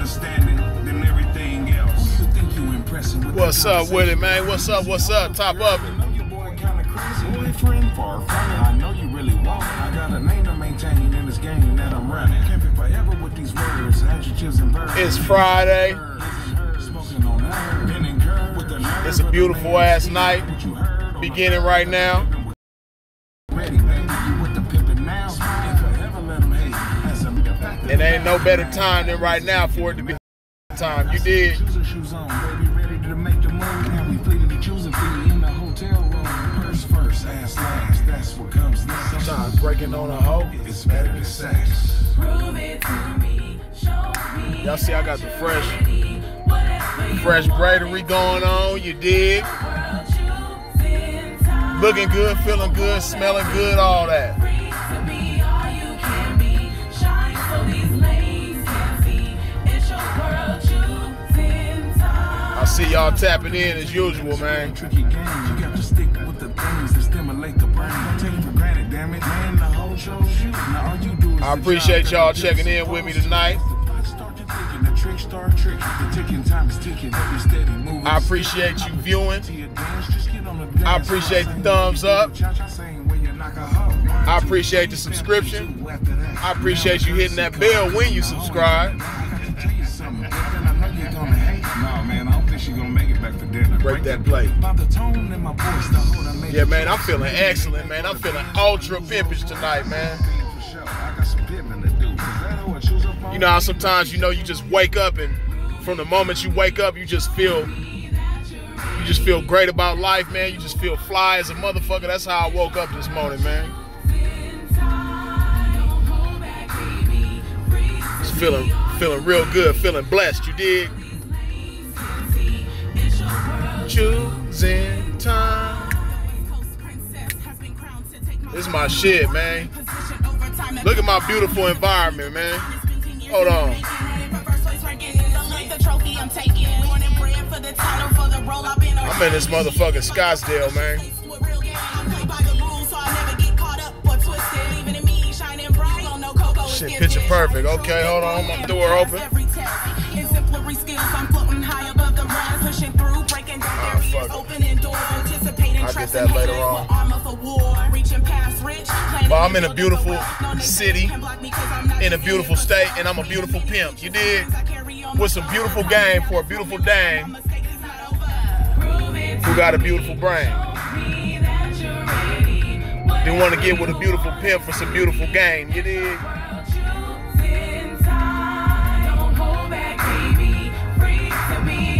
understanding than everything else. You think you impressing with What's up with it, man? What's up? What's up? Top of it. I know your boy kinda crazy. Boyfriend, far from it. I know you really want it. I got a name to maintain in this game that I'm running. Can't be forever with these words, adjectives and verbs. It's Friday. It's a beautiful ass night. Beginning right now. And ain't no better time than right now for it to be time. You did. Sometimes breaking on a hoe is better than sex. Y'all see I got the fresh braidery going on, you dig? Looking good, feeling good, smelling good, all that. I see y'all tapping in as usual, man. I appreciate y'all checking in with me tonight. I appreciate you viewing. I appreciate the thumbs up. I appreciate the subscription. I appreciate you hitting that bell when you subscribe. Break that plate. Yeah, man, I'm feeling excellent, man. I'm feeling ultra pimpish tonight, man. You know how sometimes, you know, you just wake up and from the moment you wake up, you just feel great about life, man. You just feel fly as a motherfucker. That's how I woke up this morning, man. Just feeling real good, feeling blessed, you dig? Choosing time. This is my shit, man. Look at my beautiful environment, man. Hold on. I'm in this motherfucking Scottsdale, man. Shit, picture perfect. Okay, hold on. My door open. Oh, fuck it. I'll get that later on. But I'm in a beautiful city, in a beautiful state, and I'm a beautiful pimp. You dig? With some beautiful game for a beautiful dame who got a beautiful brain. They want to get with a beautiful pimp for some beautiful game. You dig?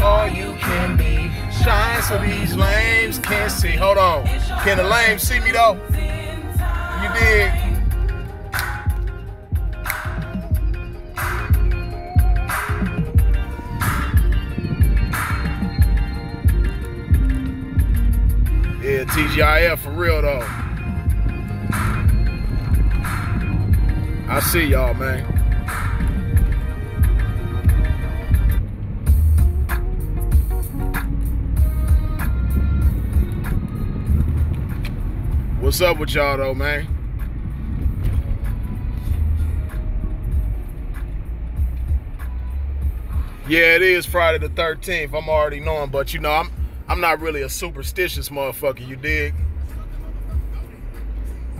All you can be shine so these lames can't see. Hold on. Can the lames see me though? You dig? Yeah, TGIF for real though. I see y'all, man. What's up with y'all though, man? Yeah, it is Friday the 13th. I'm already knowing, but you know, I'm not really a superstitious motherfucker, you dig?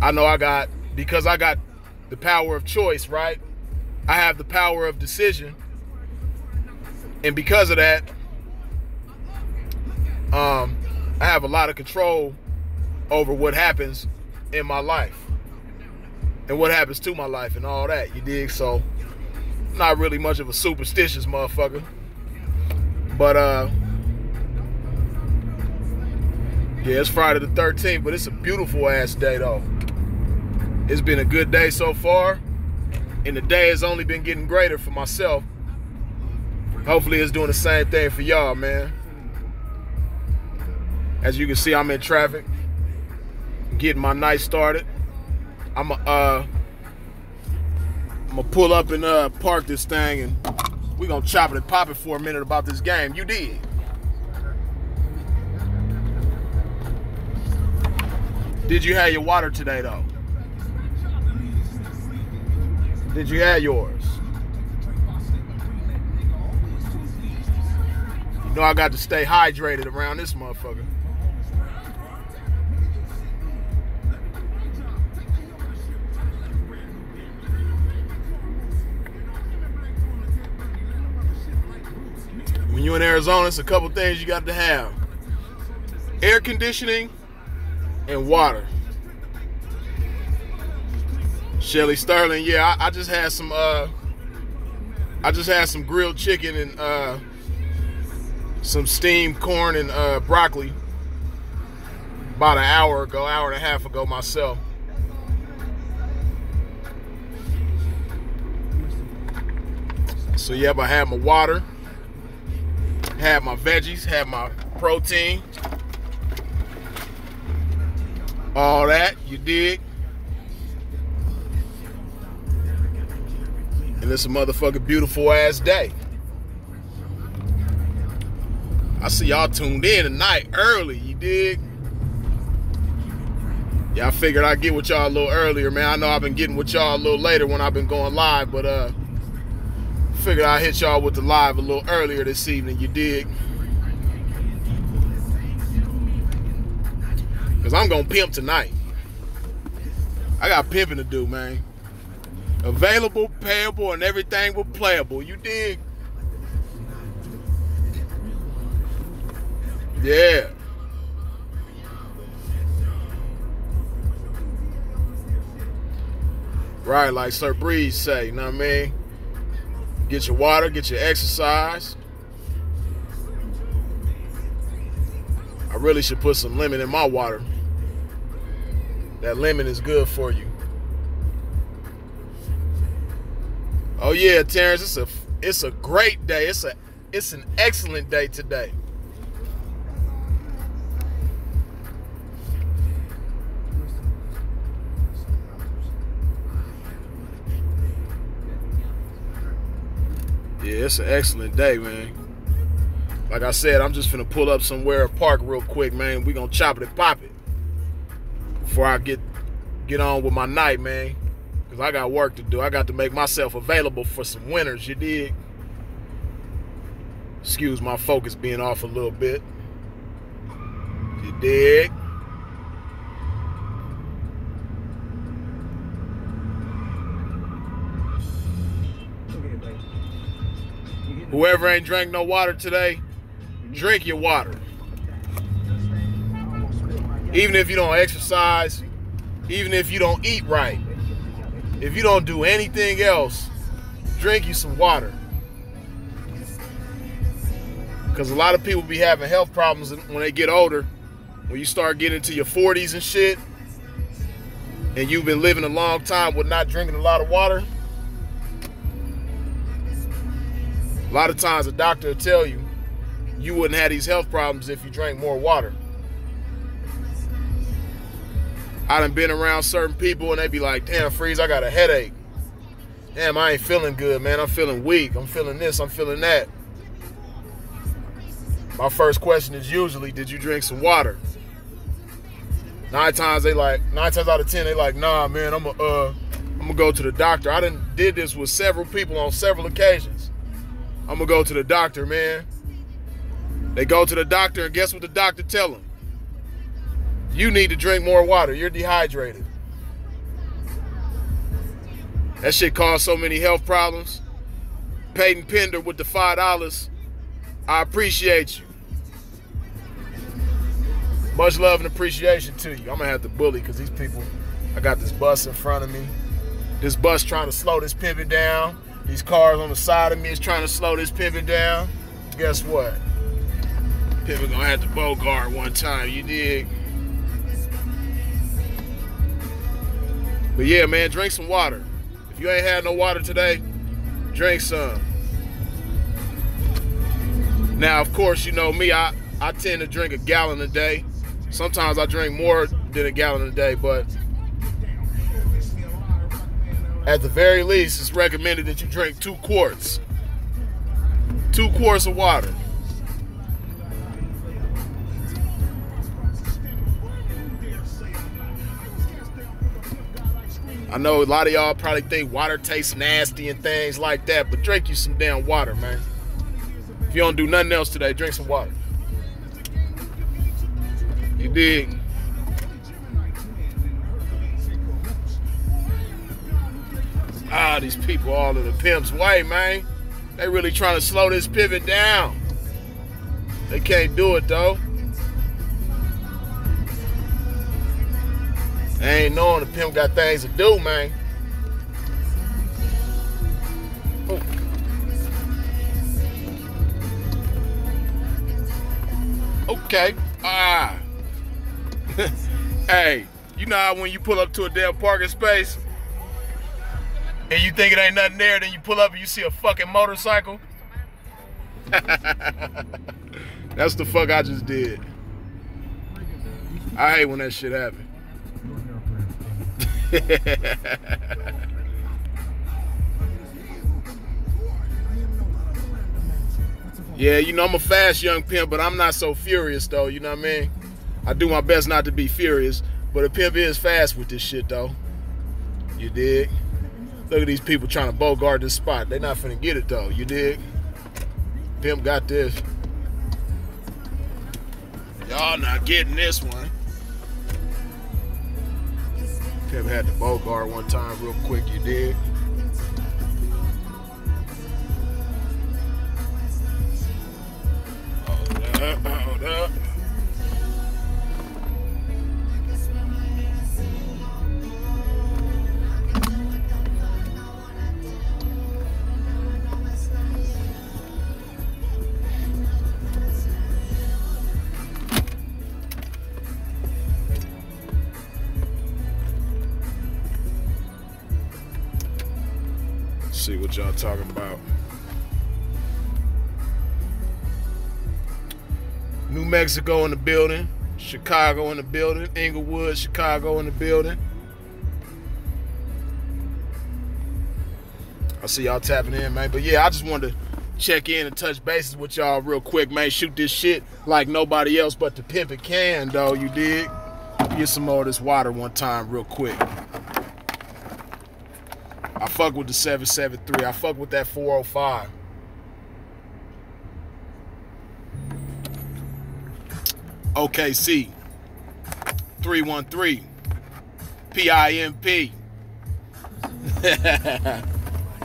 I know because I got the power of choice, right? I have the power of decision. And because of that, I have a lot of control over what happens in my life and what happens to my life and all that, you dig? So I'm not really much of a superstitious motherfucker, but yeah, it's Friday the 13th, but it's a beautiful ass day though. It's been a good day so far, and the day has only been getting greater for myself. Hopefully it's doing the same thing for y'all, man. As you can see, I'm in traffic, getting my night started. I'm gonna pull up and park this thing, and we gonna chop it and pop it for a minute about this game. You dig? Did you have your water today though? Did you have yours? know I got to stay hydrated around this motherfucker. When you're in Arizona, it's a couple things you got to have. Air conditioning and water. Shelly Sterling, yeah, I just had some grilled chicken and some steamed corn and broccoli about an hour and a half ago myself. So yep, I had my water, had my veggies, had my protein, all that, you dig? And it's a motherfucking beautiful ass day. I see y'all tuned in tonight early, you dig? Yeah, I figured I'd get with y'all a little earlier, man. I know I've been getting with y'all a little later when I've been going live, but figured I'd hit y'all with the live a little earlier this evening, you dig? Cause I'm gonna pimp tonight. I got pimping to do, man. Available, payable, and everything but playable. You dig? Yeah. Right, like Sir Breeze say, you know what I mean? Get your water, get your exercise. I really should put some lemon in my water. That lemon is good for you. Oh yeah, Terrence, it's a great day. It's an excellent day today. Yeah, it's an excellent day, man. Like I said, I'm just finna pull up somewhere and park real quick, man. We gonna chop it and pop it before I get on with my night, man. Cause I got work to do. I got to make myself available for some winners, you dig? Excuse my focus being off a little bit. You dig? Whoever ain't drank no water today, drink your water. Even if you don't exercise, even if you don't eat right, if you don't do anything else, drink you some water. Because a lot of people be having health problems when they get older. When you start getting into your 40s and shit, and you've been living a long time with not drinking a lot of water, a lot of times a doctor will tell you, you wouldn't have these health problems if you drank more water. I done been around certain people and they be like, damn, Freeze, I got a headache. Damn, I ain't feeling good, man. I'm feeling weak. I'm feeling this, I'm feeling that. My first question is usually, did you drink some water? 9 times out of 10, they like, nah, man, I'm gonna go to the doctor. I done did this with several people on several occasions. I'm gonna go to the doctor, man. They go to the doctor and guess what the doctor tell them? You need to drink more water. You're dehydrated. That shit caused so many health problems. Peyton Pender with the $5. I appreciate you. Much love and appreciation to you. I'm gonna have to bully because these people, I got this bus in front of me. This bus trying to slow this pivot down. These cars on the side of me is trying to slow this pivot down. Guess what? Pivot gonna have to bogart one time, you dig? But yeah, man, drink some water. If you ain't had no water today, drink some. Now, of course, you know me, I tend to drink a gallon a day. Sometimes I drink more than a gallon a day, but at the very least, it's recommended that you drink 2 quarts. 2 quarts of water. I know a lot of y'all probably think water tastes nasty and things like that, but drink you some damn water, man. If you don't do nothing else today, drink some water. You dig? Ah, these people all in the pimp's way, man. They really trying to slow this pivot down. They can't do it, though. They ain't knowing the pimp got things to do, man. Oh. Okay. Ah. Hey, you know how when you pull up to a damn parking space and you think it ain't nothing there, then you pull up and you see a fucking motorcycle? That's the fuck I just did. I hate when that shit happens. Yeah, you know, I'm a fast young pimp, but I'm not so furious, though, you know what I mean? I do my best not to be furious, but a pimp is fast with this shit, though. You dig? Look at these people trying to bogart this spot. They not finna get it, though, you dig? Pimp got this. Y'all not getting this one. Pimp had the bogart one time real quick, you dig? Hold up. See what y'all talking about. New Mexico in the building, Chicago in the building, Inglewood, Chicago in the building. I see y'all tapping in, man. But yeah, I just wanted to check in and touch bases with y'all real quick, man. Shoot this shit like nobody else but the pimp it can, though, you dig? Get some more of this water one time real quick. I fuck with the 773. I fuck with that 405. OKC 313 PIMP.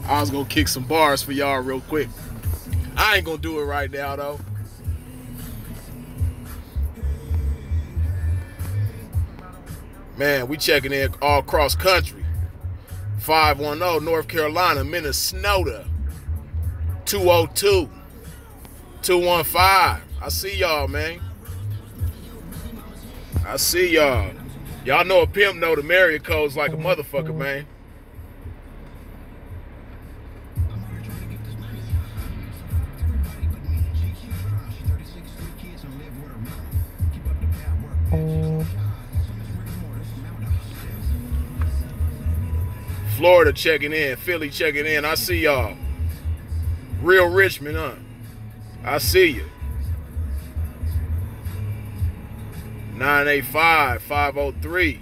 I was gonna kick some bars for y'all real quick. I ain't gonna do it right now though. Man, we checking in all across country. 510 North Carolina, Minnesota 202 215. I see y'all, man. I see y'all. Y'all know a pimp know the area codes like a motherfucker, man. Florida checking in, Philly checking in. I see y'all. Real Richmond, huh? I see you. 985-503.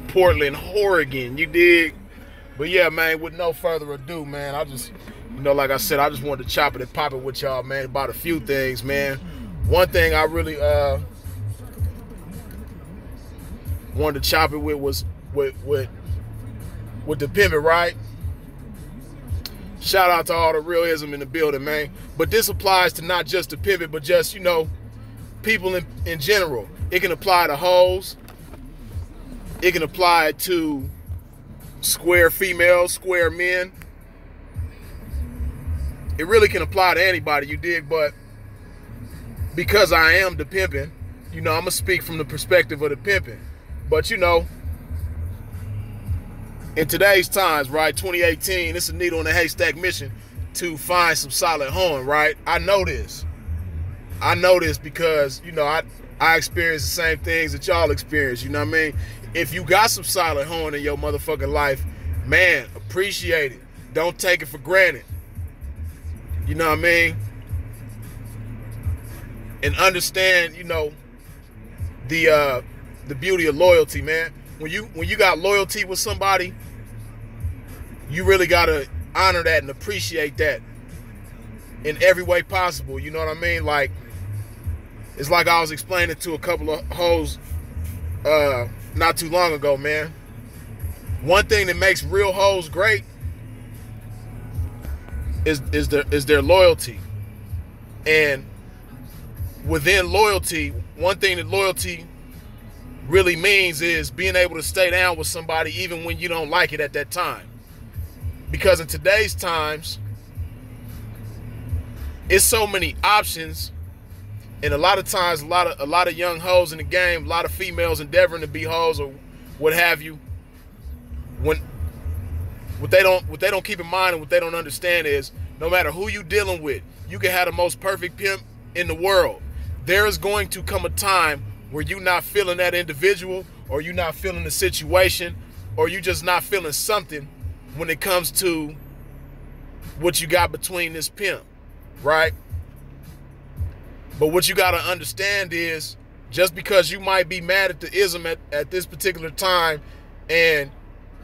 Portland, Oregon, you dig? But yeah, man, with no further ado, man, I just, you know, like I said, I just wanted to chop it and pop it with y'all, man, about a few things, man. One thing I really wanted to chop it with was with the pimping, right? Shout out to all the realism in the building, man. But this applies to not just the pimping, but just, you know, people in general. It can apply to hoes. It can apply to square females, square men. It really can apply to anybody, you dig? But because I am the pimping, you know, I'm going to speak from the perspective of the pimping. But, you know, in today's times, right, 2018, it's a needle in a haystack mission to find some solid horn, right? I know this. I know this because, you know, I experience the same things that y'all experience, you know what I mean? If you got some solid horn in your motherfucking life, man, appreciate it. Don't take it for granted. You know what I mean? And understand, you know, the beauty of loyalty, man. When you got loyalty with somebody, you really gotta honor that and appreciate that. in every way possible. You know what I mean? Like, it's like I was explaining to a couple of hoes not too long ago, man. One thing that makes real hoes great is their loyalty. And within loyalty, one thing that loyalty really means is being able to stay down with somebody even when you don't like it at that time. Because in today's times, it's so many options, and a lot of times a lot of young hoes in the game, a lot of females endeavoring to be hoes or what have you, when what they don't keep in mind and what they don't understand is, no matter who you dealing with, you can have the most perfect pimp in the world. There is going to come a time where you're not feeling that individual, or you're not feeling the situation, or you just not feeling something when it comes to what you got between this pimp, right? But what you got to understand is, just because you might be mad at the ism at this particular time, and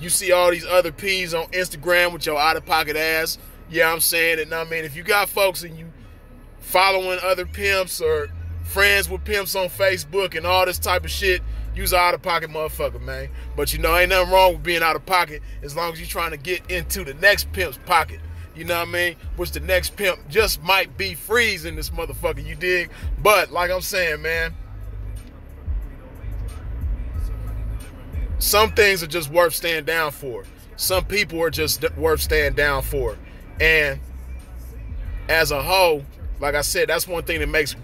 you see all these other P's on Instagram with your out-of-pocket ass, yeah, I'm saying it. Now, I mean, if you got folks and you following other pimps or friends with pimps on Facebook and all this type of shit, you's an out-of-pocket motherfucker, man. But, you know, ain't nothing wrong with being out of pocket as long as you're trying to get into the next pimp's pocket. You know what I mean? Which the next pimp just might be freezing this motherfucker, you dig? But, like I'm saying, man, some things are just worth staying down for. Some people are just worth staying down for. And as a hoe, like I said, that's one thing that makes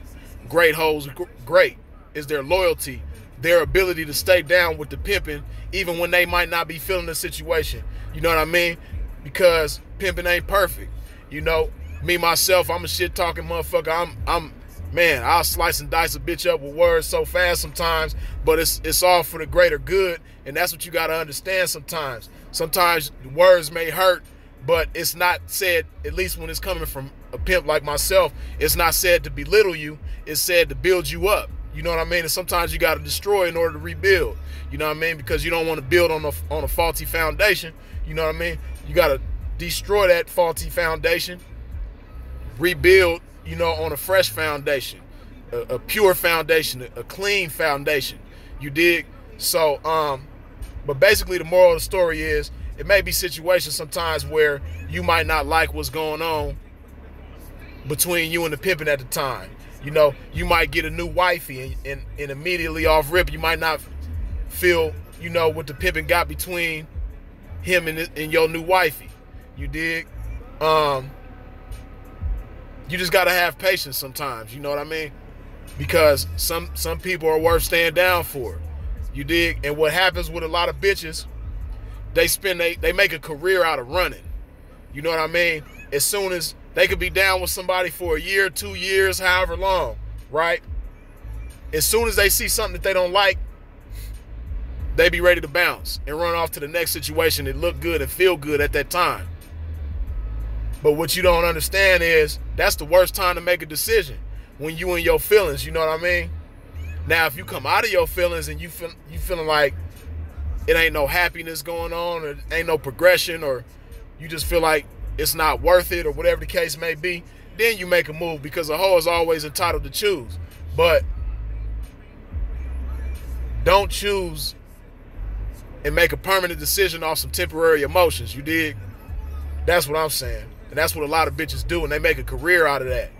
great hoes great, is their loyalty, their ability to stay down with the pimping even when they might not be feeling the situation. You know what I mean? Because pimping ain't perfect. You know, me myself, I'm a shit talking motherfucker. Man, I'll slice and dice a bitch up with words so fast sometimes, but it's all for the greater good, and that's what you got to understand sometimes. Sometimes words may hurt, but it's not said, at least when it's coming from a pimp like myself, it's not said to belittle you, it's said to build you up. You know what I mean? And sometimes you got to destroy in order to rebuild. You know what I mean? Because you don't want to build on a faulty foundation. You know what I mean? You got to destroy that faulty foundation, rebuild, you know, on a fresh foundation, a pure foundation, a clean foundation. You dig? So, but basically the moral of the story is, it may be situations sometimes where you might not like what's going on between you and the pimping at the time. You know, you might get a new wifey and immediately off rip, you might not feel, you know, what the pimping got between him and your new wifey. You dig? You just gotta have patience sometimes, you know what I mean? Because some people are worth staying down for. You dig? And what happens with a lot of bitches, they make a career out of running. You know what I mean? As soon as they could be down with somebody for a year, 2 years, however long, right? As soon as they see something that they don't like, they be ready to bounce and run off to the next situation and look good and feel good at that time. But what you don't understand is, that's the worst time to make a decision, when you in your feelings, you know what I mean? Now, if you come out of your feelings and you feeling like it ain't no happiness going on, or ain't no progression, or you just feel like it's not worth it, or whatever the case may be, then you make a move, because a hoe is always entitled to choose. But don't choose and make a permanent decision off some temporary emotions, you dig? That's what I'm saying. And that's what a lot of bitches do, and they make a career out of that.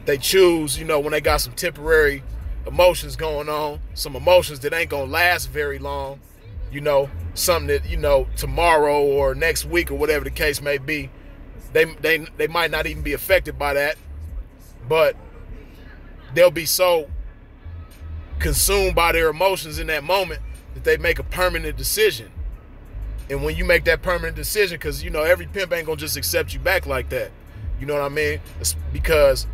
They choose, you know, when they got some temporary emotions going on, some emotions that ain't gonna last very long, you know, something that, you know, tomorrow or next week or whatever the case may be, they might not even be affected by that, but they'll be so consumed by their emotions in that moment that they make a permanent decision. And when you make that permanent decision, because, you know, every pimp ain't gonna just accept you back like that, you know what I mean? It's because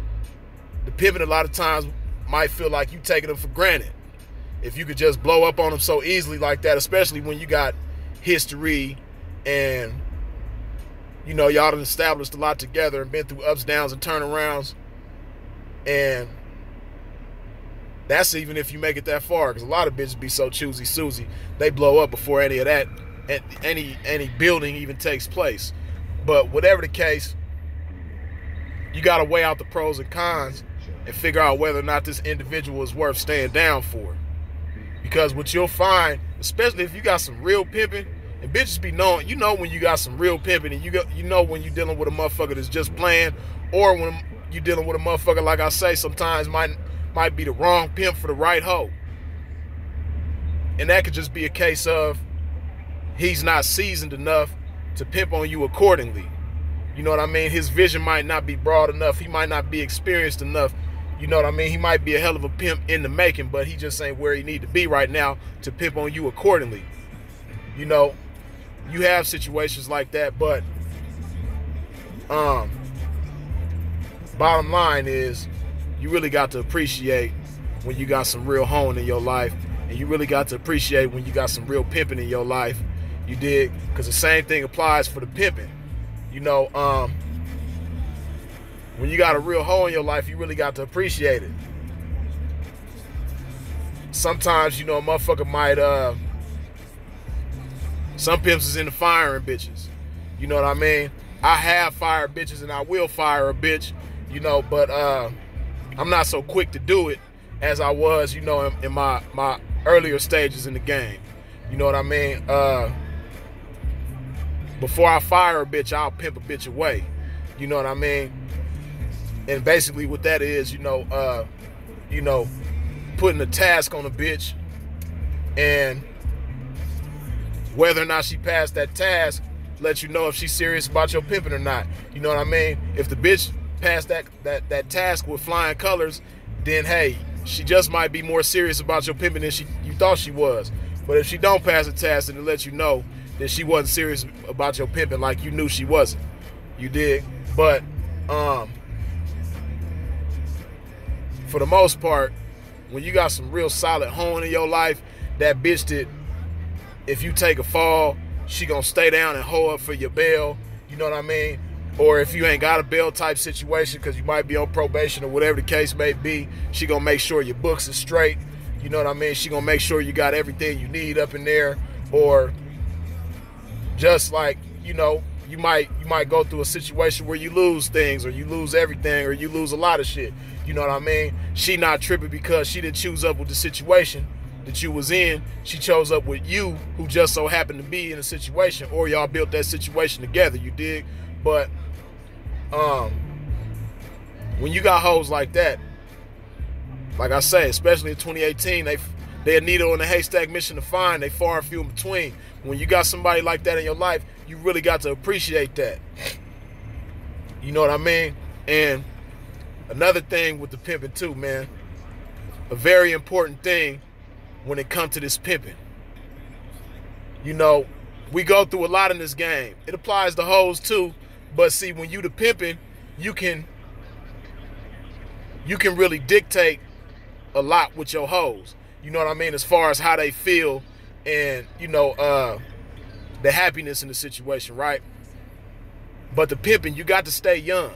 the pimping a lot of times might feel like you taking them for granted. If you could just blow up on them so easily like that, especially when you got history and, you know, y'all done established a lot together and been through ups, downs, and turnarounds. And that's even if you make it that far, because a lot of bitches be so choosy Susie, they blow up before any of that, any building even takes place. But whatever the case, you got to weigh out the pros and cons and figure out whether or not this individual is worth staying down for. Because what you'll find, especially if you got some real pimping, and bitches be knowing, you know when you got some real pimping, and you know when you're dealing with a motherfucker that's just playing, or when you're dealing with a motherfucker, like I say, sometimes might be the wrong pimp for the right hoe. And that could just be a case of he's not seasoned enough to pimp on you accordingly. You know what I mean? His vision might not be broad enough. He might not be experienced enough. You know what I mean? He might be a hell of a pimp in the making, but he just ain't where he need to be right now to pimp on you accordingly. You know, you have situations like that, but bottom line is you really got to appreciate when you got some real hoeing in your life, and you really got to appreciate when you got some real pimping in your life. You dig? Because the same thing applies for the pimping. You know, when you got a real hoe in your life, you really got to appreciate it. Sometimes, you know, a motherfucker might, some pimps is into firing bitches. You know what I mean? I have fired bitches and I will fire a bitch, you know, but I'm not so quick to do it as I was, you know, in my earlier stages in the game. You know what I mean? Before I fire a bitch, I'll pimp a bitch away. You know what I mean? And basically what that is, you know, putting a task on a bitch, and whether or not she passed that task lets you know if she's serious about your pimping or not. You know what I mean? If the bitch passed that task with flying colors, then hey, she just might be more serious about your pimping than you thought she was. But if she don't pass the task, then it lets you know that she wasn't serious about your pimping like you knew she wasn't. You dig? But for the most part, when you got some real solid hoeing in your life, that bitch that if you take a fall, she gonna stay down and hoe up for your bail. You know what I mean? Or if you ain't got a bail type situation because you might be on probation or whatever the case may be, she gonna make sure your books is straight. You know what I mean? She gonna make sure you got everything you need up in there. Or just like, you know, you might go through a situation where you lose things, or you lose everything, or you lose a lot of shit. You know what I mean? She not tripping because she didn't choose up with the situation that you was in. She chose up with you, who just so happened to be in a situation, or y'all built that situation together. You dig? But when you got hoes like that, like I say, especially in 2018, they a needle in a haystack mission to find. They far and few in between. When you got somebody like that in your life, you really got to appreciate that. You know what I mean? And another thing with the pimping too, man, a very important thing when it comes to this pimping. You know, we go through a lot in this game. It applies to hoes too, but see, when you the pimping, you can really dictate a lot with your hoes. You know what I mean? As far as how they feel and, you know, the happiness in the situation, right? But the pimping, you got to stay young.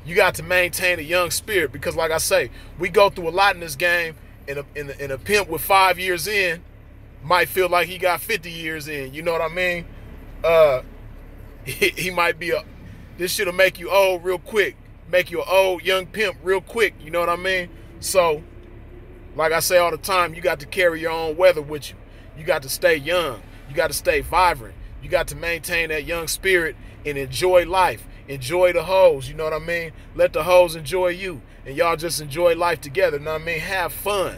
You got to maintain a young spirit, because like I say, we go through a lot in this game, and a pimp with 5 years in might feel like he got 50 years in. You know what I mean? He might be this shit'll make you old real quick. Make you an old young pimp real quick. You know what I mean? So, like I say all the time, you got to carry your own weather with you. You got to stay young. You got to stay vibrant. You got to maintain that young spirit and enjoy life. Enjoy the hoes, you know what I mean? Let the hoes enjoy you, and y'all just enjoy life together, you know what I mean? Have fun,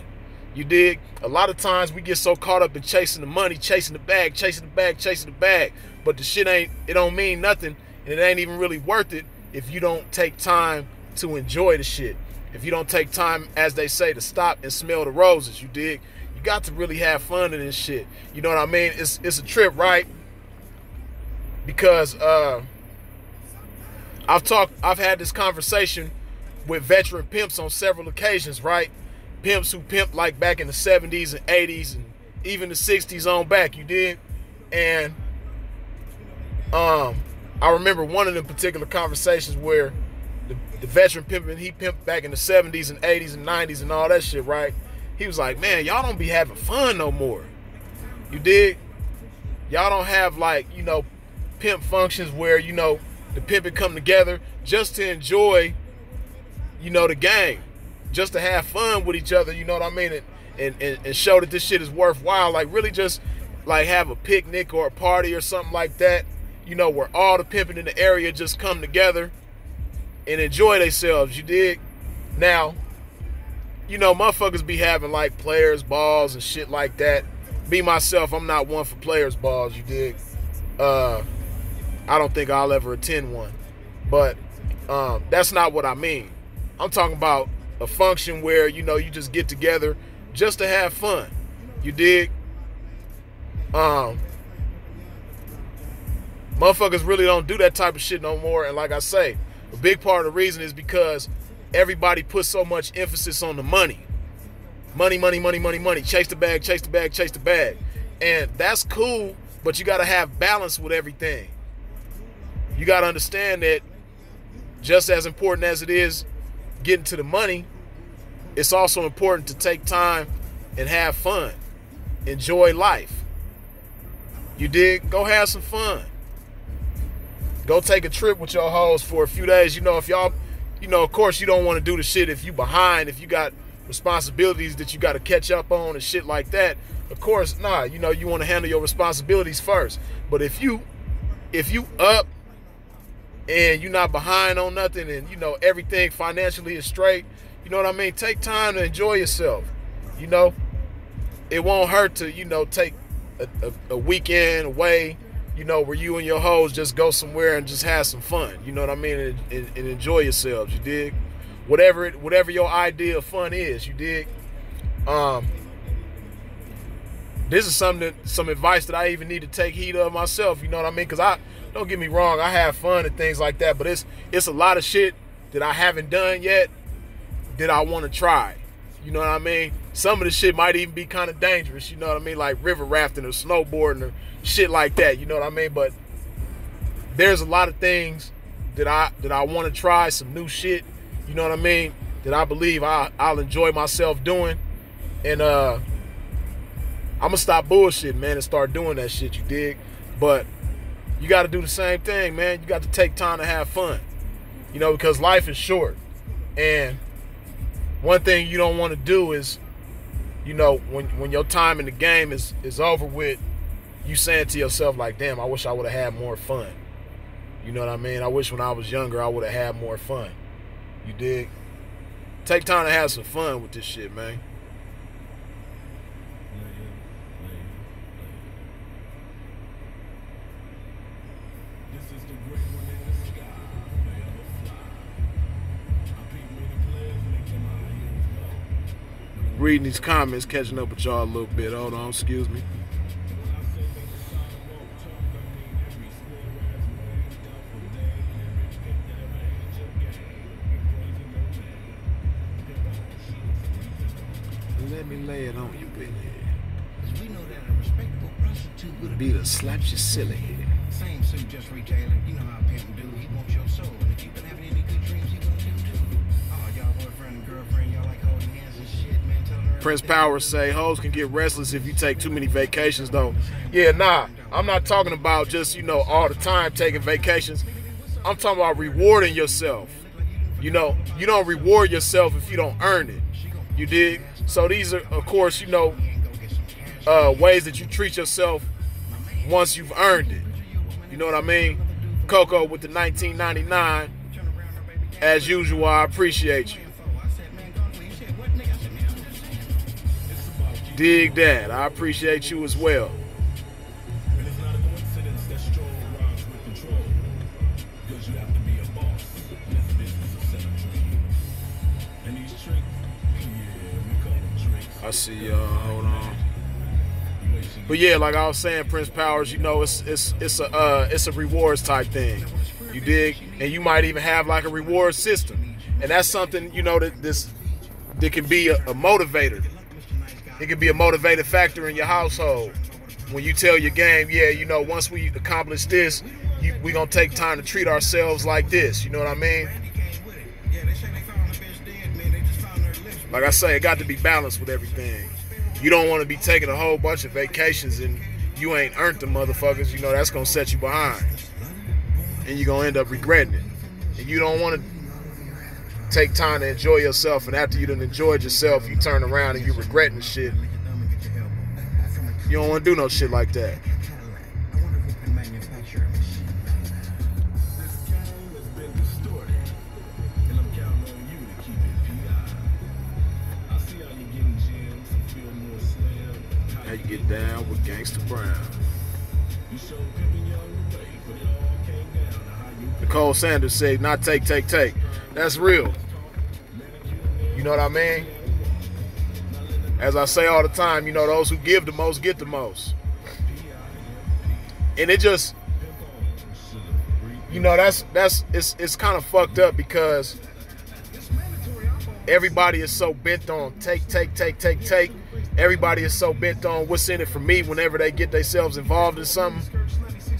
you dig? A lot of times we get so caught up in chasing the money, chasing the bag, chasing the bag, chasing the bag, but the shit it don't mean nothing, and it ain't even really worth it if you don't take time to enjoy the shit. If you don't take time, as they say, to stop and smell the roses, you dig? You got to really have fun in this shit, you know what I mean? It's a trip, right? Because I've had this conversation with veteran pimps on several occasions, right? Pimps who pimped like back in the 70s and 80s and even the 60s on back, you did? And I remember one of them particular conversations where the veteran pimping, he pimped back in the 70s and 80s and 90s and all that shit, right? He was like, man, y'all don't be having fun no more. You dig? Y'all don't have, like, you know, pimp functions where, you know, the pimping come together just to enjoy, you know, the game, just to have fun with each other, you know what I mean, and show that this shit is worthwhile. Like, really just like have a picnic or a party or something like that, you know, where all the pimping in the area just come together and enjoy themselves, you dig? Now, you know, motherfuckers be having like players balls and shit like that. Me, myself, I'm not one for players balls, you dig? I don't think I'll ever attend one. But that's not what I mean. I'm talking about a function where, you know, you just get together just to have fun. You dig? Motherfuckers really don't do that type of shit no more. And like I say, a big part of the reason is because everybody puts so much emphasis on the money. Money, money, money, money, money. Chase the bag, chase the bag, chase the bag. And that's cool, but you got to have balance with everything. You got to understand that just as important as it is getting to the money, it's also important to take time and have fun. Enjoy life. You dig? Go have some fun. Go take a trip with your hoes for a few days. You know, if y'all, you know, of course you don't want to do the shit if you behind, if you got responsibilities that you got to catch up on and shit like that. Of course, nah, you know, you want to handle your responsibilities first. But if you up and you're not behind on nothing and, you know, everything financially is straight, you know what I mean? Take time to enjoy yourself. You know, it won't hurt to, you know, take a weekend away, you know, where you and your hoes just go somewhere and just have some fun. You know what I mean? And enjoy yourselves, you dig? Whatever your idea of fun is, you dig? This is some advice that I even need to take heed of myself, you know what I mean? Because don't get me wrong, I have fun and things like that, but it's a lot of shit that I haven't done yet that I want to try. You know what I mean? Some of the shit might even be kind of dangerous, you know what I mean? Like river rafting or snowboarding or shit like that, you know what I mean? But there's a lot of things that I want to try, some new shit, you know what I mean, that I believe I'll enjoy myself doing. And I'm gonna stop bullshitting, man, and start doing that shit, you dig? But you got to do the same thing, man. You got to take time to have fun, you know, because life is short. And one thing you don't want to do is, you know, when your time in the game is over with, you saying to yourself like, damn, I wish I would have had more fun. You know what I mean? I wish when I was younger I would have had more fun. You dig? Take time to have some fun with this shit, man. Reading these comments, catching up with y'all a little bit. Hold on, excuse me. Let me lay it on you, baby. We know that a respectable prostitute would be to slap your silly head. Same suit, just retailer. You know how a pimp do. He wants your soul. And if you've been having any good dreams, you gonna do too. Oh, y'all boyfriend and girlfriend, y'all like holding hands and shit, man. Tell her Prince Powers say hoes can get restless if you take too many vacations, though. Yeah, nah. I'm not talking about just, you know, all the time taking vacations. I'm talking about rewarding yourself. You know, you don't reward yourself if you don't earn it. You dig? So these are, of course, you know, ways that you treat yourself once you've earned it. You know what I mean? Coco with the 1999. As usual, I appreciate you. Dig that. I appreciate you as well. I see y'all. Hold on. But yeah, like I was saying, Prince Powers, you know, it's a rewards type thing. You dig? And you might even have like a reward system, and that's something, you know, that can be a motivator. It can be a motivated factor in your household when you tell your game, yeah, you know, once we accomplish this, we gonna take time to treat ourselves like this. You know what I mean? Like I say, it got to be balanced with everything. You don't want to be taking a whole bunch of vacations and you ain't earned them motherfuckers. You know, that's going to set you behind. and you're gonna end up regretting it. And you don't want to take time to enjoy yourself, and after you done enjoyed yourself, you turn around and you regretting the shit. You don't want to do no shit like that. How you get down with Gangsta Brown? Nicole Sanders said, not take. That's real. You know what I mean? As I say all the time, you know, those who give the most get the most. And it just, you know, it's kind of fucked up because everybody is so bent on take. Everybody is so bent on what's in it for me whenever they get themselves involved in something.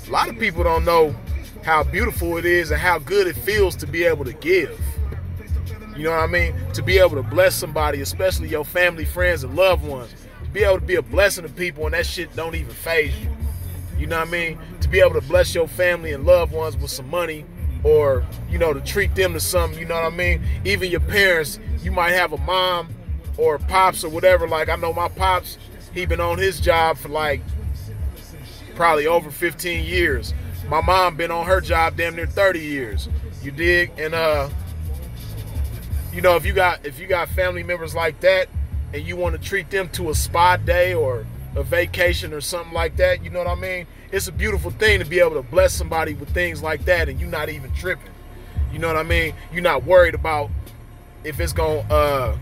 A lot of people don't know how beautiful it is and how good it feels to be able to give. You know what I mean? To be able to bless somebody, especially your family, friends, and loved ones. To be able to be a blessing to people and that shit don't even faze you. You know what I mean? To be able to bless your family and loved ones with some money, or, you know, to treat them to something, you know what I mean? Even your parents, you might have a mom or pops or whatever. Like, I know my pops, he been on his job for like probably over 15 years. My mom been on her job damn near 30 years. You dig? And you know, if you got family members like that and you want to treat them to a spa day or a vacation or something like that, you know what I mean? It's a beautiful thing to be able to bless somebody with things like that and you not even tripping. You know what I mean? You're not worried about if it's gonna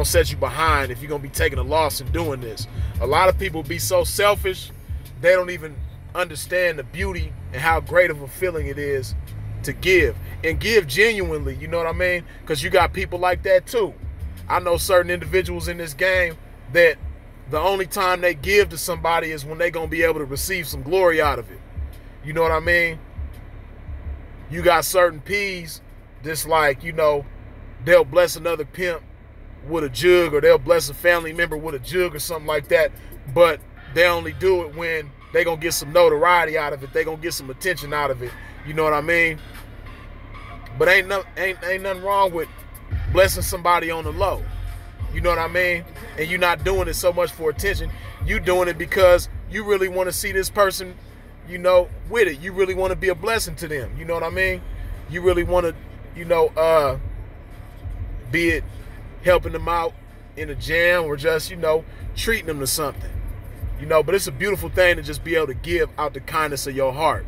set you behind, if you're gonna be taking a loss in doing this. A lot of people be so selfish, they don't even understand the beauty and how great of a feeling it is to give, and give genuinely, you know what I mean? Because you got people like that too. I know certain individuals in this game that the only time they give to somebody is when they're gonna be able to receive some glory out of it. You know what I mean? You got certain P's that's like, you know, they'll bless another pimp with a jug, or they'll bless a family member with a jug or something like that, but they only do it when they gonna get some notoriety out of it. They gonna get some attention out of it. You know what I mean? But ain't nothing wrong with blessing somebody on the low. You know what I mean? And you're not doing it so much for attention. You doing it because you really want to see this person, you know, with it. You really want to be a blessing to them. You know what I mean? You really want to, you know, be it helping them out in a jam or just, you know, treating them to something. You know, but it's a beautiful thing to just be able to give out the kindness of your heart.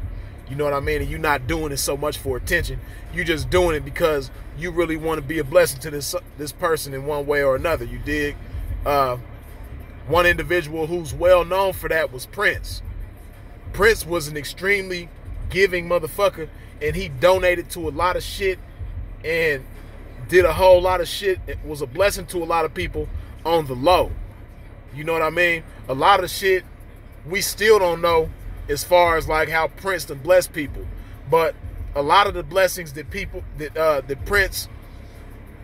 You know what I mean? And you're not doing it so much for attention. You're just doing it because you really want to be a blessing to this person in one way or another. You dig? One individual who's well known for that was Prince. Prince was an extremely giving motherfucker, and he donated to a lot of shit and did a whole lot of shit. It was a blessing to a lot of people on the low. You know what I mean? A lot of shit we still don't know as far as like how Prince done blessed people. But a lot of the blessings that that Prince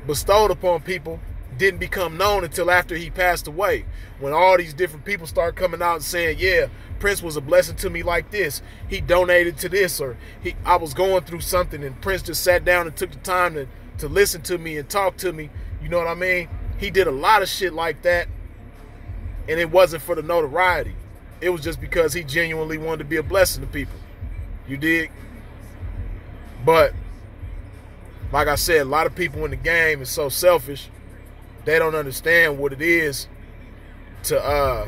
bestowed upon people didn't become known until after he passed away. When all these different people start coming out and saying, yeah, Prince was a blessing to me like this. He donated to this, or I was going through something and Prince just sat down and took the time to listen to me and talk to me. You know what I mean? He did a lot of shit like that. And it wasn't for the notoriety. It was just because he genuinely wanted to be a blessing to people. You dig? But, like I said, a lot of people in the game is so selfish, they don't understand what it is to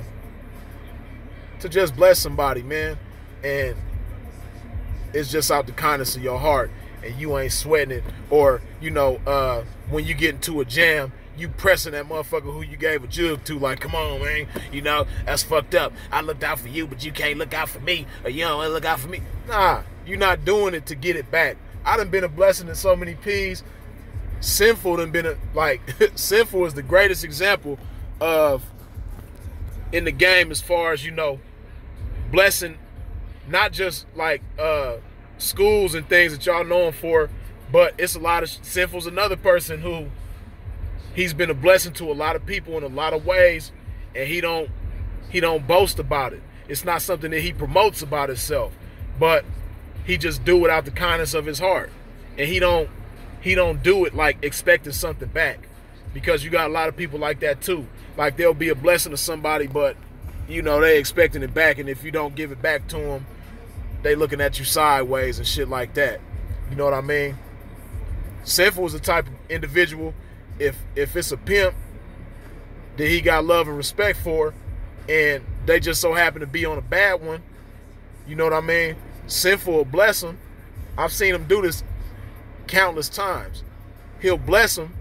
just bless somebody, man. And it's just out the kindness of your heart, and you ain't sweating it. Or, you know, when you get into a jam, you pressing that motherfucker who you gave a jug to, like, come on, man, you know, that's fucked up. I looked out for you, but you can't look out for me, or you don't look out for me. Nah, you're not doing it to get it back. I done been a blessing to so many P's. Sinful done been Sinful is the greatest example of, in the game, as far as, you know, blessing, not just like schools and things that y'all know him for, but it's a lot of, Sinful's another person who, he's been a blessing to a lot of people in a lot of ways, and he don't boast about it. It's not something that he promotes about himself, but he just do it out the kindness of his heart, and he don't do it like expecting something back, because you got a lot of people like that too. Like, they'll be a blessing to somebody, but you know they expecting it back, and if you don't give it back to them, they looking at you sideways and shit like that. You know what I mean? Sinful is the type of individual, if it's a pimp that he got love and respect for, and they just so happen to be on a bad one, you know what I mean? Sinful will bless him. I've seen him do this countless times. He'll bless him,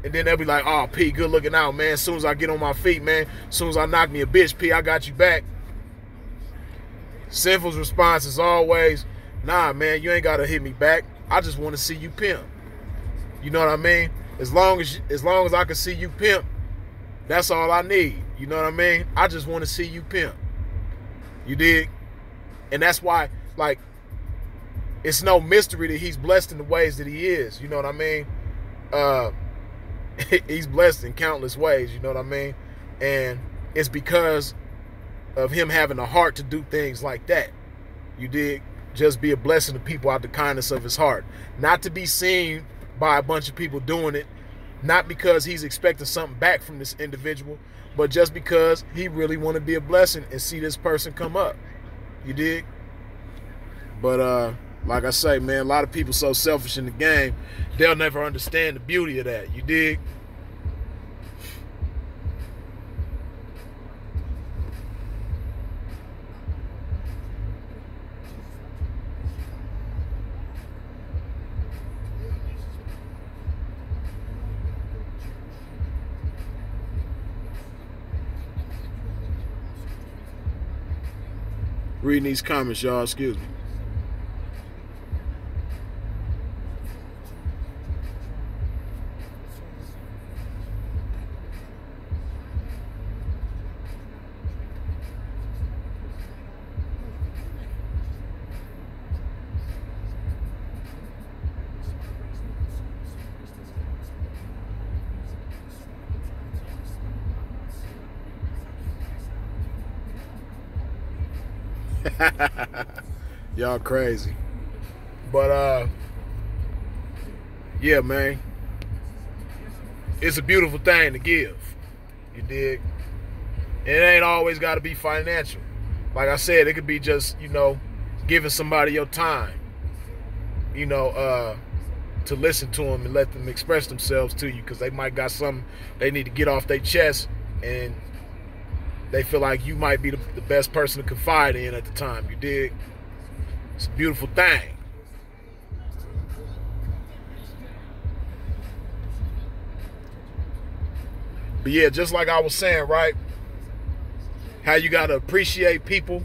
and then they'll be like, oh, P, good looking out, man. As soon as I get on my feet, man, as soon as I knock me a bitch, P, I got you back. Sinful's response is always, nah, man, you ain't got to hit me back. I just want to see you pimp. You know what I mean? As long as I can see you pimp, that's all I need. You know what I mean? I just want to see you pimp. You dig? And that's why, like, it's no mystery that he's blessed in the ways that he is. You know what I mean? He's blessed in countless ways. You know what I mean? And it's because of him having a heart to do things like that. You dig? Just be a blessing to people out the kindness of his heart. Not to be seen by a bunch of people doing it. Not because he's expecting something back from this individual, but just because he really want to be a blessing and see this person come up. You dig? But like I say, man, a lot of people so selfish in the game, they'll never understand the beauty of that. You dig? Reading these comments, y'all. Excuse me. Y'all crazy. But yeah, man, it's a beautiful thing to give. You dig? It ain't always got to be financial. Like I said, it could be just, you know, giving somebody your time, you know, to listen to them and let them express themselves to you, because they might got something they need to get off their chest, and they feel like you might be the best person to confide in at the time. You dig? It's a beautiful thing. But yeah, just like I was saying, right? How you got to appreciate people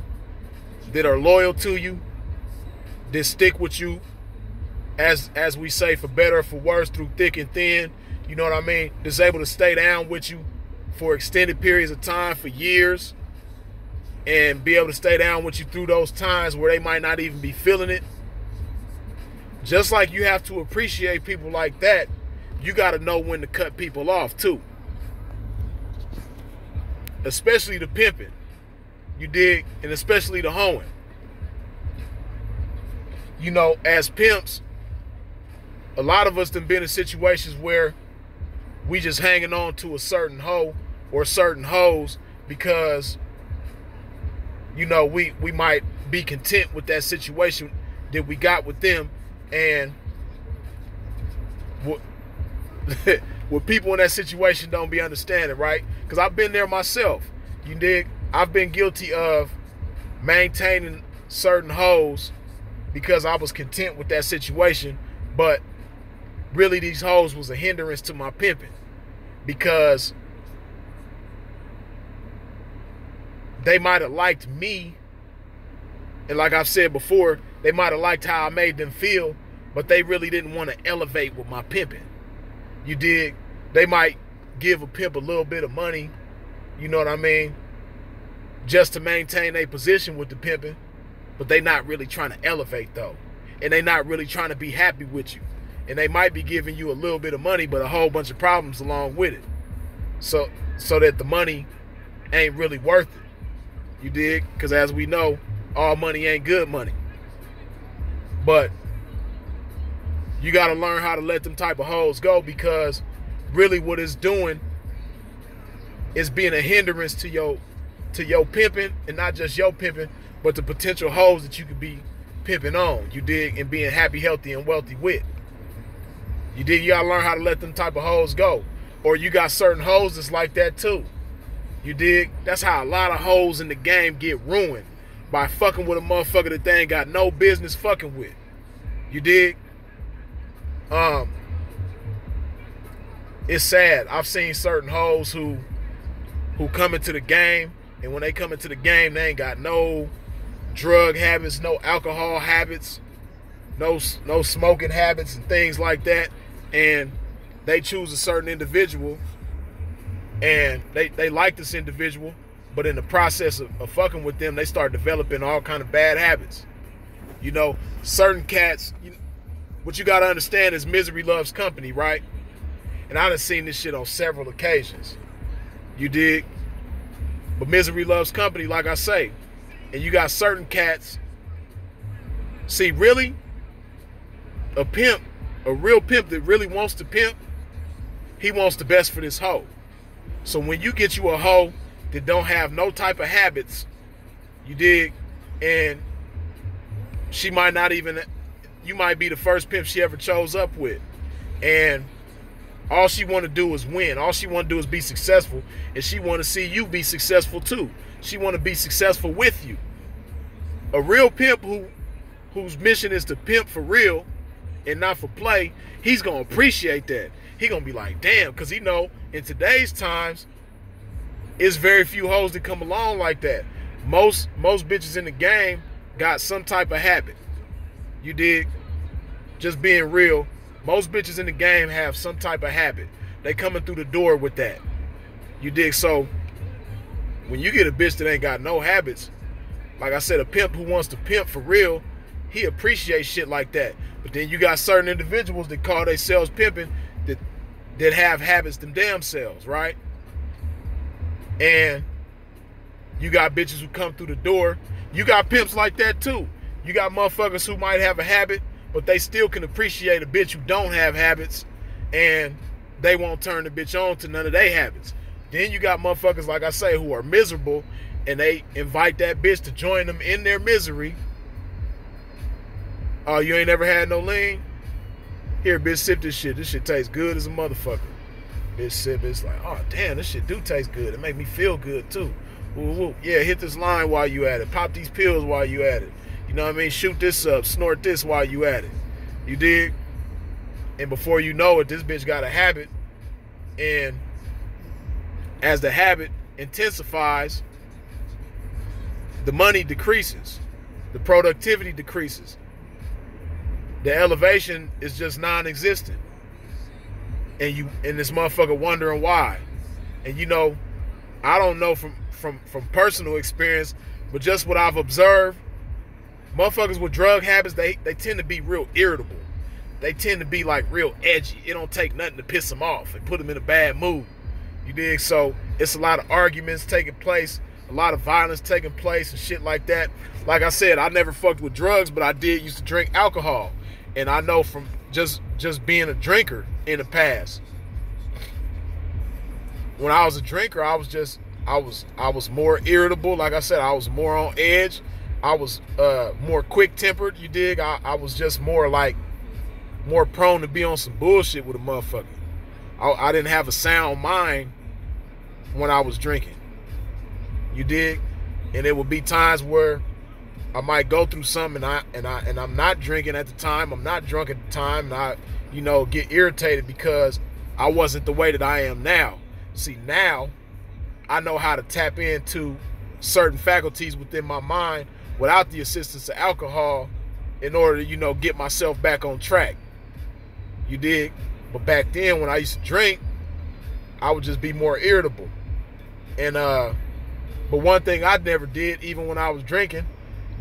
that are loyal to you, that stick with you, as we say, for better or for worse, through thick and thin. You know what I mean? That's able to stay down with you for extended periods of time, for years, and be able to stay down with you through those times where they might not even be feeling it. Just like you have to appreciate people like that, you got to know when to cut people off too. Especially the pimping. You dig? And especially the hoeing. You know, as pimps, a lot of us have been in situations where we just hanging on to a certain hoe or certain hoes because, you know, we might be content with that situation that we got with them. And what people in that situation don't be understanding, right? Because I've been there myself. You dig? I've been guilty of maintaining certain hoes because I was content with that situation, but really these hoes was a hindrance to my pimping, because they might have liked me, and like I've said before, they might have liked how I made them feel, but they really didn't want to elevate with my pimping. You dig? They might give a pimp a little bit of money, you know what I mean, just to maintain their position with the pimping, but they not really trying to elevate though, and they not really trying to be happy with you. And they might be giving you a little bit of money, but a whole bunch of problems along with it. So that the money ain't really worth it. You dig? Because as we know, all money ain't good money. But you got to learn how to let them type of hoes go, because really what it's doing is being a hindrance to your pimping, and not just your pimping, but the potential hoes that you could be pimping on, you dig, and being happy, healthy, and wealthy with. You dig? You gotta learn how to let them type of hoes go. Or you got certain hoes that's like that too. You dig? That's how a lot of hoes in the game get ruined, by fucking with a motherfucker that they ain't got no business fucking with. You dig? It's sad. I've seen certain hoes who come into the game, and when they come into the game, they ain't got no drug habits, no alcohol habits, no smoking habits and things like that. And they choose a certain individual, and they like this individual, but in the process of fucking with them, they start developing all kind of bad habits. You know, certain cats, what you got to understand is misery loves company, right? And I done seen this shit on several occasions. You dig? But misery loves company, like I say. And you got certain cats. See, really, a real pimp that really wants to pimp, he wants the best for this hoe. So when you get you a hoe that don't have no type of habits, you dig, and she might not even, you might be the first pimp she ever chose up with, and all she want to do is win. All she want to do is be successful, and she want to see you be successful too. She want to be successful with you. A real pimp whose mission is to pimp for real and not for play, he's gonna appreciate that. He gonna be like, damn, because he know in today's times, it's very few hoes that come along like that. Most bitches in the game got some type of habit. You dig? Just being real. Most bitches in the game have some type of habit. They coming through the door with that. You dig? So when you get a bitch that ain't got no habits, like I said, a pimp who wants to pimp for real, he appreciates shit like that. But then you got certain individuals that call themselves pimping that have habits them damn selves, right? And you got bitches who come through the door. You got pimps like that too. You got motherfuckers who might have a habit, but they still can appreciate a bitch who don't have habits, and they won't turn the bitch on to none of their habits. Then you got motherfuckers, like I say, who are miserable, and they invite that bitch to join them in their misery. Oh, you ain't never had no lean? Here, bitch, sip this shit. This shit tastes good as a motherfucker. Bitch, sip. It's like, oh, damn, this shit do taste good. It make me feel good, too. Woo, woo. Yeah, hit this line while you at it. Pop these pills while you at it. You know what I mean? Shoot this up. Snort this while you at it. You dig? And before you know it, this bitch got a habit. And as the habit intensifies, the money decreases. The productivity decreases. The elevation is just non-existent. And this motherfucker wondering why. And you know, I don't know from personal experience, but just what I've observed, motherfuckers with drug habits, they tend to be real irritable. They tend to be like real edgy. It don't take nothing to piss them off and put them in a bad mood. You dig? So it's a lot of arguments taking place, a lot of violence taking place and shit like that. Like I said, I never fucked with drugs, but I did used to drink alcohol. And I know from just being a drinker in the past, when I was a drinker, I was more irritable. Like I said, I was more on edge. I was more quick-tempered, you dig? I was just more prone to be on some bullshit with a motherfucker. I didn't have a sound mind when I was drinking. You dig? And there would be times where I might go through something and I'm not drinking at the time. I'm not drunk at the time, and I, get irritated because I wasn't the way that I am now. See, now I know how to tap into certain faculties within my mind without the assistance of alcohol in order to, get myself back on track. You dig? But back then when I used to drink, I would just be more irritable. And but one thing I never did, even when I was drinking,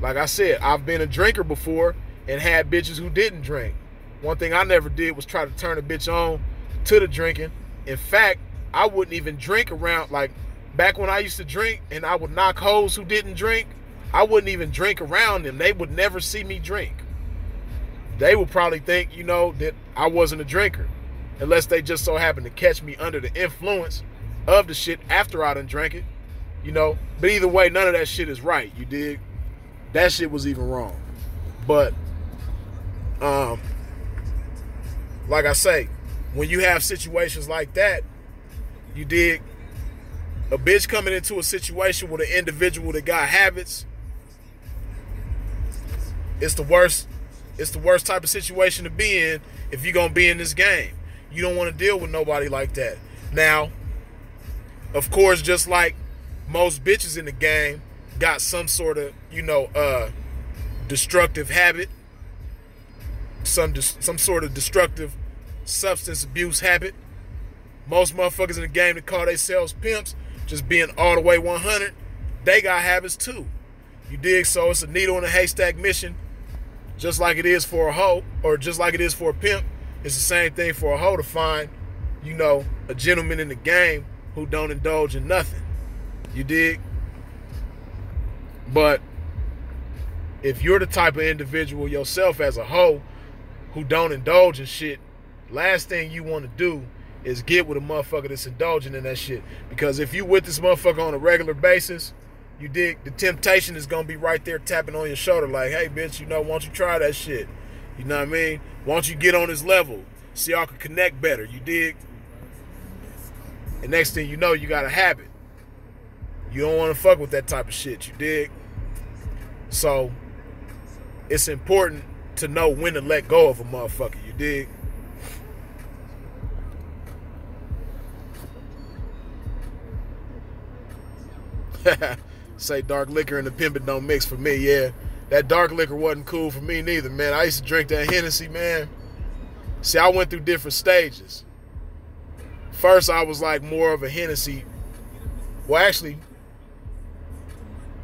like I said, I've been a drinker before and had bitches who didn't drink. One thing I never did was try to turn a bitch on to the drinking. In fact, I wouldn't even drink around, like back when I used to drink and I would knock hoes who didn't drink, I wouldn't even drink around them. They would never see me drink. they will probably think, you know, that I wasn't a drinker, unless they just so happen to catch me under the influence of the shit after I done drank it, you know. But either way, none of that shit is right, you dig? That shit was even wrong. But like I say, when you have situations like that, you dig, a bitch coming into a situation with an individual that got habits, it's the worst type of situation to be in if you're gonna be in this game. You don't want to deal with nobody like that. Now, of course, just like most bitches in the game got some sort of, you know, destructive habit, some sort of destructive substance abuse habit. Most motherfuckers in the game that call themselves pimps, just being all the way 100, they got habits too. You dig? So it's a needle in a haystack mission, just like it is for a hoe, or just like it is for a pimp. It's the same thing for a hoe to find, you know, a gentleman in the game who don't indulge in nothing. You dig? But if you're the type of individual yourself as a hoe who don't indulge in shit, last thing you want to do is get with a motherfucker that's indulging in that shit. Because if you with this motherfucker on a regular basis, you dig, the temptation is going to be right there tapping on your shoulder like, hey, bitch, you know, why don't you try that shit? You know what I mean? Why don't you get on his level? See y'all can connect better, you dig? And next thing you know, you got a habit. You don't want to fuck with that type of shit, you dig? So it's important to know when to let go of a motherfucker, you dig? Say dark liquor and the pimpin' don't mix for me. Yeah, that dark liquor wasn't cool for me neither, man. I used to drink that Hennessy, man. See, I went through different stages. First, I was like more of a Hennessy. Well, actually,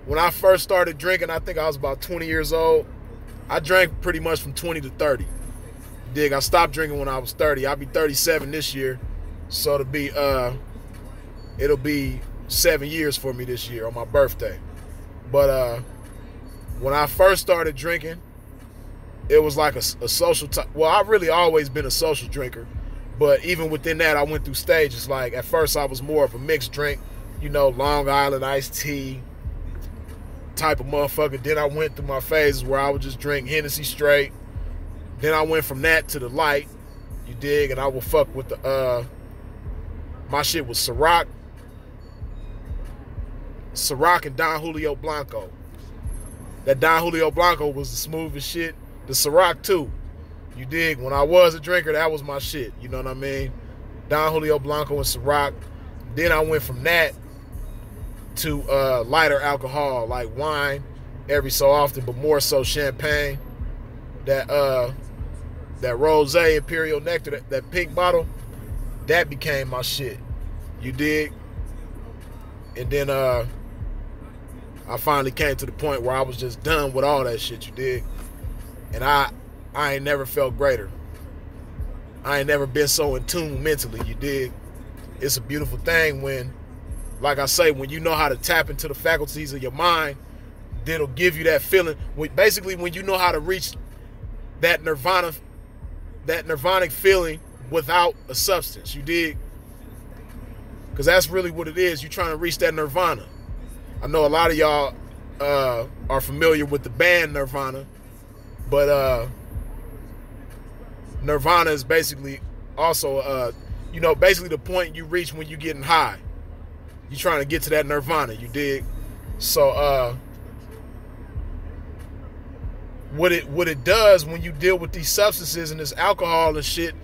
when I first started drinking, I think I was about 20 years old. I drank pretty much from 20 to 30. Dig, I stopped drinking when I was 30. I'll be 37 this year. So it'll be 7 years for me this year on my birthday. But when I first started drinking, it was like a social type. Well, I've really always been a social drinker, but even within that, I went through stages. Like at first, I was more of a mixed drink, you know, Long Island iced tea type of motherfucker. Then I went through my phases where I would just drink Hennessy straight. Then I went from that to the light, you dig, and I would fuck with the my shit was Ciroc and Don Julio Blanco. That Don Julio Blanco was the smoothest shit. The Ciroc too. You dig? When I was a drinker, that was my shit. You know what I mean? Don Julio Blanco and Ciroc. Then I went from that to lighter alcohol like wine every so often, but more so champagne. That Rosé Imperial Nectar, that pink bottle, that became my shit. You dig? And then I finally came to the point where I was just done with all that shit, you dig? And I ain't never felt greater. I ain't never been so in tune mentally, you dig? It's a beautiful thing when, like I say, when you know how to tap into the faculties of your mind, that'll give you that feeling. Basically, when you know how to reach that nirvanic feeling without a substance, you dig? Because that's really what it is. You're trying to reach that nirvana. I know a lot of y'all are familiar with the band Nirvana, but Nirvana is basically also, you know, basically the point you reach when you're getting high. You're trying to get to that nirvana, you dig? So what it does when you deal with these substances and this alcohol and shit,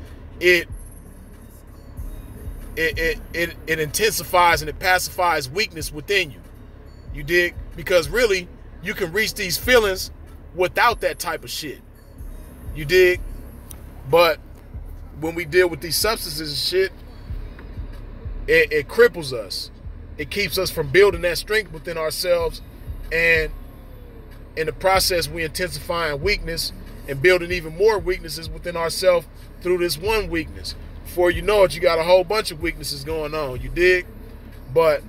it intensifies and it pacifies weakness within you. You dig? Because really, you can reach these feelings without that type of shit. You dig? But when we deal with these substances and shit, it cripples us. It keeps us from building that strength within ourselves. And in the process, we intensifying weakness and building even more weaknesses within ourselves through this one weakness. Before you know it, you got a whole bunch of weaknesses going on. You dig? But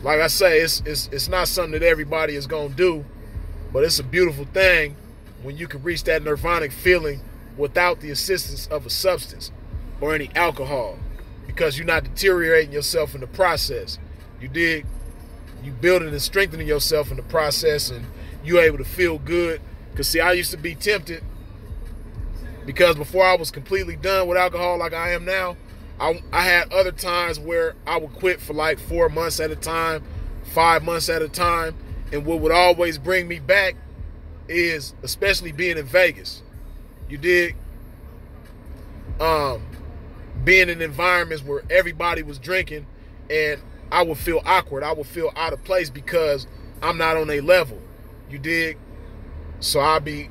like I say, it's not something that everybody is gonna do, but it's a beautiful thing when you can reach that nirvanic feeling without the assistance of a substance or any alcohol, because you're not deteriorating yourself in the process. You dig? You building and strengthening yourself in the process, and you're able to feel good. Because see, I used to be tempted, because before I was completely done with alcohol like I am now, I had other times where I would quit for like 4 months at a time, 5 months at a time. And what would always bring me back is, especially being in Vegas, you dig? Being in environments where everybody was drinking, and I would feel awkward. I would feel out of place because I'm not on a level. You dig? So I'll be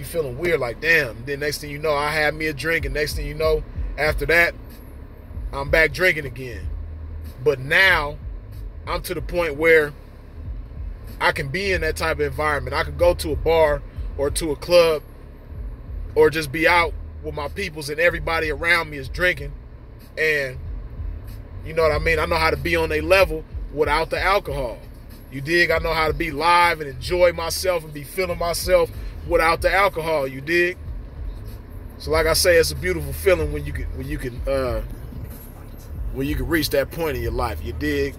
feeling weird, like, damn. Then next thing you know, I have me a drink, and next thing you know, after that, I'm back drinking again. But now I'm to the point where I can be in that type of environment. I can go to a bar or to a club or just be out with my peoples, and everybody around me is drinking, and you know what I mean? I know how to be on a level without the alcohol. You dig? I know how to be live and enjoy myself and be feeling myself without the alcohol. You dig? So like I say, it's a beautiful feeling when you can reach that point in your life. You dig?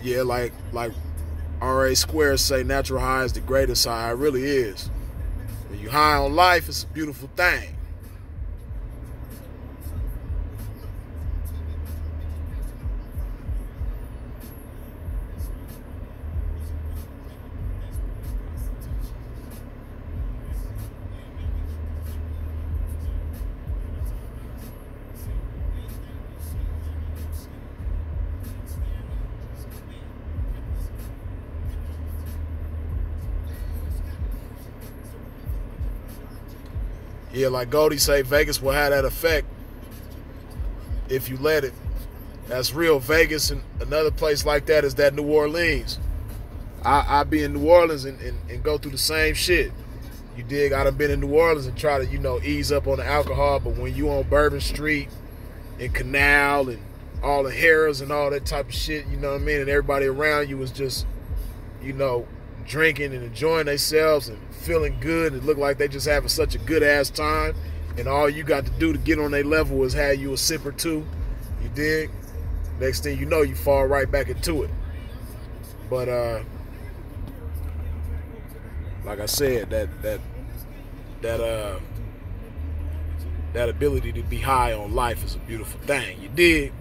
Yeah, like R.A. Square say, natural high is the greatest high. It really is. When you high on life, it's a beautiful thing. Yeah, like Goldie say, Vegas will have that effect if you let it. That's real. Vegas, and another place like that is that New Orleans. I be in New Orleans and go through the same shit. You dig? I done been in New Orleans and try to, ease up on the alcohol, but when you on Bourbon Street and Canal and all the Harrods and all that type of shit, you know what I mean? And everybody around you was just, drinking and enjoying themselves and feeling good, and it looked like they just having such a good ass time, and all you got to do to get on their level is have you a sip or two. You dig? Next thing you know, you fall right back into it. But like I said, that ability to be high on life is a beautiful thing. You dig?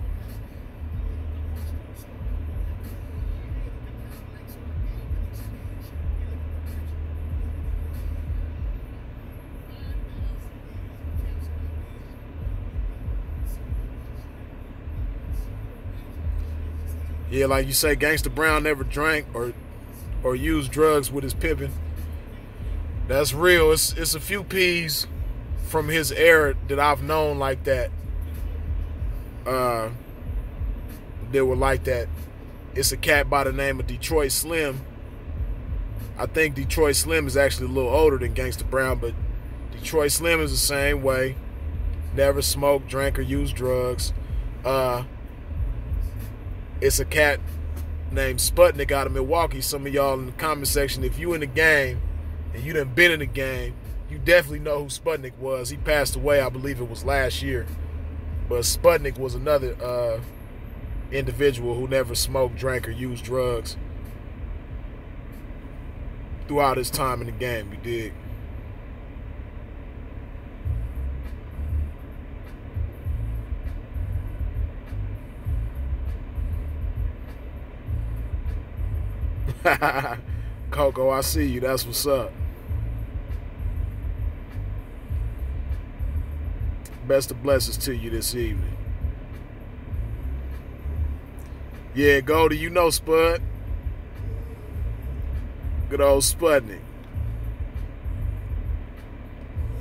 Yeah, like you say, Gangsta Brown never drank or used drugs with his pimping. That's real. It's a few P's from his era that I've known like that. They were like that. It's a cat by the name of Detroit Slim. I think Detroit Slim is actually a little older than Gangsta Brown, but Detroit Slim is the same way. Never smoked, drank, or used drugs. It's a cat named Sputnik out of Milwaukee. Some of y'all in the comment section, if you in the game and you done been in the game, you definitely know who Sputnik was. He passed away, I believe it was last year. But Sputnik was another individual who never smoked, drank, or used drugs throughout his time in the game. You dig? Coco, I see you. That's what's up. Best of blessings to you this evening. Yeah, Goldie, you know Spud. Good old Sputnik.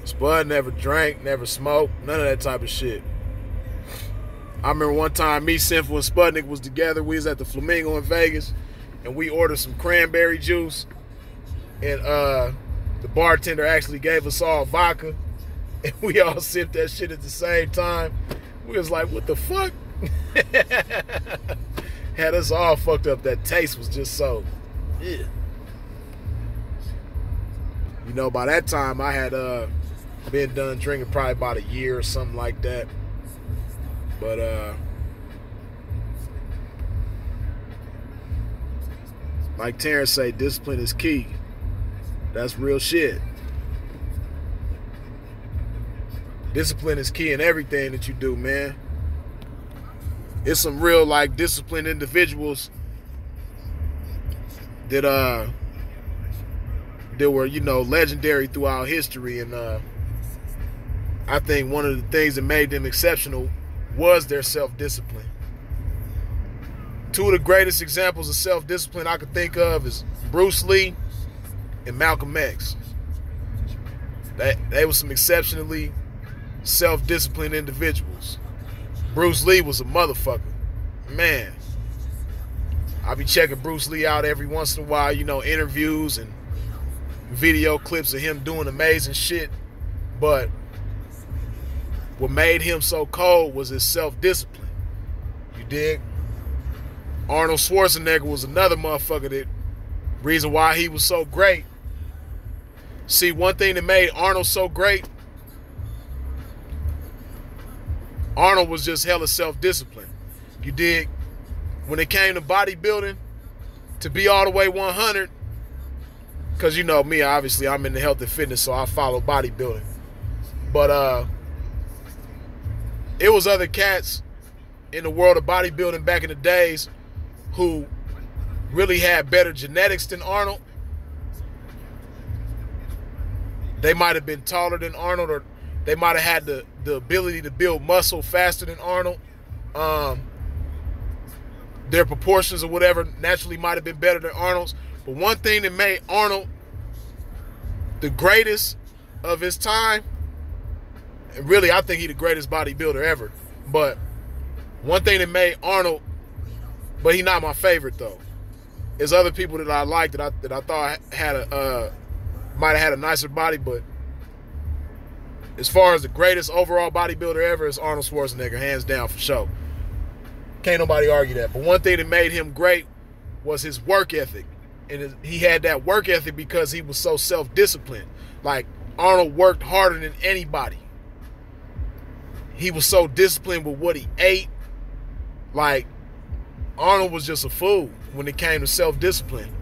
Spud never drank, never smoked, none of that type of shit. I remember one time me, Sinful, and Sputnik was together. We was at the Flamingo in Vegas, and we ordered some cranberry juice, and the bartender actually gave us all vodka, and we all sipped that shit at the same time. We was like, what the fuck? Had us all fucked up. That taste was just so, yeah. You know, by that time I had been done drinking probably about a year or something like that. But like Terrence say, discipline is key. That's real shit. Discipline is key in everything that you do, man. It's some real like disciplined individuals that were, you know, legendary throughout history, and I think one of the things that made them exceptional was their self-discipline. Two of the greatest examples of self-discipline I could think of is Bruce Lee and Malcolm X. They were some exceptionally self-disciplined individuals. Bruce Lee was a motherfucker. Man, I be checking Bruce Lee out every once in a while, you know, interviews and video clips of him doing amazing shit. But what made him so cold was his self-discipline. You dig? Arnold Schwarzenegger was another motherfucker that reason why he was so great. See, one thing that made Arnold so great, Arnold was just hella self-disciplined. You dig? When it came to bodybuilding, to be all the way 100, because you know me, obviously I'm into health and fitness, so I follow bodybuilding. But it was other cats in the world of bodybuilding back in the days who really had better genetics than Arnold. They might have been taller than Arnold, or they might have had the ability to build muscle faster than Arnold. Their proportions or whatever naturally might have been better than Arnold's. But one thing that made Arnold the greatest of his time, and really I think he's the greatest bodybuilder ever, but one thing that made Arnold, but he's not my favorite though, is other people that I like that I thought had might have had a nicer body, but as far as the greatest overall bodybuilder ever is Arnold Schwarzenegger, hands down for sure. Can't nobody argue that. But one thing that made him great was his work ethic. And he had that work ethic because he was so self-disciplined. Like, Arnold worked harder than anybody. He was so disciplined with what he ate. Like, Arnold was just a fool when it came to self-discipline.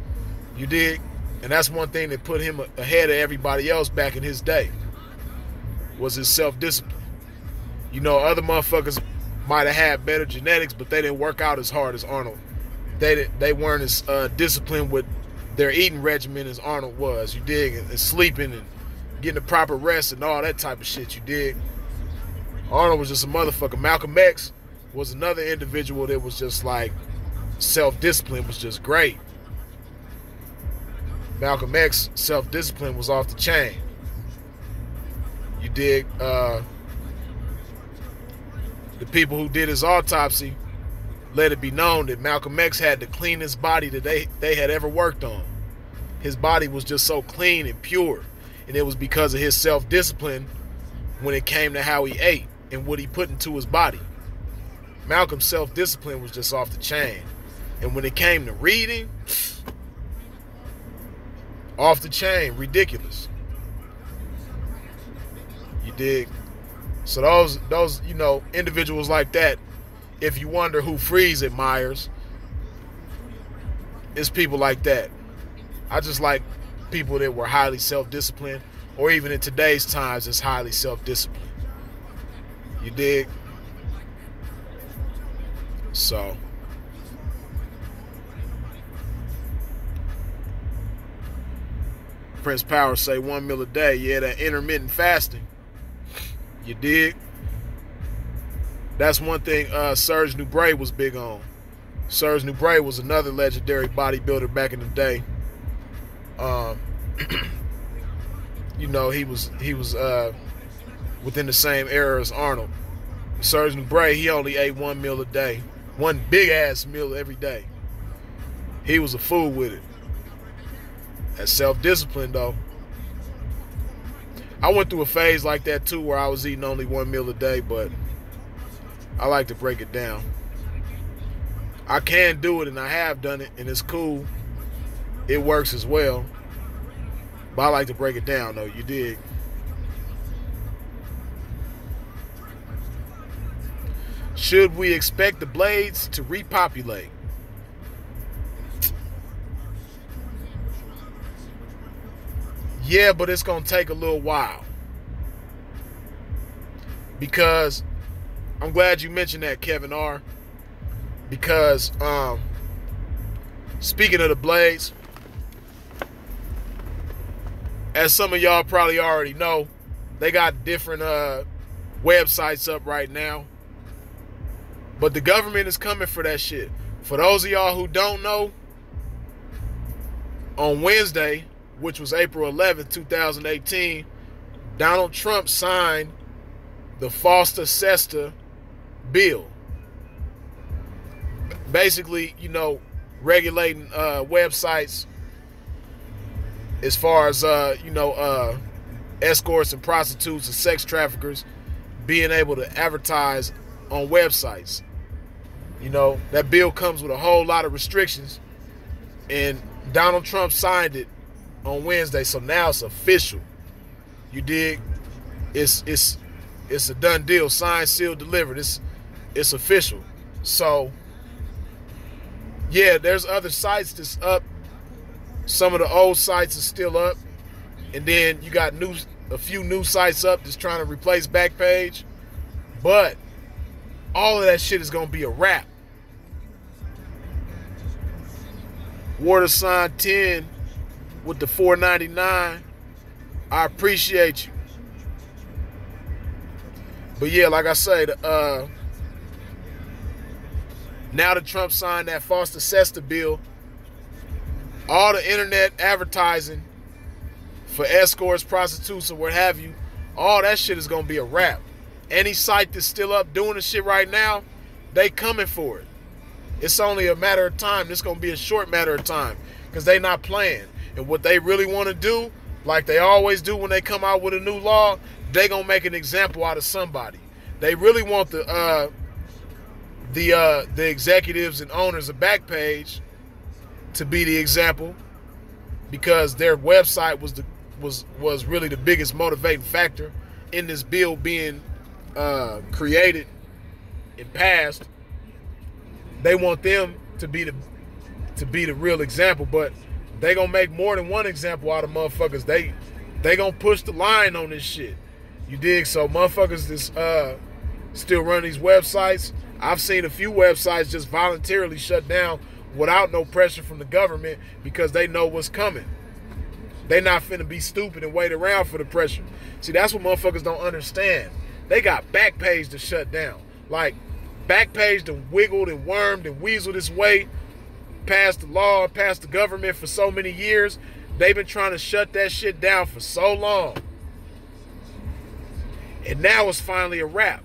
You dig? And that's one thing that put him ahead of everybody else back in his day, was his self-discipline. You know, other motherfuckers might have had better genetics, but they didn't work out as hard as Arnold. They weren't as disciplined with their eating regimen as Arnold was. You dig? And sleeping and getting the proper rest and all that type of shit. You dig? Arnold was just a motherfucker. Malcolm X was another individual that was just like, self-discipline was just great. Malcolm X self-discipline was off the chain. You dig? The people who did his autopsy let it be known that Malcolm X had the cleanest body that they had ever worked on. His body was just so clean and pure. And it was because of his self-discipline when it came to how he ate and what he put into his body. Malcolm's self-discipline was just off the chain. And when it came to reading, off the chain, ridiculous. You dig? So those you know, individuals like that, if you wonder who Freeze admires, it's people like that. I just like people that were highly self-disciplined, or even in today's times, it's highly self-disciplined. You dig? So Prince Power say 1 meal a day. Yeah, that intermittent fasting. You dig? That's one thing Serge Nubret was big on. Serge Nubret was another legendary bodybuilder back in the day. You know, he was within the same era as Arnold. Serge Nubret, he only ate 1 meal a day. One big ass meal every day. He was a fool with it. That's self-discipline though. I went through a phase like that too, where I was eating only one meal a day, but I like to break it down. I can do it, and I have done it, and it's cool. It works as well. But I like to break it down, though. You dig? Should we expect the Blades to repopulate? Yeah, but it's going to take a little while. Because, I'm glad you mentioned that, Kevin R. Because, speaking of the Blades, as some of y'all probably already know, they got different websites up right now. But the government is coming for that shit. For those of y'all who don't know, on Wednesday, which was April 11th, 2018, Donald Trump signed the FOSTA-SESTA bill. Basically, you know, regulating websites as far as, escorts and prostitutes and sex traffickers being able to advertise on websites. You know, that bill comes with a whole lot of restrictions, and Donald Trump signed it on Wednesday, so now it's official. You dig? It's a done deal. Signed, sealed, delivered. It's official. So, yeah, there's other sites that's up. Some of the old sites are still up. And then you got a few new sites up that's trying to replace Backpage. But all of that shit is going to be a wrap. Water sign 10 with the $4.99. I appreciate you. But yeah, like I said, now that Trump signed that FOSTA-SESTA bill, all the internet advertising for escorts, prostitutes, or what have you, all that shit is going to be a wrap. Any site that's still up doing the shit right now, they coming for it. It's only a matter of time. It's going to be a short matter of time because they not playing. And what they really want to do, like they always do when they come out with a new law, they going to make an example out of somebody. They really want the executives and owners of Backpage to be the example, because their website was really the biggest motivating factor in this bill being created and passed. They want them to be the real example, but they gonna make more than one example out of motherfuckers. They gonna push the line on this shit. You dig? So motherfuckers that's still running these websites, I've seen a few websites just voluntarily shut down without no pressure from the government because they know what's coming. They not finna be stupid and wait around for the pressure. See, that's what motherfuckers don't understand. They got Backpage to shut down. Like, Backpage done wiggled and wormed and weaseled its way past the law, past the government for so many years. They've been trying to shut that shit down for so long. And now it's finally a wrap.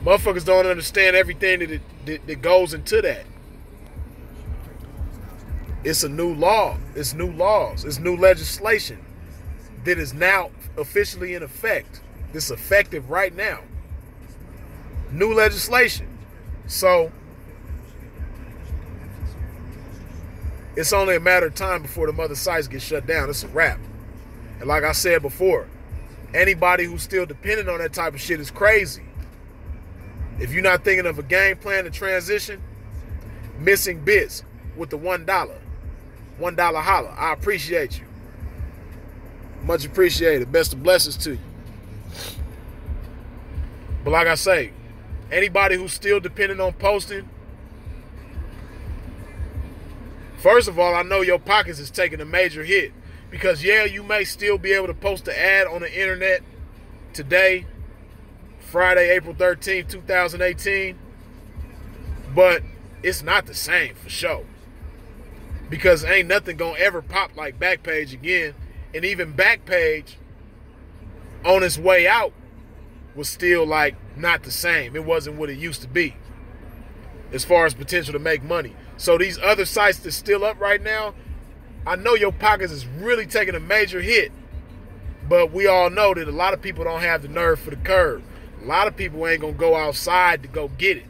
Motherfuckers don't understand everything that goes into that. It's a new law. It's new laws. It's new legislation that is now officially in effect. It's effective right now. New legislation. So it's only a matter of time before the mother sites get shut down. It's a wrap. And like I said before, anybody who's still dependent on that type of shit is crazy. If you're not thinking of a game plan to transition, missing bits with the $1. $1 holla. I appreciate you. Much appreciated. Best of blessings to you. But like I say, anybody who's still dependent on posting, first of all, I know your pockets is taking a major hit. Because yeah, you may still be able to post an ad on the internet today, Friday, April 13th, 2018. But it's not the same for sure. Because ain't nothing gonna ever pop like Backpage again. And even Backpage on its way out was still like not the same. It wasn't what it used to be as far as potential to make money. So these other sites that's still up right now, I know your pockets is really taking a major hit But we all know that a lot of people don't have the nerve for the curb. A lot of people ain't gonna go outside to go get it.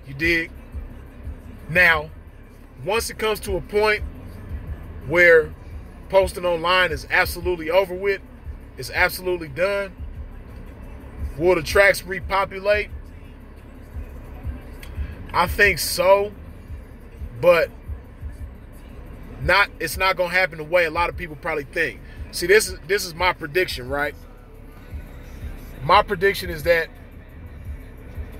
You dig? Now, once it comes to a point where posting online is absolutely over with, it's absolutely done, will the tracks repopulate? I think so, but it's not gonna happen the way a lot of people probably think. See, this is my prediction, right? My prediction is that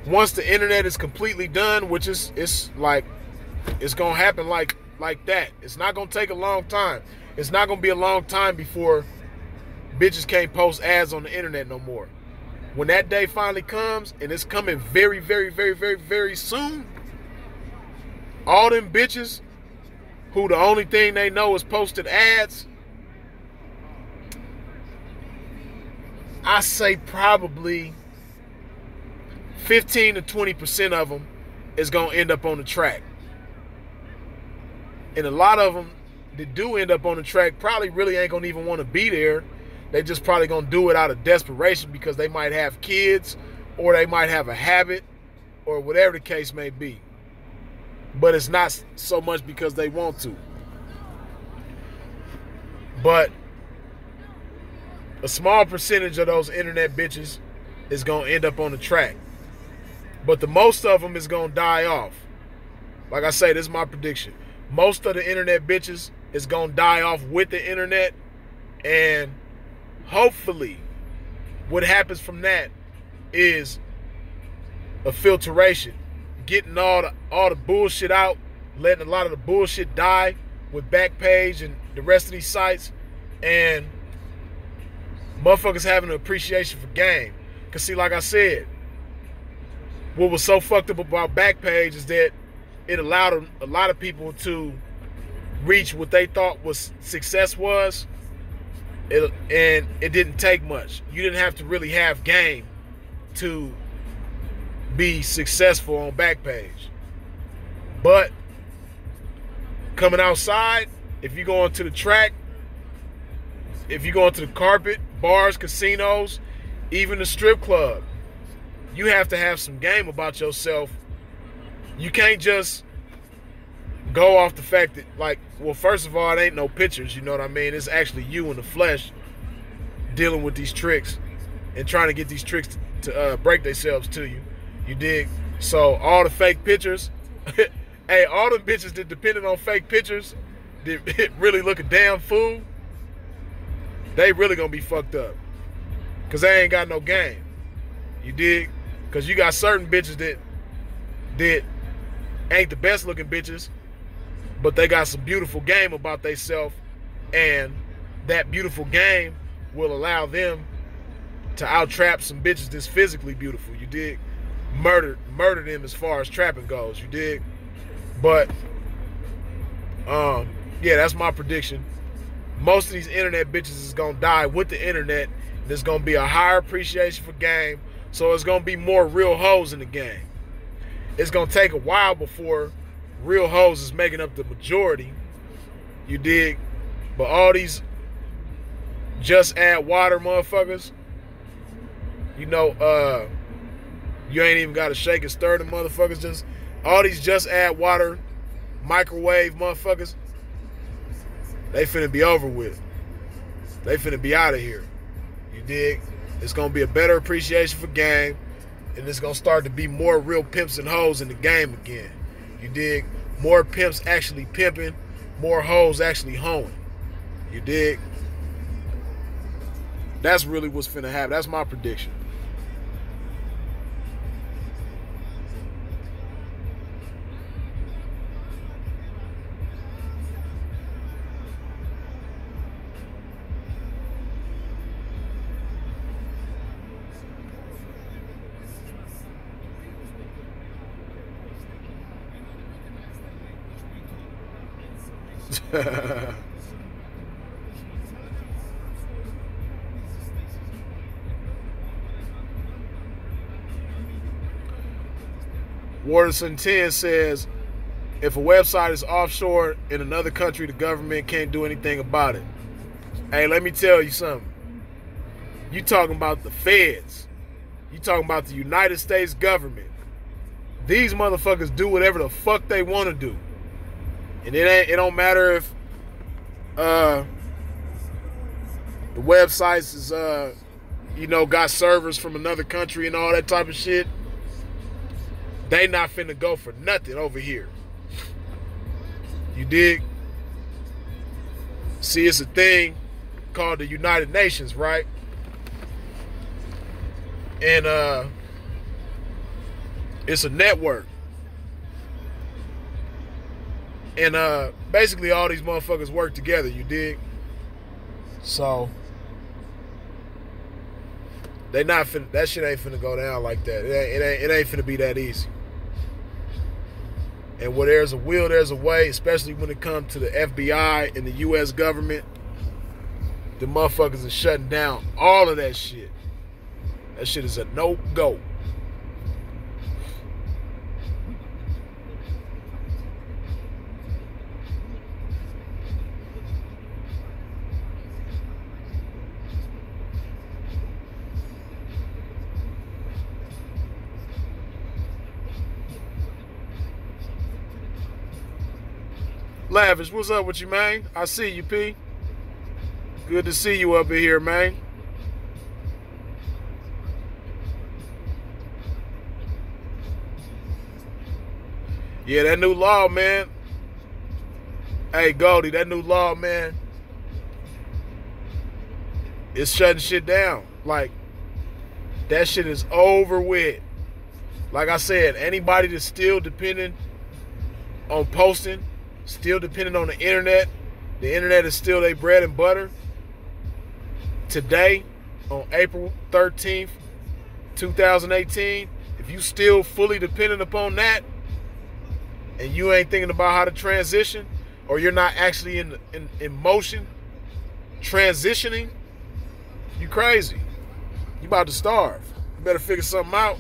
once the internet is completely done, which it's gonna happen like that. It's not gonna take a long time. It's not gonna be a long time before bitches can't post ads on the internet no more. When that day finally comes, and it's coming very, very, very, very, very soon, all them bitches who the only thing they know is posted ads, I say probably 15 to 20% of them is going to end up on the track. And a lot of them that do end up on the track probably really ain't going to even want to be there. They just probably going to do it out of desperation because they might have kids or they might have a habit or whatever the case may be. But it's not so much because they want to. But a small percentage of those internet bitches is going to end up on the track. But the most of them is going to die off. Like I say, this is my prediction. Most of the internet bitches is going to die off with the internet. And hopefully what happens from that is a filtration. Getting all the bullshit out. Letting a lot of the bullshit die with Backpage and the rest of these sites. And motherfuckers having an appreciation for game. Because see, like I said, what was so fucked up about Backpage is that it allowed a lot of people to reach what they thought was success was. And it didn't take much. You didn't have to really have game to be successful on Backpage. But coming outside, if you go onto the track, if you go onto the carpet, bars, casinos, even the strip club, you have to have some game about yourself. You can't just go off the fact that, like, well, first of all, it ain't no pictures, you know what I mean? It's actually you in the flesh dealing with these tricks and trying to get these tricks to break themselves to you. You dig? So all the fake pictures, hey, all the bitches that depended on fake pictures, that really look a damn fool, they really gonna be fucked up. Cause they ain't got no game. You dig? Cause you got certain bitches that ain't the best looking bitches, but they got some beautiful game about theyself, and that beautiful game will allow them to out-trap some bitches that's physically beautiful. You dig? Murder them as far as trapping goes. You dig? But yeah, that's my prediction. Most of these internet bitches is gonna die with the internet. There's gonna be a higher appreciation for game, so it's gonna be more real hoes in the game. It's gonna take a while before real hoes is making up the majority. You dig? But all these just add water motherfuckers, you know, you ain't even gotta shake and stir the motherfuckers. Just all these just add water microwave motherfuckers, they finna be over with. They finna be out of here. You dig? It's gonna be a better appreciation for game, and it's gonna start to be more real pimps and hoes in the game again. You dig? More pimps actually pimping, more hoes actually hoeing. You dig? That's really what's finna happen. That's my prediction. Waterson 10 says, if a website is offshore in another country, the government can't do anything about it. Hey, let me tell you something. You talking about the feds. You talking about the United States government. These motherfuckers do whatever the fuck they want to do. And it don't matter if the websites is got servers from another country and all that type of shit. They not finna go for nothing over here. You dig? See, it's a thing called the United Nations, right? And it's a network. And basically all these motherfuckers work together, you dig? So they not finna, that shit ain't finna go down like that. It ain't finna be that easy. And where there's a will, there's a way, especially when it comes to the FBI and the US government. The motherfuckers are shutting down all of that shit. That shit is a no-go. Lavish, what's up with you, man? I see you, P. Good to see you up in here, man. Yeah, that new law, man. Hey, Goldie, that new law, man, it's shutting shit down. Like, that shit is over with. Like I said, anybody that's still dependent on posting, still dependent on the internet is still their bread and butter. Today, on April 13th, 2018, if you still fully dependent upon that, and you ain't thinking about how to transition, or you're not actually in motion, transitioning, you crazy. You about to starve. You better figure something out.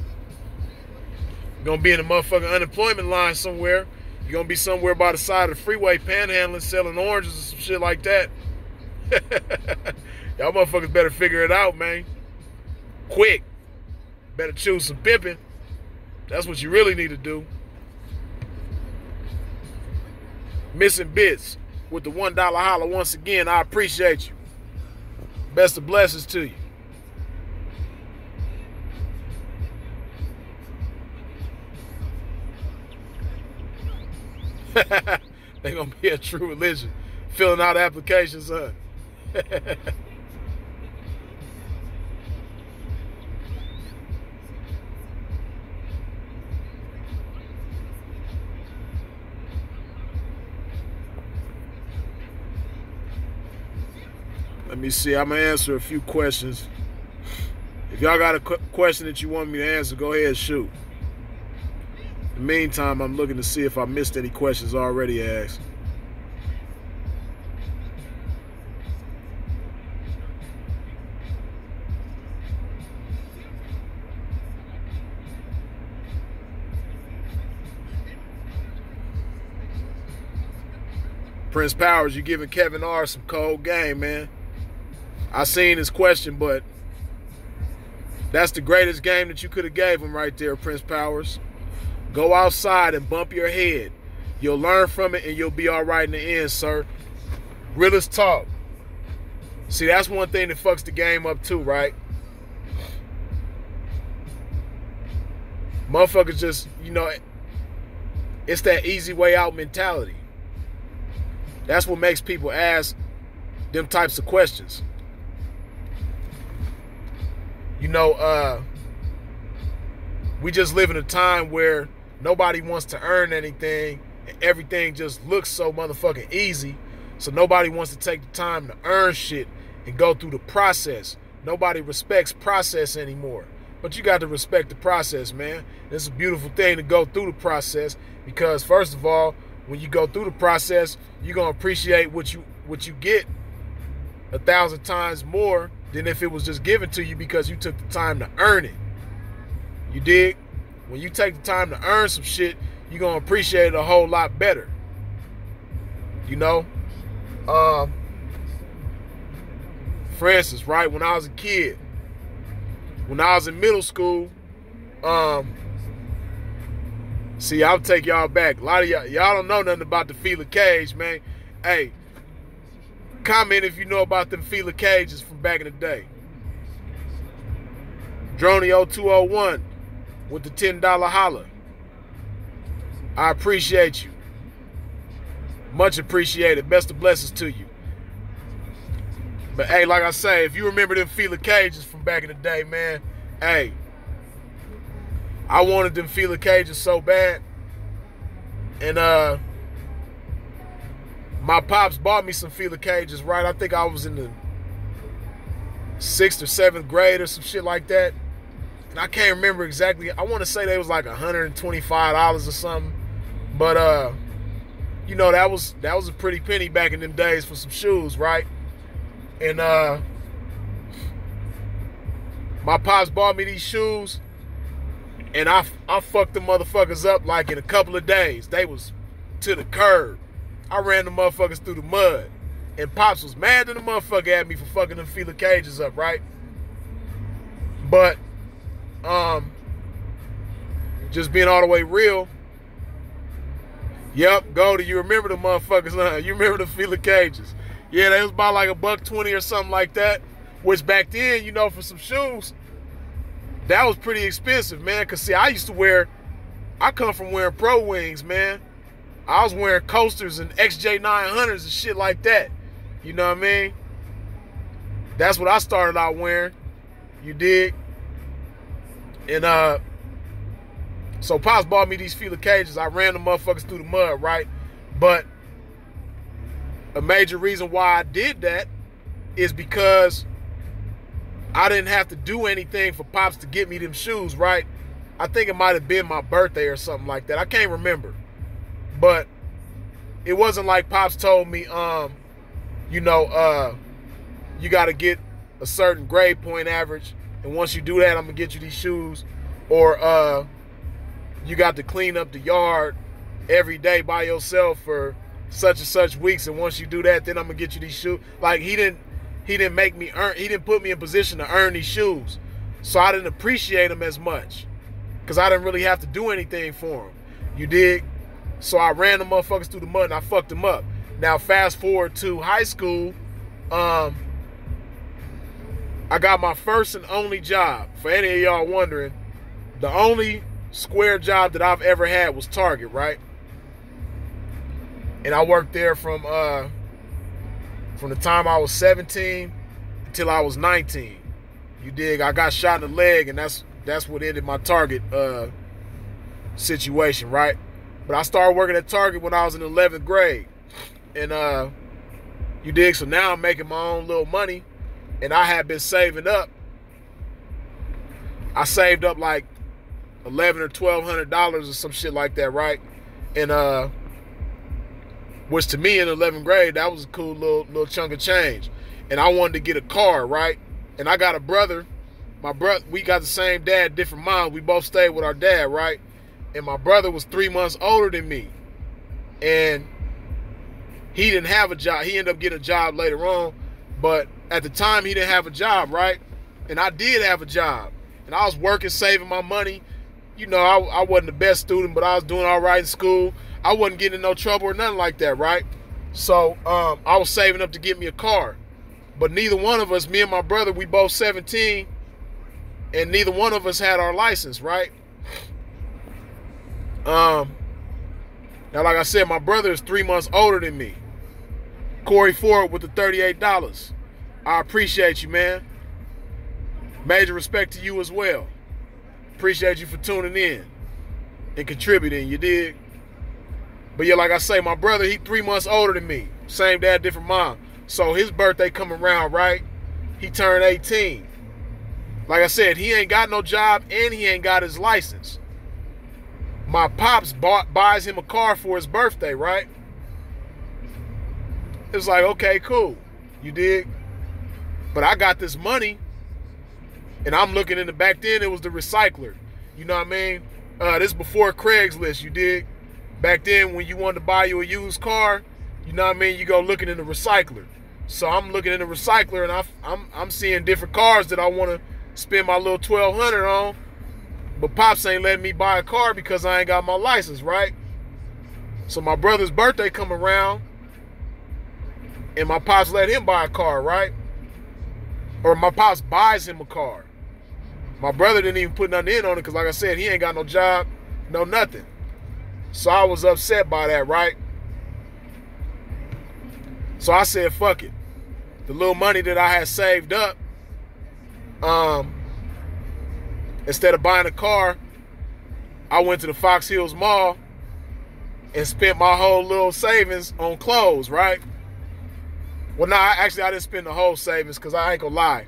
You're gonna be in the motherfucking unemployment line somewhere. You're gonna be somewhere by the side of the freeway panhandling, selling oranges or some shit like that. Y'all motherfuckers better figure it out, man. Quick. Better choose some pimping. That's what you really need to do. Missing Bits with the $1 holler once again. I appreciate you. Best of blessings to you. They're gonna be a true religion. Filling out applications, huh? Let me see. I'm gonna answer a few questions. If y'all got a question that you want me to answer, go ahead and shoot. In the meantime, I'm looking to see if I missed any questions already asked. Prince Powers, you giving Kevin R some cold game, man. I seen his question, but that's the greatest game that you could have gave him right there, Prince Powers. Go outside and bump your head. You'll learn from it and you'll be all right in the end, sir. Realest talk. See, that's one thing that fucks the game up too, right? Motherfuckers just, it's that easy way out mentality. That's what makes people ask them types of questions. We just live in a time where nobody wants to earn anything and everything just looks so motherfucking easy. So nobody wants to take the time to earn shit and go through the process. Nobody respects process anymore. But you got to respect the process, man. It's a beautiful thing to go through the process because, first of all, when you go through the process, you're going to appreciate what you get 1,000 times more than if it was just given to you because you took the time to earn it. You dig? When you take the time to earn some shit, you're going to appreciate it a whole lot better. For instance, right, when I was a kid, when I was in middle school, see, I'll take y'all back. A lot of y'all don't know nothing about the feeler cage, man. Hey, comment if you know about them feeler cages from back in the day. Droney0201 with the $10 holler. I appreciate you. Much appreciated. Best of blessings to you. But hey, like I say, if you remember them feeler cages from back in the day, man, hey, I wanted them feeler cages so bad. And my pops bought me some feeler cages, right? I think I was in the 6th or 7th grade or some shit like that. And I can't remember exactly. I want to say they was like $125 or something. But you know, that was a pretty penny back in them days for some shoes, right? And my pops bought me these shoes, and I fucked them motherfuckers up like in a couple of days. They was to the curb. I ran the motherfuckers through the mud. And Pops was mad at the motherfucker at me for fucking them feeler cages up, right? But just being all the way real. Yep, Goldie, you remember the motherfuckers, huh? You remember the feeler cages. Yeah, they was about like $1.20 or something like that. Which back then, you know, for some shoes, that was pretty expensive, man. Cause see, I come from wearing Pro Wings, man. I was wearing coasters and XJ900s and shit like that. You know what I mean? That's what I started out wearing. You dig? And so Pops bought me these feeler cages. I ran the motherfuckers through the mud, right? But a major reason why I did that is because I didn't have to do anything for Pops to get me them shoes, right? I think it might have been my birthday or something like that. I can't remember. But it wasn't like Pops told me, you know, you got to get a certain grade point average, and once you do that, I'm going to get you these shoes. Or you got to clean up the yard every day by yourself for such and such weeks, and once you do that, then I'm going to get you these shoes. Like, he didn't make me earn, he didn't put me in position to earn these shoes. So I didn't appreciate them as much because I didn't really have to do anything for them. You dig? So I ran the motherfuckers through the mud and I fucked them up. Now fast forward to high school, I got my first and only job. For any of y'all wondering, the only square job that I've ever had was Target, right? And I worked there from the time I was 17 until I was 19. You dig? I got shot in the leg, and that's what ended my Target situation, right? But I started working at Target when I was in 11th grade. And you dig? So now I'm making my own little money, and I had been saving up. I saved up like $1,100 or $1,200 or some shit like that, right? And which to me in 11th grade, that was a cool little chunk of change. And I wanted to get a car, right? And I got a brother. My brother, we got the same dad, different moms. We both stayed with our dad, right? And my brother was 3 months older than me. And he didn't have a job. He ended up getting a job later on. But at the time, he didn't have a job, right? And I did have a job. And I was working, saving my money. You know, I wasn't the best student, but I was doing all right in school. I wasn't getting in no trouble or nothing like that, right? So I was saving up to get me a car. But neither one of us, me and my brother, we both 17, and neither one of us had our license, right? Now, like I said, my brother is 3 months older than me. Corey Ford with the $38. I appreciate you, man. Major respect to you as well. Appreciate you for tuning in and contributing, you dig? But yeah, like I say, my brother, he 3 months older than me. Same dad, different mom. So his birthday come around, right? He turned 18. Like I said, he ain't got no job and he ain't got his license. My pops buys him a car for his birthday, right? It's like, okay, cool. You dig? But I got this money, and I'm looking in the, back then it was the recycler. You know what I mean? This before Craigslist, you dig? Back then when you wanted to buy you a used car, you know what I mean? You go looking in the recycler. So I'm looking in the recycler, and I'm seeing different cars that I want spend my little 1,200 on, but Pops ain't letting me buy a car because I ain't got my license, right? So my brother's birthday come around, and my Pops let him buy a car, right? Or my Pops buys him a car. My brother didn't even put nothing in on it because, like I said, he ain't got no job, no nothing. So I was upset by that, right? So I said, fuck it. The little money that I had saved up, instead of buying a car, I went to the Fox Hills Mall and spent my whole little savings on clothes, right? Well, no, actually, I didn't spend the whole savings because I ain't gonna lie.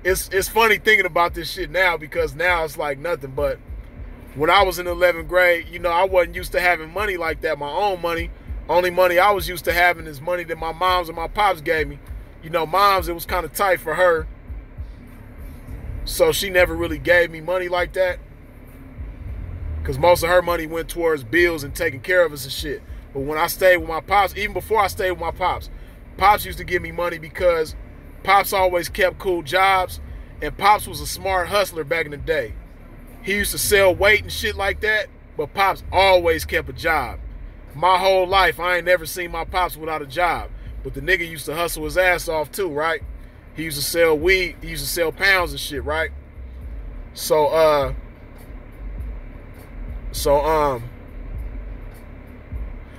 It's funny thinking about this shit now because now it's like nothing. But when I was in 11th grade, you know, I wasn't used to having money like that, my own money. Only money I was used to having is money that my moms and my pops gave me. You know, mom's, it was kind of tight for her. So she never really gave me money like that. Because most of her money went towards bills and taking care of us and shit. But when I stayed with my pops, even before I stayed with my pops, Pops used to give me money because Pops always kept cool jobs, and Pops was a smart hustler back in the day. He used to sell weight and shit like that, but Pops always kept a job. My whole life, I ain't never seen my Pops without a job. But the nigga used to hustle his ass off too, right? He used to sell weed, he used to sell pounds and shit, right? So,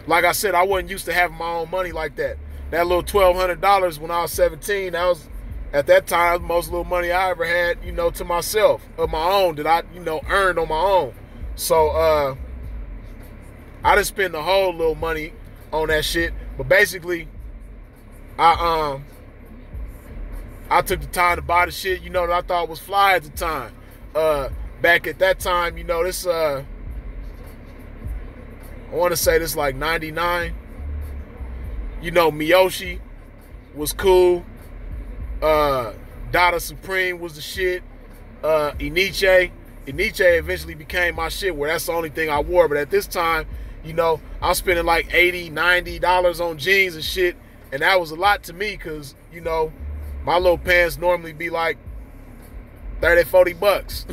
like I said, I wasn't used to having my own money like that. That little $1,200 when I was 17, that was, at that time, the most little money I ever had, you know, to myself, of my own, that I, you know, earned on my own. So, I didn't spend the whole little money on that shit. But basically, I took the time to buy the shit, you know, that I thought was fly at the time. Back at that time, you know, this, I want to say this like 99. You know, Miyoshi was cool. Dada Supreme was the shit. Iniche eventually became my shit where that's the only thing I wore. But at this time, you know, I'm spending like $80, $90 on jeans and shit. And that was a lot to me because, you know, my little pants normally be like 30, 40 bucks.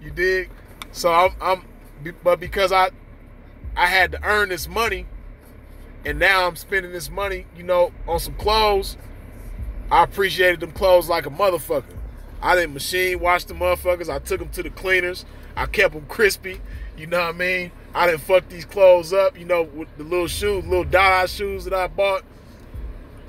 You dig? So but because I had to earn this money, and now I'm spending this money, you know, on some clothes, I appreciated them clothes like a motherfucker. I didn't machine wash the motherfuckers. I took them to the cleaners. I kept them crispy. You know what I mean? I didn't fuck these clothes up, you know, with the little shoes, little Dada shoes that I bought.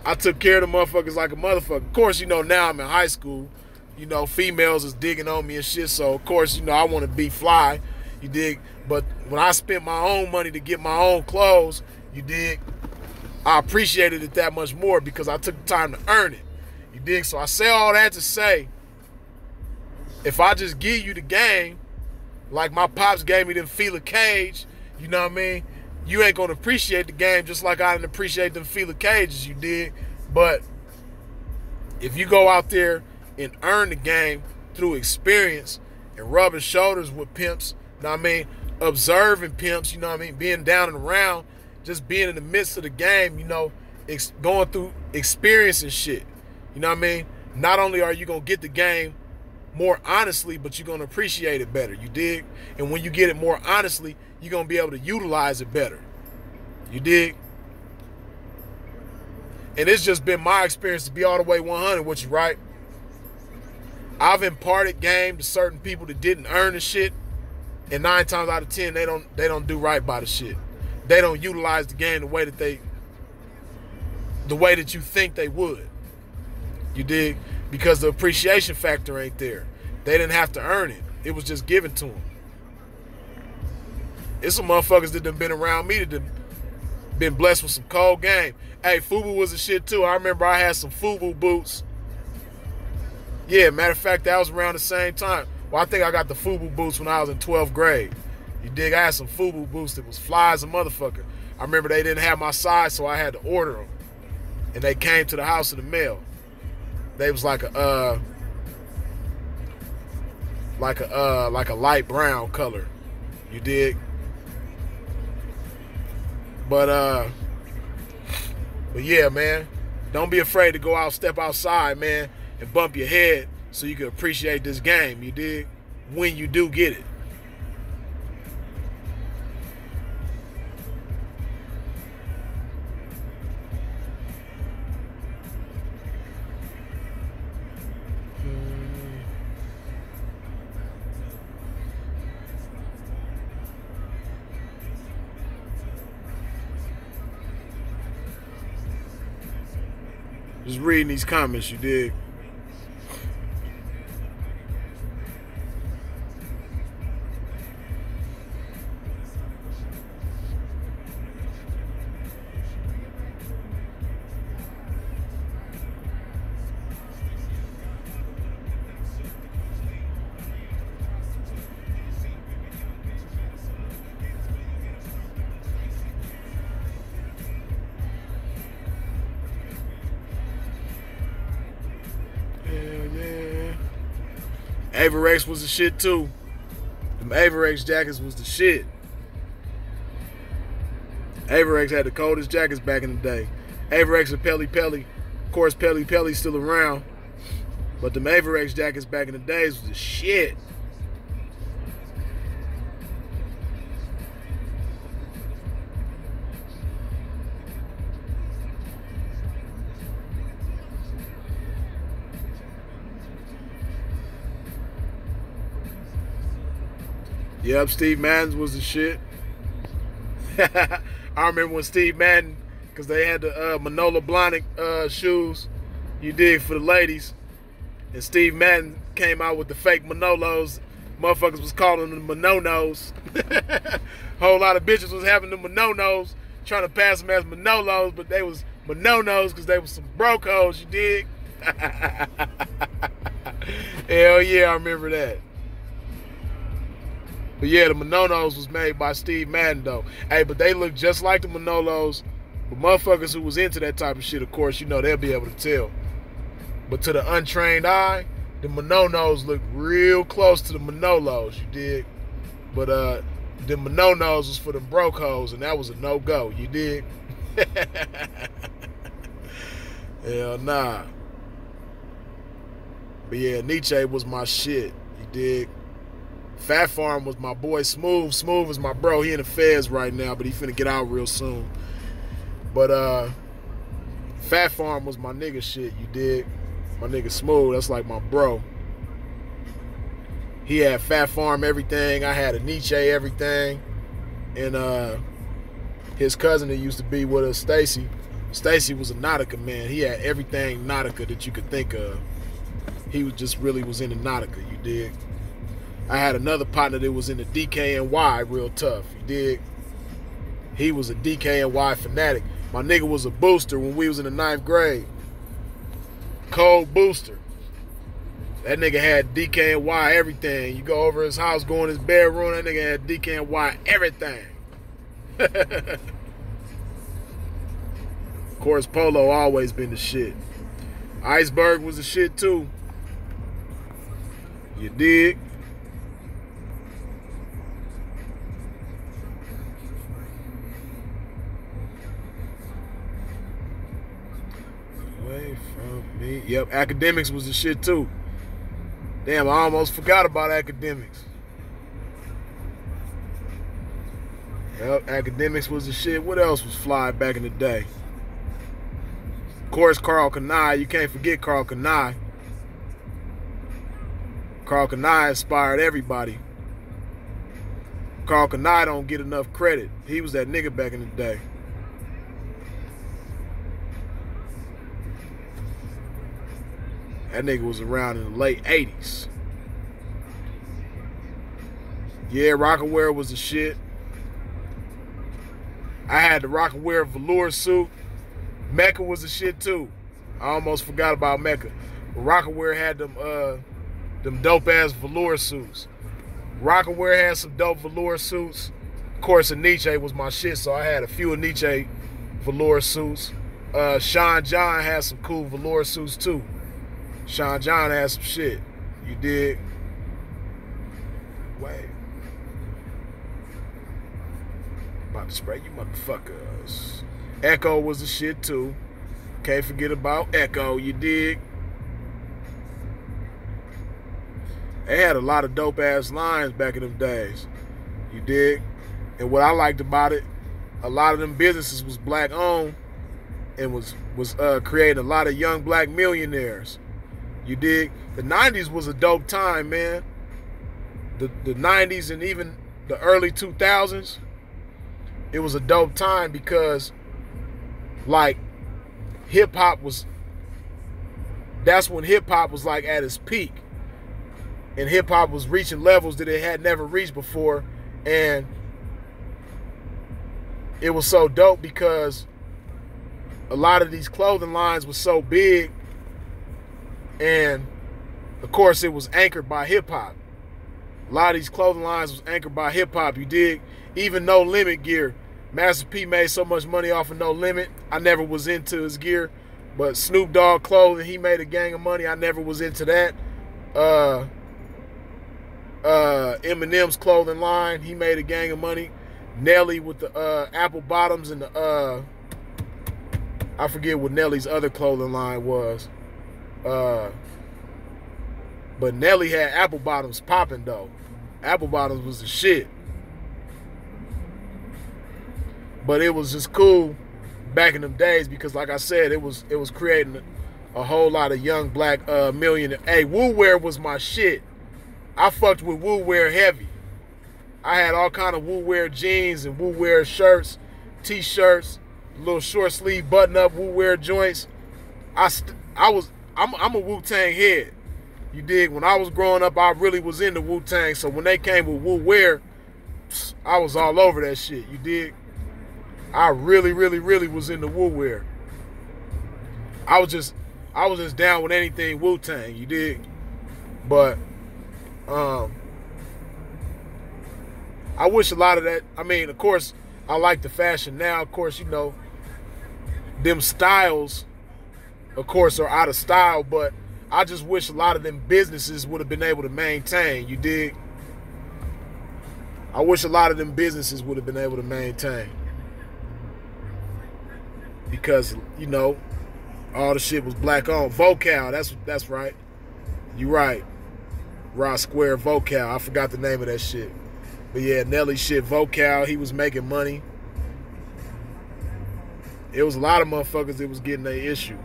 I took care of the motherfuckers like a motherfucker. Of course, you know, now I'm in high school. You know, females is digging on me and shit. So, of course, you know, I want to be fly. You dig? But when I spent my own money to get my own clothes, you dig, I appreciated it that much more because I took the time to earn it. You dig? So I say all that to say, if I just give you the game, like my pops gave me them Fila Cage, you know what I mean? You ain't gonna appreciate the game just like I didn't appreciate them Fila Cages, you dig? But if you go out there and earn the game through experience and rubbing shoulders with pimps, you know what I mean? Observing pimps, you know what I mean? Being down and around, just being in the midst of the game, you know, going through experience and shit. You know what I mean? Not only are you going to get the game more honestly, but you're going to appreciate it better. You dig? And when you get it more honestly, you're going to be able to utilize it better. You dig? And it's just been my experience to be all the way 100 with you, right? I've imparted game to certain people that didn't earn the shit, and 9 times out of 10, they don't do right by the shit. They don't utilize the game the way that you think they would. You dig? Because the appreciation factor ain't there. They didn't have to earn it. It was just given to them. It's some motherfuckers that done been around me that done been blessed with some cold game. Hey, FUBU was a shit too. I remember I had some FUBU boots. Yeah, matter of fact, that was around the same time. Well, I think I got the FUBU boots when I was in 12th grade. You dig? I had some FUBU boots that was fly as a motherfucker. I remember they didn't have my size, so I had to order them. And they came to the house in the mail. They was like a light brown color. You dig? But yeah, man. Don't be afraid to go out, step outside, man, and bump your head so you can appreciate this game, you dig? When you do get it. Just reading these comments, you dig? Averex was the shit too. Them Averex jackets was the shit. Averex had the coldest jackets back in the day. Averex and Pelly Pelly. Of course, Pelly Pelly's still around. But them Averex jackets back in the days was the shit. Yep, Steve Madden's was the shit. I remember when Steve Madden, because they had the Manolo Blahnik shoes, you dig, for the ladies. And Steve Madden came out with the fake Manolos. Motherfuckers was calling them Manonos. Whole lot of bitches was having them Manonos, trying to pass them as Manolos, but they was Manonos because they was some brocos, you dig? Hell yeah, I remember that. But yeah, the Manolos was made by Steve Madden, though. Hey, but they look just like the Manolos. But motherfuckers who was into that type of shit, of course, you know, they'll be able to tell. But to the untrained eye, the Manolos look real close to the Manolos, you dig? But the Manolos was for them brocos, and that was a no-go, you dig? Hell nah. But yeah, Nietzsche was my shit, you dig? Fat Farm was my boy Smooth. Smooth is my bro. He in the feds right now, but he finna get out real soon. But Fat Farm was my nigga shit, you dig? My nigga Smooth, that's like my bro. He had Fat Farm everything. I had a Nietzsche everything. And his cousin that used to be with us, Stacy. Stacy was a Nautica man. He had everything Nautica that you could think of. He was just really was into Nautica, you dig? I had another partner that was in the DKNY real tough, you dig? He was a DKNY fanatic. My nigga was a booster when we was in the 9th grade. Cold booster. That nigga had DKNY everything. You go over his house, go in his bedroom, that nigga had DKNY everything. Of course, Polo always been the shit. Iceberg was the shit too. You dig? Away from me. Yep, Academics was the shit too. Damn, I almost forgot about Academics. Yep, Academics was the shit. What else was fly back in the day? Of course, Carl Kanai. You can't forget Carl Kanai. Carl Kanai inspired everybody. Carl Kanai don't get enough credit. He was that nigga back in the day. That nigga was around in the late 80s. Yeah, Rockaware was the shit. I had the Rockaware velour suit. Mecca was the shit too. I almost forgot about Mecca. But Rockaware had them dope ass velour suits. Rockaware had some dope velour suits. Of course, a Nietzsche was my shit, so I had a few of Nietzsche velour suits. Sean John had some cool velour suits too. Sean John had some shit. You dig? Wait. About to spray you motherfuckers. Echo was the shit too. Can't forget about Echo, you dig? They had a lot of dope ass lines back in them days. You dig? And what I liked about it, a lot of them businesses was black owned and was creating a lot of young black millionaires. You dig? The 90s was a dope time, man. The 90s and even the early 2000s, it was a dope time because, like, hip-hop was, that's when hip-hop was, like, at its peak. And hip-hop was reaching levels that it had never reached before. And it was so dope because a lot of these clothing lines were so big, and of course it was anchored by hip-hop. A lot of these clothing lines was anchored by hip-hop, you dig? Even No Limit gear. Master P made so much money off of No Limit. I never was into his gear. But Snoop Dogg clothing, he made a gang of money. I never was into that. Eminem's clothing line, he made a gang of money. Nelly with the apple bottoms and the I forget what Nelly's other clothing line was. But Nelly had apple bottoms popping though. Apple bottoms was the shit. But it was just cool back in them days because, like I said, it was creating a whole lot of young black millionaires. Hey, Woo Wear was my shit. I fucked with Woo Wear heavy. I had all kind of Woo Wear jeans and Woo Wear shirts, t-shirts, little short sleeve button up Woo Wear joints. I'm a Wu-Tang head. You dig? When I was growing up, I really was into Wu-Tang. So when they came with Woo Wear, I was all over that shit. You dig? I really, really, really was into Woo Wear. I was just down with anything Wu-Tang. You dig? But I wish a lot of that. I mean, of course, I like the fashion now. Of course, you know, them styles, of course, are out of style. But I just wish a lot of them businesses would have been able to maintain. You dig? I wish a lot of them businesses would have been able to maintain. Because, you know, all the shit was black owned. Vocal, that's right. You right. Raw Square Vocal. I forgot the name of that shit. But yeah, Nelly shit, Vocal, he was making money. It was a lot of motherfuckers that was getting their issue.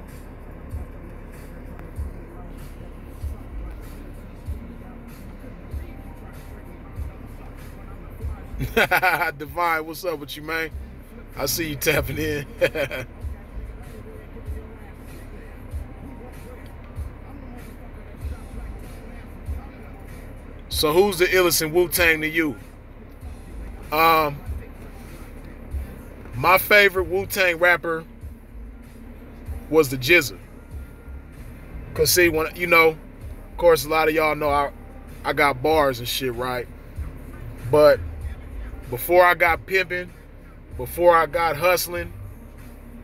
Divine, what's up with you, man? I see you tapping in. So who's the illest in Wu-Tang to you? My favorite Wu-Tang rapper was the GZA. Cause see, when you know, of course, a lot of y'all know I got bars and shit, right? But before I got pimping, before I got hustling,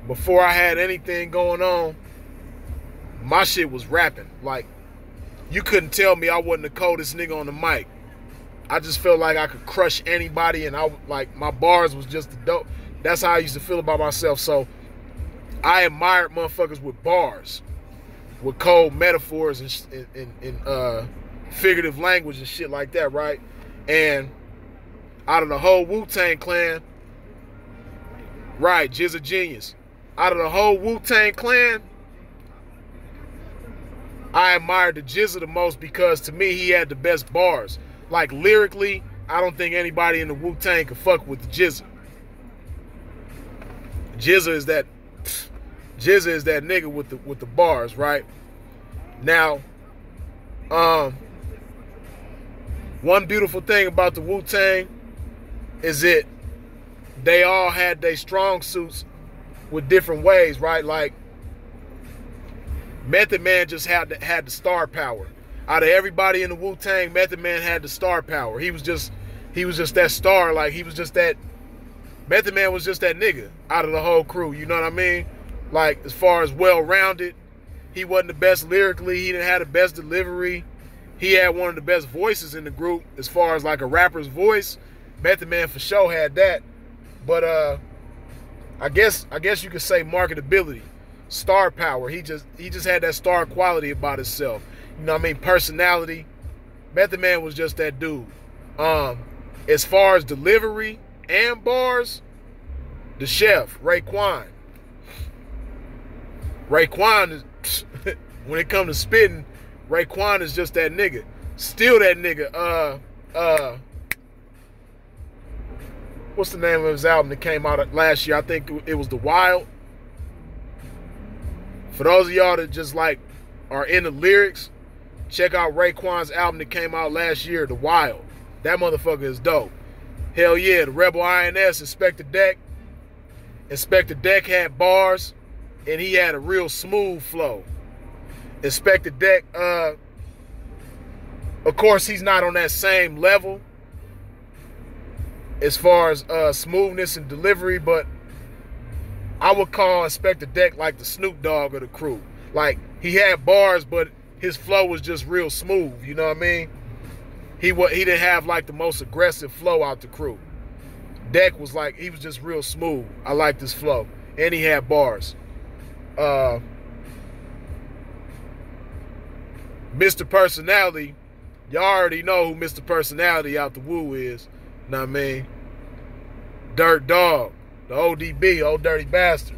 before I had anything going on, my shit was rapping. Like, you couldn't tell me I wasn't the coldest nigga on the mic. I just felt like I could crush anybody, and my bars was just the dope. That's how I used to feel about myself. So I admired motherfuckers with bars, with cold metaphors and figurative language and shit like that, right? And out of the whole Wu-Tang clan, right, GZA genius. Out of the whole Wu-Tang clan, I admired the GZA the most because to me he had the best bars. Like lyrically, I don't think anybody in the Wu-Tang could fuck with the GZA. GZA is that nigga with the bars, right? Now, one beautiful thing about the Wu-Tang is that they all had their strong suits with different ways, right? Like Method Man just had the star power. Out of everybody in the Wu-Tang, Method Man had the star power. He was just that star. Like he was just that. Method Man was just that nigga out of the whole crew. You know what I mean? Like as far as well-rounded, he wasn't the best lyrically. He didn't have the best delivery. He had one of the best voices in the group as far as like a rapper's voice. Method Man for sure had that. But I guess you could say marketability, star power. He just had that star quality about himself. You know what I mean? Personality. Method Man was just that dude. As far as delivery and bars, the chef, Raekwon. Raekwon is, when it comes to spitting, Raekwon is just that nigga. Still that nigga. What's the name of his album that came out last year? I think it was The Wild. For those of y'all that just like are into lyrics, check out Raekwon's album that came out last year, The Wild. That motherfucker is dope. Hell yeah, the Rebel INS, Inspector Deck. Inspector Deck had bars, and he had a real smooth flow. Inspector Deck, of course, he's not on that same level as far as smoothness and delivery, but I would call Inspector Deck like the Snoop Dogg of the crew. Like, he had bars, but his flow was just real smooth, you know what I mean? He didn't have like the most aggressive flow out the crew. Deck was like, he was just real smooth. I liked his flow. And he had bars. Mr. Personality, y'all already know who Mr. Personality out the woo is. Know what I mean? Dirt Dog, the ODB, Old Dirty Bastard.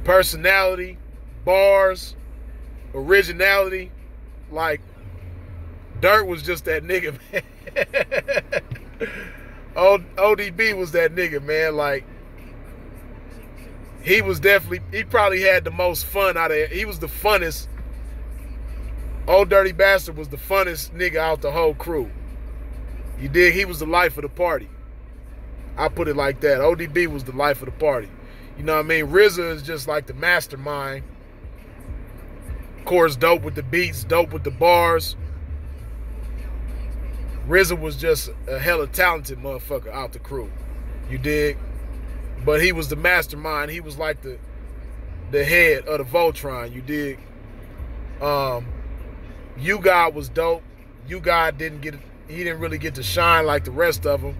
Personality, bars, originality, like Dirt was just that nigga, man. ODB was that nigga, man. Like, he probably had the most fun out of it. He was the funnest. Old Dirty Bastard was the funnest nigga out the whole crew. You dig? He was the life of the party. I put it like that. ODB was the life of the party. You know what I mean? RZA is just like the mastermind. Of course, dope with the beats, dope with the bars. RZA was just a hella talented motherfucker out the crew. You dig? But he was the mastermind. He was like the head of the Voltron. You dig? U-God was dope. U-God didn't really get to shine like the rest of them.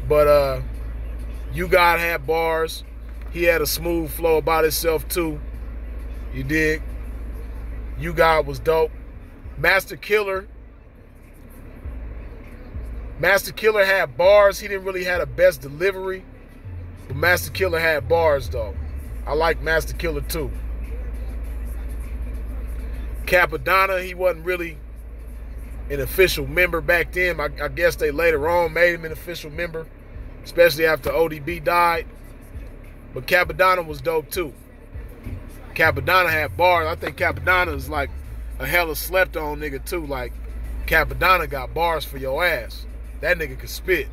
But U-God had bars. He had a smooth flow about himself too. You dig? U-God was dope. Master Killer had bars. He didn't really have the best delivery. But Master Killer had bars though. I like Master Killer too. Capadonna, he wasn't really an official member back then. I guess they later on made him an official member, especially after ODB died. But Capadonna was dope too. Capadonna had bars. I think Capadonna is like a hella slept on nigga too. Like, Capadonna got bars for your ass. That nigga could spit.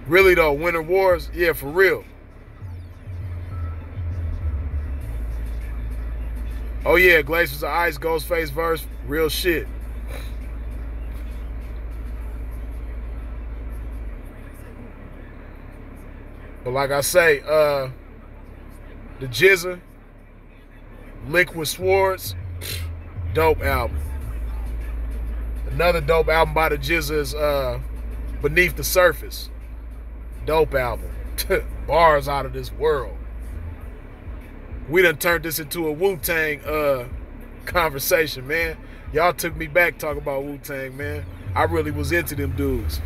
Really though, Winter Wars, yeah, for real. Oh yeah, Glaciers of Ice, Ghostface verse, real shit. But like I say, the GZA, Liquid Swords, dope album. Another dope album by the GZA is Beneath the Surface. Dope album. Bars out of this world. We done turned this into a Wu-Tang conversation, man. Y'all took me back talking about Wu-Tang, man. I really was into them dudes.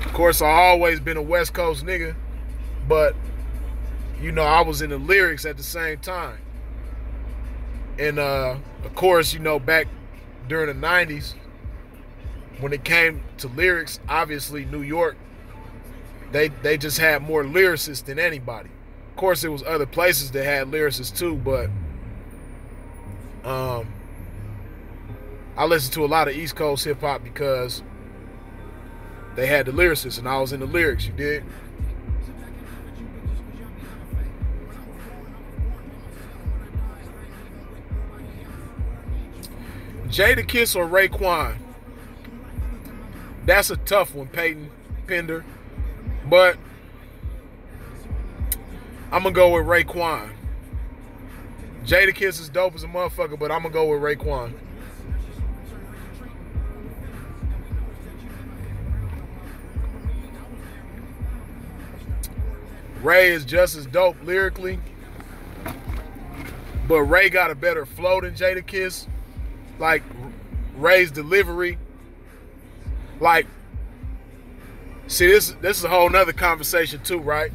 Of course, I always been a West Coast nigga, but, you know, I was in the lyrics at the same time. And, of course, you know, back during the 90s, when it came to lyrics, obviously New York, they just had more lyricists than anybody. Of course, there was other places that had lyricists too, but I listened to a lot of East Coast hip hop because they had the lyricists, and I was in the lyrics. You dig? Jadakiss or Raekwon? That's a tough one, Peyton Pender. But I'm going to go with Raekwon. Jadakiss is dope as a motherfucker, but I'm going to go with Raekwon. Ray is just as dope lyrically, but Ray got a better flow than Jadakiss. Like, Ray's delivery, like, see, this is a whole nother conversation too, right?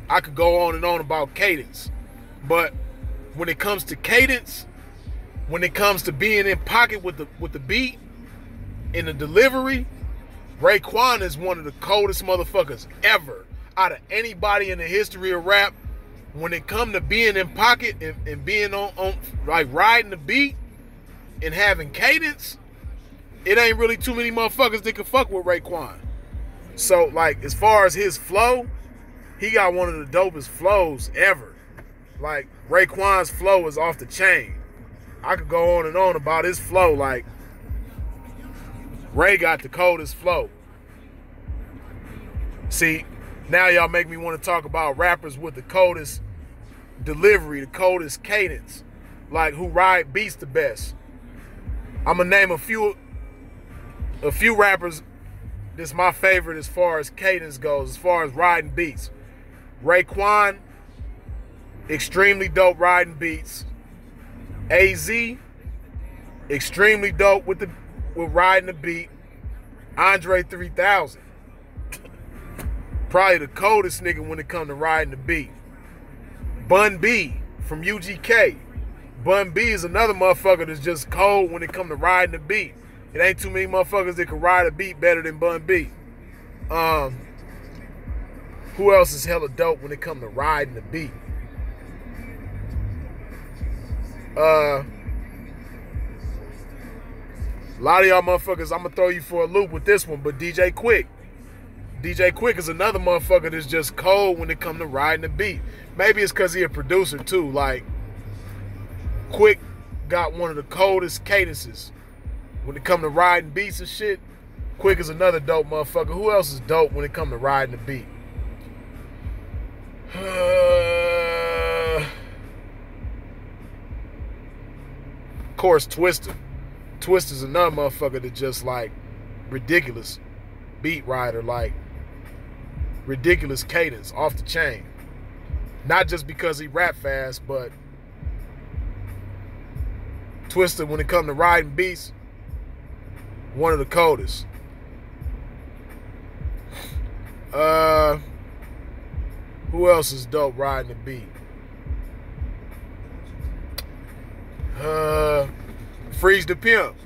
I could go on and on about cadence, but when it comes to cadence, when it comes to being in pocket with the beat and the delivery, Raekwon is one of the coldest motherfuckers ever out of anybody in the history of rap. When it come to being in pocket and being on like riding the beat and having cadence, it ain't really too many motherfuckers that can fuck with Raekwon. So, like, as far as his flow, he got one of the dopest flows ever. Like, Raekwon's flow is off the chain. I could go on and on about his flow. Like, Ray got the coldest flow. See, now y'all make me want to talk about rappers with the coldest delivery, the coldest cadence, like who ride beats the best. I'm gonna name a few rappers that's my favorite as far as cadence goes, as far as riding beats. Raekwon, extremely dope riding beats. AZ, extremely dope with riding the beat. Andre 3000, probably the coldest nigga when it comes to riding the beat. Bun B from UGK. Bun B is another motherfucker that's just cold when it comes to riding the beat. It ain't too many motherfuckers that can ride a beat better than Bun B. Who else is hella dope when it comes to riding the beat? A lot of y'all motherfuckers, I'm gonna throw you for a loop with this one, but DJ Quick. DJ Quick is another motherfucker that's just cold when it comes to riding the beat. Maybe it's because he a producer too. Like, Quick got one of the coldest cadences when it comes to riding beats and shit. Quick is another dope motherfucker. Who else is dope when it comes to riding the beat? Of course, Twista. Twista's another motherfucker that just, like, ridiculous beat rider, like ridiculous cadence, off the chain. Not just because he rap fast, but Twista, when it comes to riding beats, one of the coldest. Who else is dope riding the beat? Freeze the Pimp.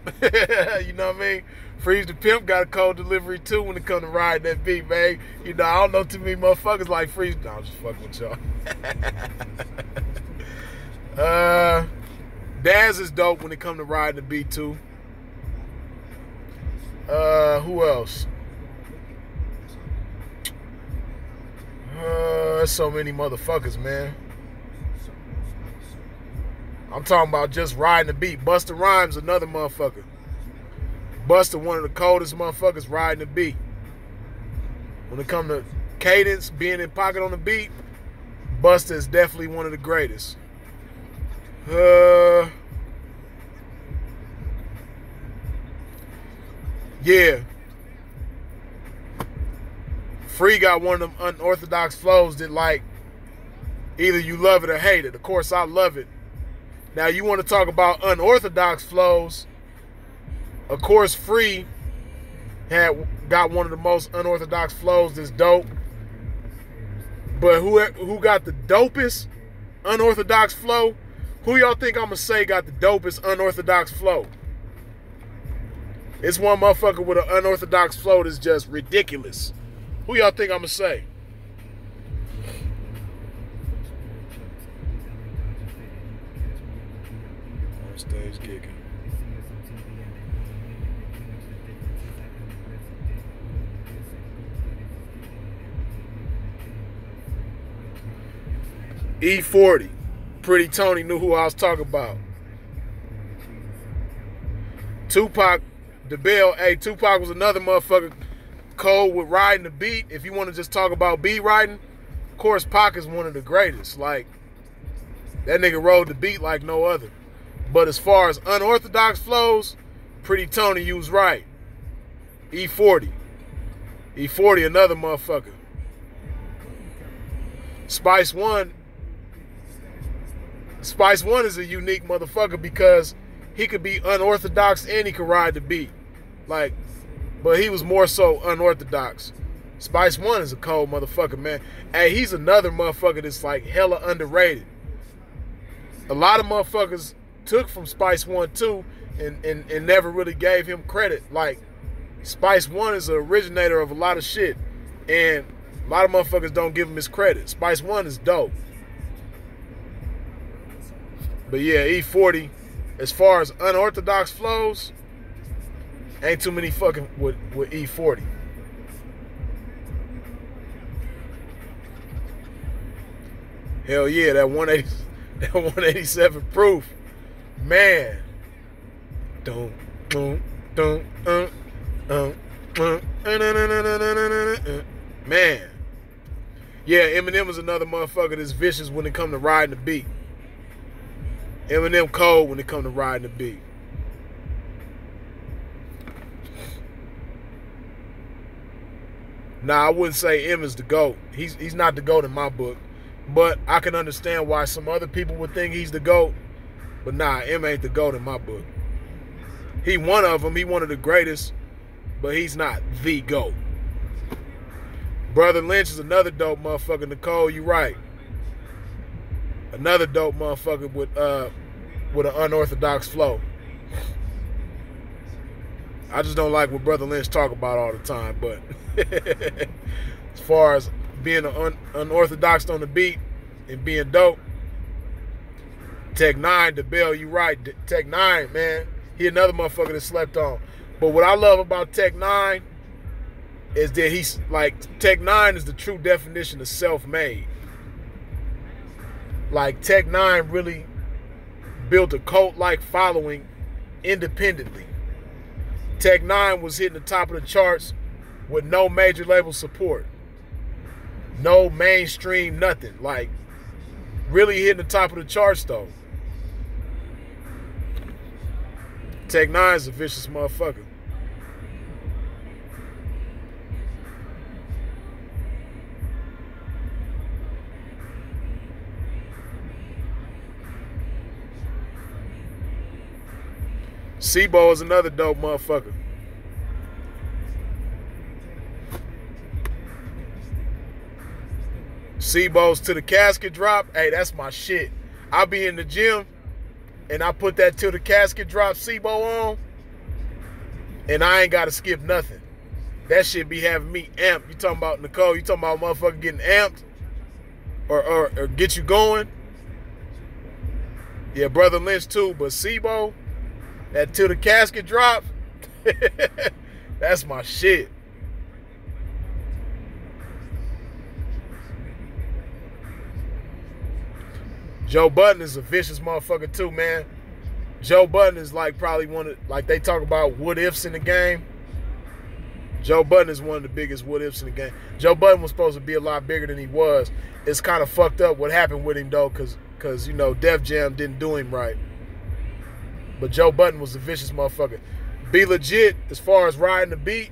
You know what I mean? Freeze the Pimp got a cold delivery too when it comes to riding that beat, man. You know, I don't know too many motherfuckers like Freeze. No, I'm just fucking with y'all. Daz is dope when it comes to riding the beat too. Who else? There's so many motherfuckers, man. I'm talking about just riding the beat. Busta Rhymes, another motherfucker. Busta, one of the coldest motherfuckers riding the beat. When it comes to cadence, being in pocket on the beat, Busta is definitely one of the greatest. Yeah. Free got one of them unorthodox flows that, like, either you love it or hate it. Of course, I love it. Now, you want to talk about unorthodox flows, of course, Free got one of the most unorthodox flows that's dope. But who got the dopest unorthodox flow? Who y'all think I'm going to say got the dopest unorthodox flow? It's one motherfucker with an unorthodox flow that's just ridiculous. Who y'all think I'm going to say? On stage kicking. E40. Pretty Tony knew who I was talking about. Tupac, DeBelle. Hey, Tupac was another motherfucker cold with riding the beat. If you want to just talk about beat riding, of course, Pac is one of the greatest. Like, that nigga rode the beat like no other. But as far as unorthodox flows, Pretty Tony, you was right. E40. E40, another motherfucker. Spice One is a unique motherfucker because he could be unorthodox and he could ride the beat. Like, but he was more so unorthodox. Spice One is a cold motherfucker, man. Hey, he's another motherfucker that's like hella underrated. A lot of motherfuckers took from Spice One too and never really gave him credit. Like, Spice One is an originator of a lot of shit, and a lot of motherfuckers don't give him his credit. Spice One is dope. But yeah, E40, as far as unorthodox flows, ain't too many fucking with E40. Hell yeah, that 187 proof. Man. Man. Yeah, Eminem is another motherfucker that's vicious when it come to riding the beat. Eminem cold when it come to riding the beat. Nah, I wouldn't say M is the GOAT. He's not the GOAT in my book. But I can understand why some other people would think he's the GOAT. But nah, M ain't the GOAT in my book. He one of them. He one of the greatest. But he's not the GOAT. Brother Lynch is another dope motherfucker. Nicole, you right. Another dope motherfucker with an unorthodox flow. I just don't like what Brother Lynch talk about all the time. But as far as being unorthodox on the beat and being dope, Tech 9, the Bell, you right. Tech 9, man, he another motherfucker that slept on. But what I love about Tech 9 is that he's like, Tech 9 is the true definition of self-made. Like, Tech 9 really built a cult-like following independently. Tech 9 was hitting the top of the charts with no major label support. No mainstream, nothing. Like, really hitting the top of the charts, though. Tech 9 is a vicious motherfucker. Sebo is another dope motherfucker. Sebo's To the Casket drop. Hey, that's my shit. I be in the gym and I put that To the Casket drop Sebo on, and I ain't got to skip nothing. That shit be having me amped. You talking about, Nicole, you talking about motherfucker getting amped or get you going? Yeah, Brother Lynch too, but Sebo, that To the Casket drop, that's my shit. Joe Budden is a vicious motherfucker too, man. Joe Budden is like probably one of, like they talk about what ifs in the game. Joe Budden is one of the biggest what ifs in the game. Joe Budden was supposed to be a lot bigger than he was. It's kind of fucked up what happened with him though, cause you know Def Jam didn't do him right. But Joe Budden was a vicious motherfucker. Be Legit, as far as riding the beat,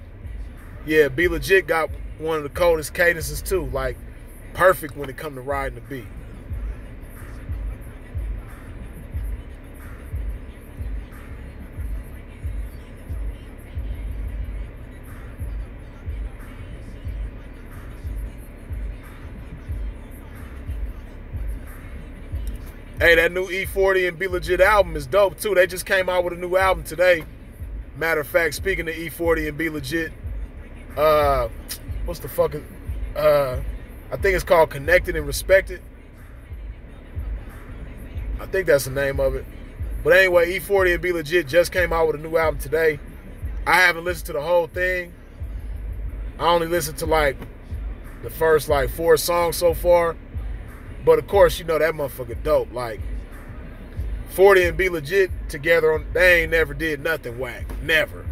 yeah, Be Legit got one of the coldest cadences too. Like, perfect when it come to riding the beat. Hey, that new E40 and Be Legit album is dope too. They just came out with a new album today. Matter of fact, speaking of E40 and Be Legit, what's the fucking, I think it's called Connected and Respected. I think that's the name of it. But anyway, E40 and Be Legit just came out with a new album today. I haven't listened to the whole thing. I only listened to like the first like 4 songs so far. But of course, you know that motherfucker dope. Like, 40 and Be Legit together, they ain't never did nothing whack. Never.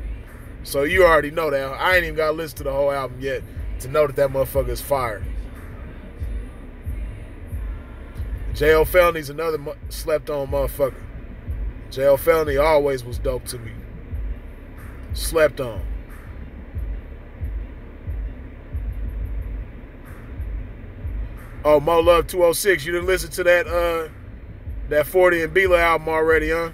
So you already know that. I ain't even got to listen to the whole album yet to know that that motherfucker is fire. J.O. Felony's another slept-on motherfucker. J.O. Felony always was dope to me. Slept on. Oh, Mo Love 206. You didn't listen to that 40 and Bila album already, huh?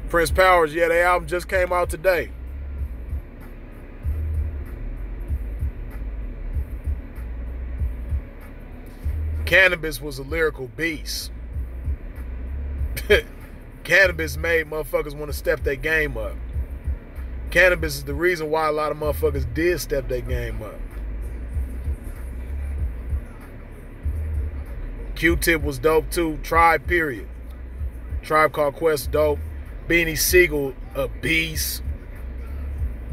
Prince Powers, yeah, their album just came out today. Cannabis was a lyrical beast. Cannabis made motherfuckers want to step their game up. Cannabis is the reason why a lot of motherfuckers did step their game up. Q-Tip was dope too. Tribe, period. Tribe Called Quest, dope. Beanie Siegel, a beast.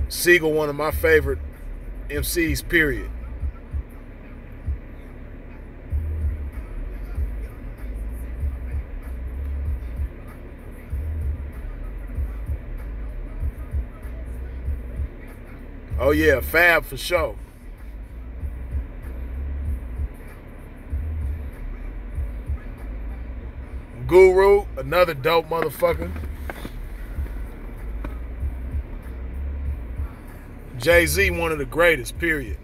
Siegel, one of my favorite MCs, period. Oh yeah, Fab for sure. Guru, another dope motherfucker. Jay-Z, one of the greatest, period.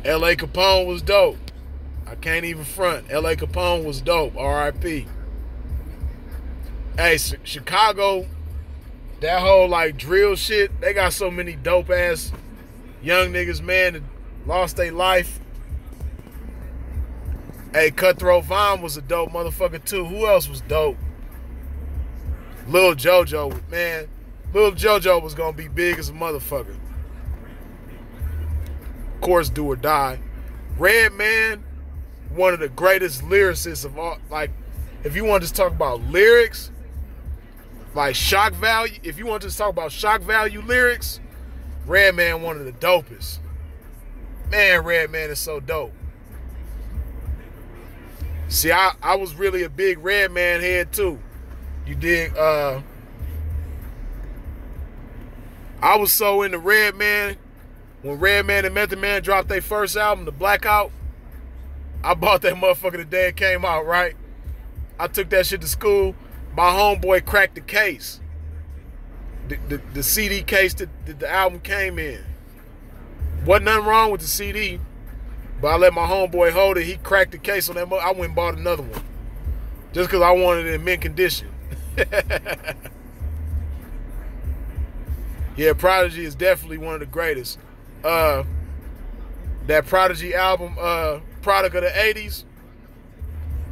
L.A. Capone was dope. I can't even front. L.A. Capone was dope. R.I.P. Hey, Chicago, that whole like drill shit, they got so many dope ass young niggas, man, that lost their life. Hey, Cutthroat Vine was a dope motherfucker too. Who else was dope? Lil JoJo, man. Lil JoJo was gonna be big as a motherfucker. Of course, Do or Die. Redman, one of the greatest lyricists of all. Like, if you want to just talk about lyrics, like shock value, if you want to just talk about shock value lyrics, Redman, one of the dopest. Man, Redman is so dope. See, I was really a big Redman head too. You dig? I was so into Redman. When Redman and Method Man dropped their first album, The Blackout, I bought that motherfucker the day it came out, right? I took that shit to school. My homeboy cracked the case. The CD case that the album came in. Wasn't nothing wrong with the CD, but I let my homeboy hold it. He cracked the case on that. I went and bought another one. Just because I wanted it in mint condition. Yeah, Prodigy is definitely one of the greatest. That Prodigy album, Product of the 80s,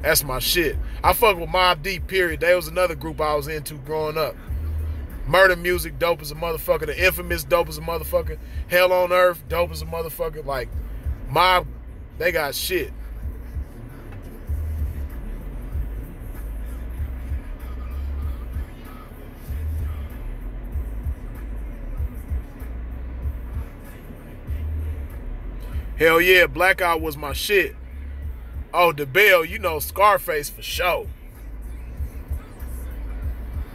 that's my shit. I fuck with Mobb Deep, period. That was another group I was into growing up. Murder Music, dope as a motherfucker. The Infamous, dope as a motherfucker. Hell on Earth, dope as a motherfucker. Like, Mobb, they got shit. Hell yeah, Blackout was my shit. Oh, the Bell, you know, Scarface for sure.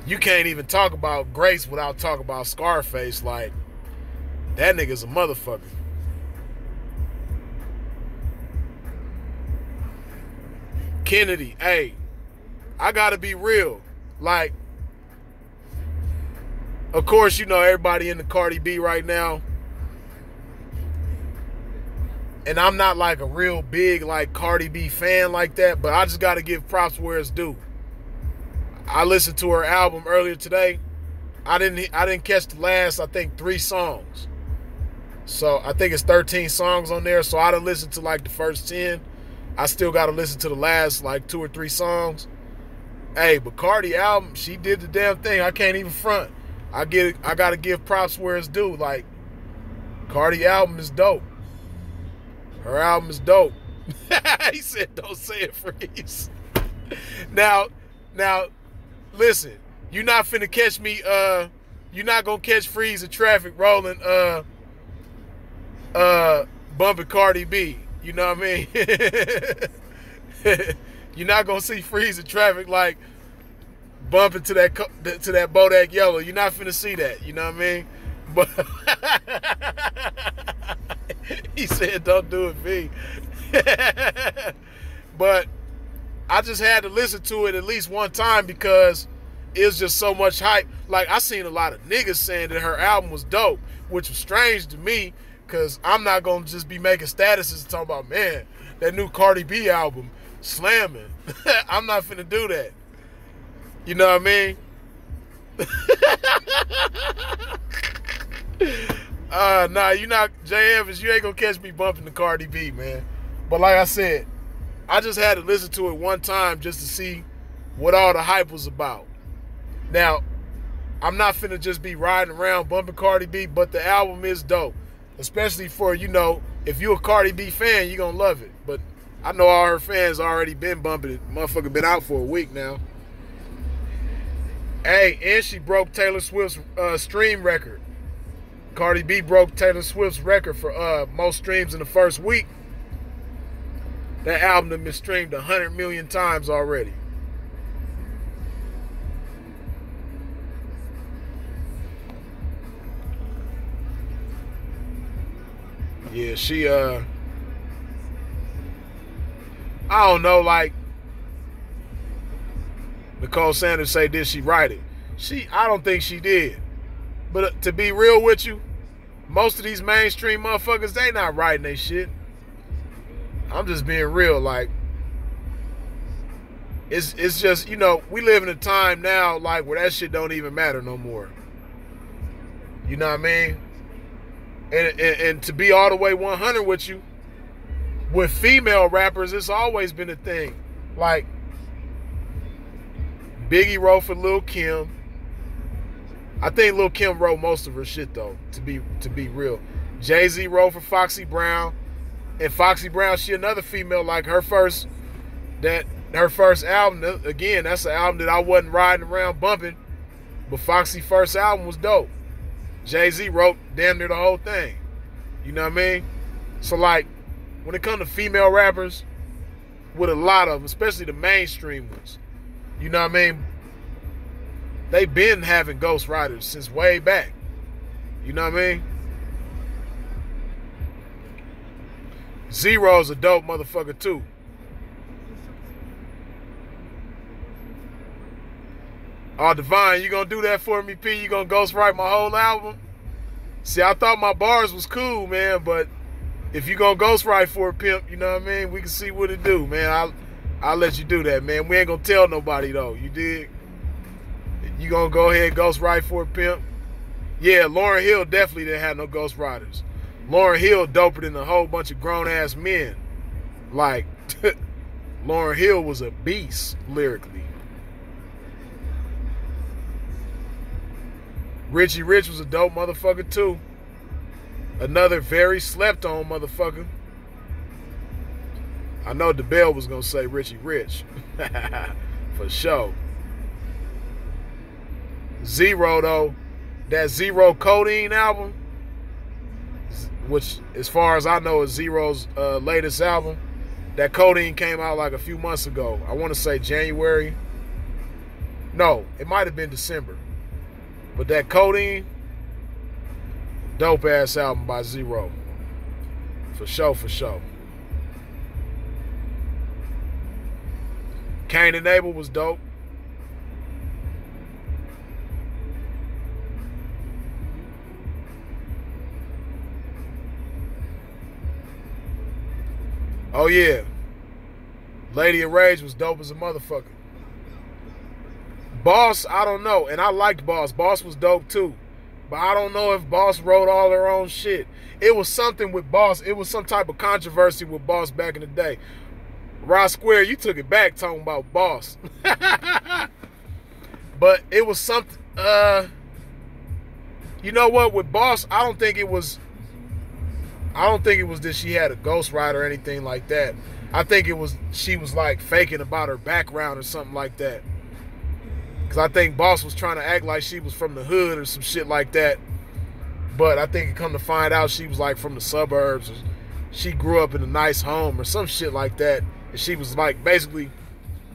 You can't even talk about Grace without talking about Scarface. Like, that nigga's a motherfucker. Kennedy, hey, I gotta be real. Like, of course, you know, everybody in the Cardi B right now. And I'm not like a real big like Cardi B fan like that, but I just got to give props where it's due. I listened to her album earlier today. I didn't catch the last, I think, 3 songs. So I think it's 13 songs on there. So I done listened to like the first 10. I still got to listen to the last like 2 or 3 songs. Hey, but Cardi album, she did the damn thing. I can't even front. I got to give props where it's due. Like, Cardi album is dope. Her album is dope. He said, don't say it, Freeze. Now, listen, you're not finna catch me, you're not gonna catch Freeze in traffic rolling, bumping Cardi B. You know what I mean? You're not gonna see Freeze in traffic like bumping to that Bodak Yellow. You're not finna see that. You know what I mean? But he said, don't do it, V. But I just had to listen to it at least one time because it was just so much hype. Like, I seen a lot of niggas saying that her album was dope, which was strange to me, because I'm not going to just be making statuses and talking about, man, that new Cardi B album, slamming. I'm not finna do that. You know what I mean? Nah, you not, Jay Evans, you ain't going to catch me bumping the Cardi B, man. But like I said, I just had to listen to it one time just to see what all the hype was about. Now, I'm not finna just be riding around bumping Cardi B, but the album is dope. Especially for, you know, if you a Cardi B fan, you're gonna love it. But I know all her fans already been bumping it. Motherfucker been out for a week now. Hey, and she broke Taylor Swift's stream record. Cardi B broke Taylor Swift's record for most streams in the first week. That album has been streamed 100 million times already. Yeah, she, I don't know, like, Nicole Sanders say, did she write it? I don't think she did. But to be real with you, most of these mainstream motherfuckers, they not writing they shit. I'm just being real, like, it's just, you know, we live in a time now, like, where that shit don't even matter no more. You know what I mean? And to be all the way 100 with you, with female rappers, it's always been a thing. Like, Biggie wrote for Lil' Kim. I think Lil' Kim wrote most of her shit, though, to be real. Jay-Z wrote for Foxy Brown. And Foxy Brown, she another female, like her first album, again, that's an album that I wasn't riding around bumping, but Foxy's first album was dope. Jay-Z wrote damn near the whole thing. You know what I mean? So, like, when it comes to female rappers, with a lot of them, especially the mainstream ones, you know what I mean? They've been having ghostwriters since way back. You know what I mean? Zero's a dope motherfucker, too. Oh, Divine, you gonna do that for me, P? You gonna ghostwrite my whole album? See, I thought my bars was cool, man, but if you gonna ghostwrite for a pimp, you know what I mean? We can see what it do, man. I'll let you do that, man. We ain't gonna tell nobody, though. You dig? You gonna go ahead and ghostwrite for a pimp? Yeah, Lauryn Hill definitely didn't have no ghostwriters. Lauryn Hill doper than a whole bunch of grown-ass men. Like, Lauryn Hill was a beast, lyrically. Richie Rich was a dope motherfucker, too. Another very slept-on motherfucker. I know DeBell was going to say Richie Rich. For sure. Zero, though. That Zero Codeine album, which, as far as I know, is Zero's latest album. That Codeine came out like a few months ago. I want to say January. No, it might have been December. But that Codeine, dope-ass album by Zero. For sure, for sure. Cain and Abel was dope. Oh, yeah. Lady of Rage was dope as a motherfucker. Boss, I don't know. And I liked Boss. Boss was dope, too. But I don't know if Boss wrote all their own shit. It was something with Boss. It was some type of controversy with Boss back in the day. Rod Square, you took it back talking about Boss. But it was something, you know what, with Boss, I don't think it was that she had a ghostwriter or anything like that. I think it was, she was like faking about her background or something like that. Because I think Boss was trying to act like she was from the hood or some shit like that. But I think it come to find out she was like from the suburbs. Or she grew up in a nice home or some shit like that. And she was like basically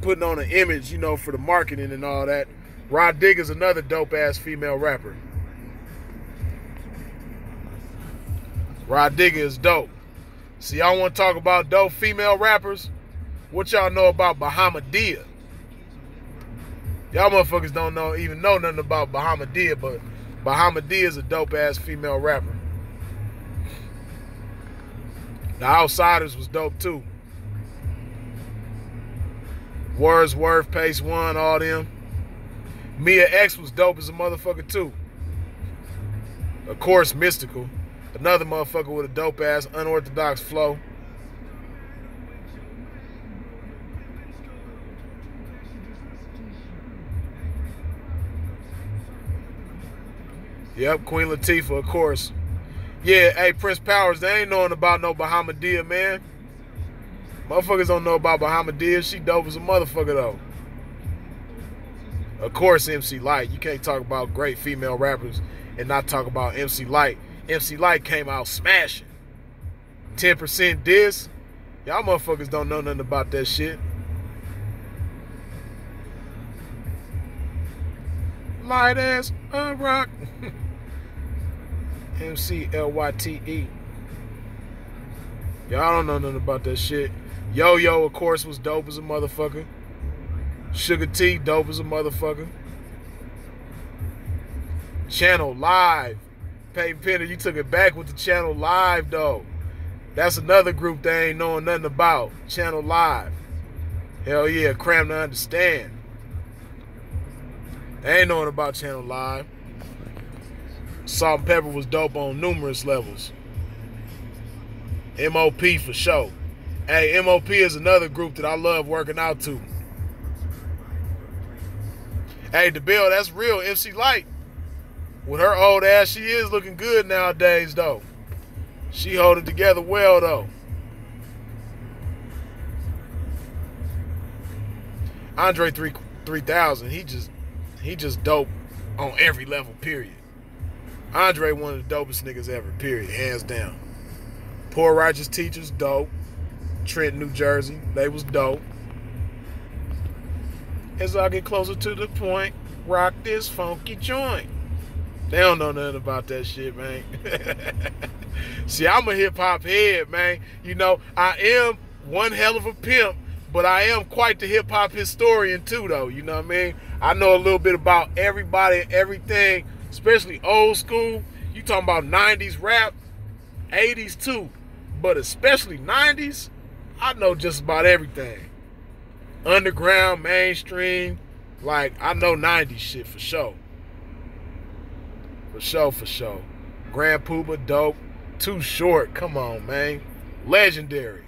putting on an image, you know, for the marketing and all that. Rod Digger's another dope-ass female rapper. Rod Digger is dope. See, y'all want to talk about dope female rappers? What y'all know about Bahamadia? Y'all motherfuckers don't even know nothing about Bahamadia, but Bahamadia is a dope-ass female rapper. The Outsiders was dope, too. Wordsworth, Pace One, all them. Mia X was dope as a motherfucker, too. Of course, Mystical. Another motherfucker with a dope-ass, unorthodox flow. Yep, Queen Latifah, of course. Yeah, hey, Prince Powers, they ain't knowing about no Bahamadia, man. Motherfuckers don't know about Bahamadia. She dope as a motherfucker, though. Of course, MC Lyte. You can't talk about great female rappers and not talk about MC Lyte. MC Lyte came out smashing. 10% diss. Y'all motherfuckers don't know nothing about that shit. Light as a rock. MCLYTE. Y'all don't know nothing about that shit. Yo-Yo, of course, was dope as a motherfucker. Sugar T, dope as a motherfucker. Channel Live. Peyton Penner, you took it back with the Channel Live, though. That's another group they ain't knowing nothing about. Channel Live. Hell yeah, Cram to Understand. They ain't knowing about Channel Live. Salt and Pepper was dope on numerous levels. MOP for sure. Hey, MOP is another group that I love working out to. Hey, the Bill, that's real. MC Lyte. With her old ass, she is looking good nowadays, though. She hold it together well, though. Andre 3000, he just dope on every level, period. Andre one of the dopest niggas ever, period, hands down. Poor Righteous Teachers, dope. Trenton, New Jersey, they was dope. As I get closer to the point, rock this funky joint. They don't know nothing about that shit, man. See, I'm a hip-hop head, man. You know, I am one hell of a pimp, but I am quite the hip-hop historian, too, though. You know what I mean? I know a little bit about everybody and everything, especially old school. You talking about 90s rap, 80s, too. But especially 90s, I know just about everything. Underground, mainstream, like, I know 90s shit for sure. For sure, for sure. Grand Poobah, dope. Too Short, come on, man. Legendary.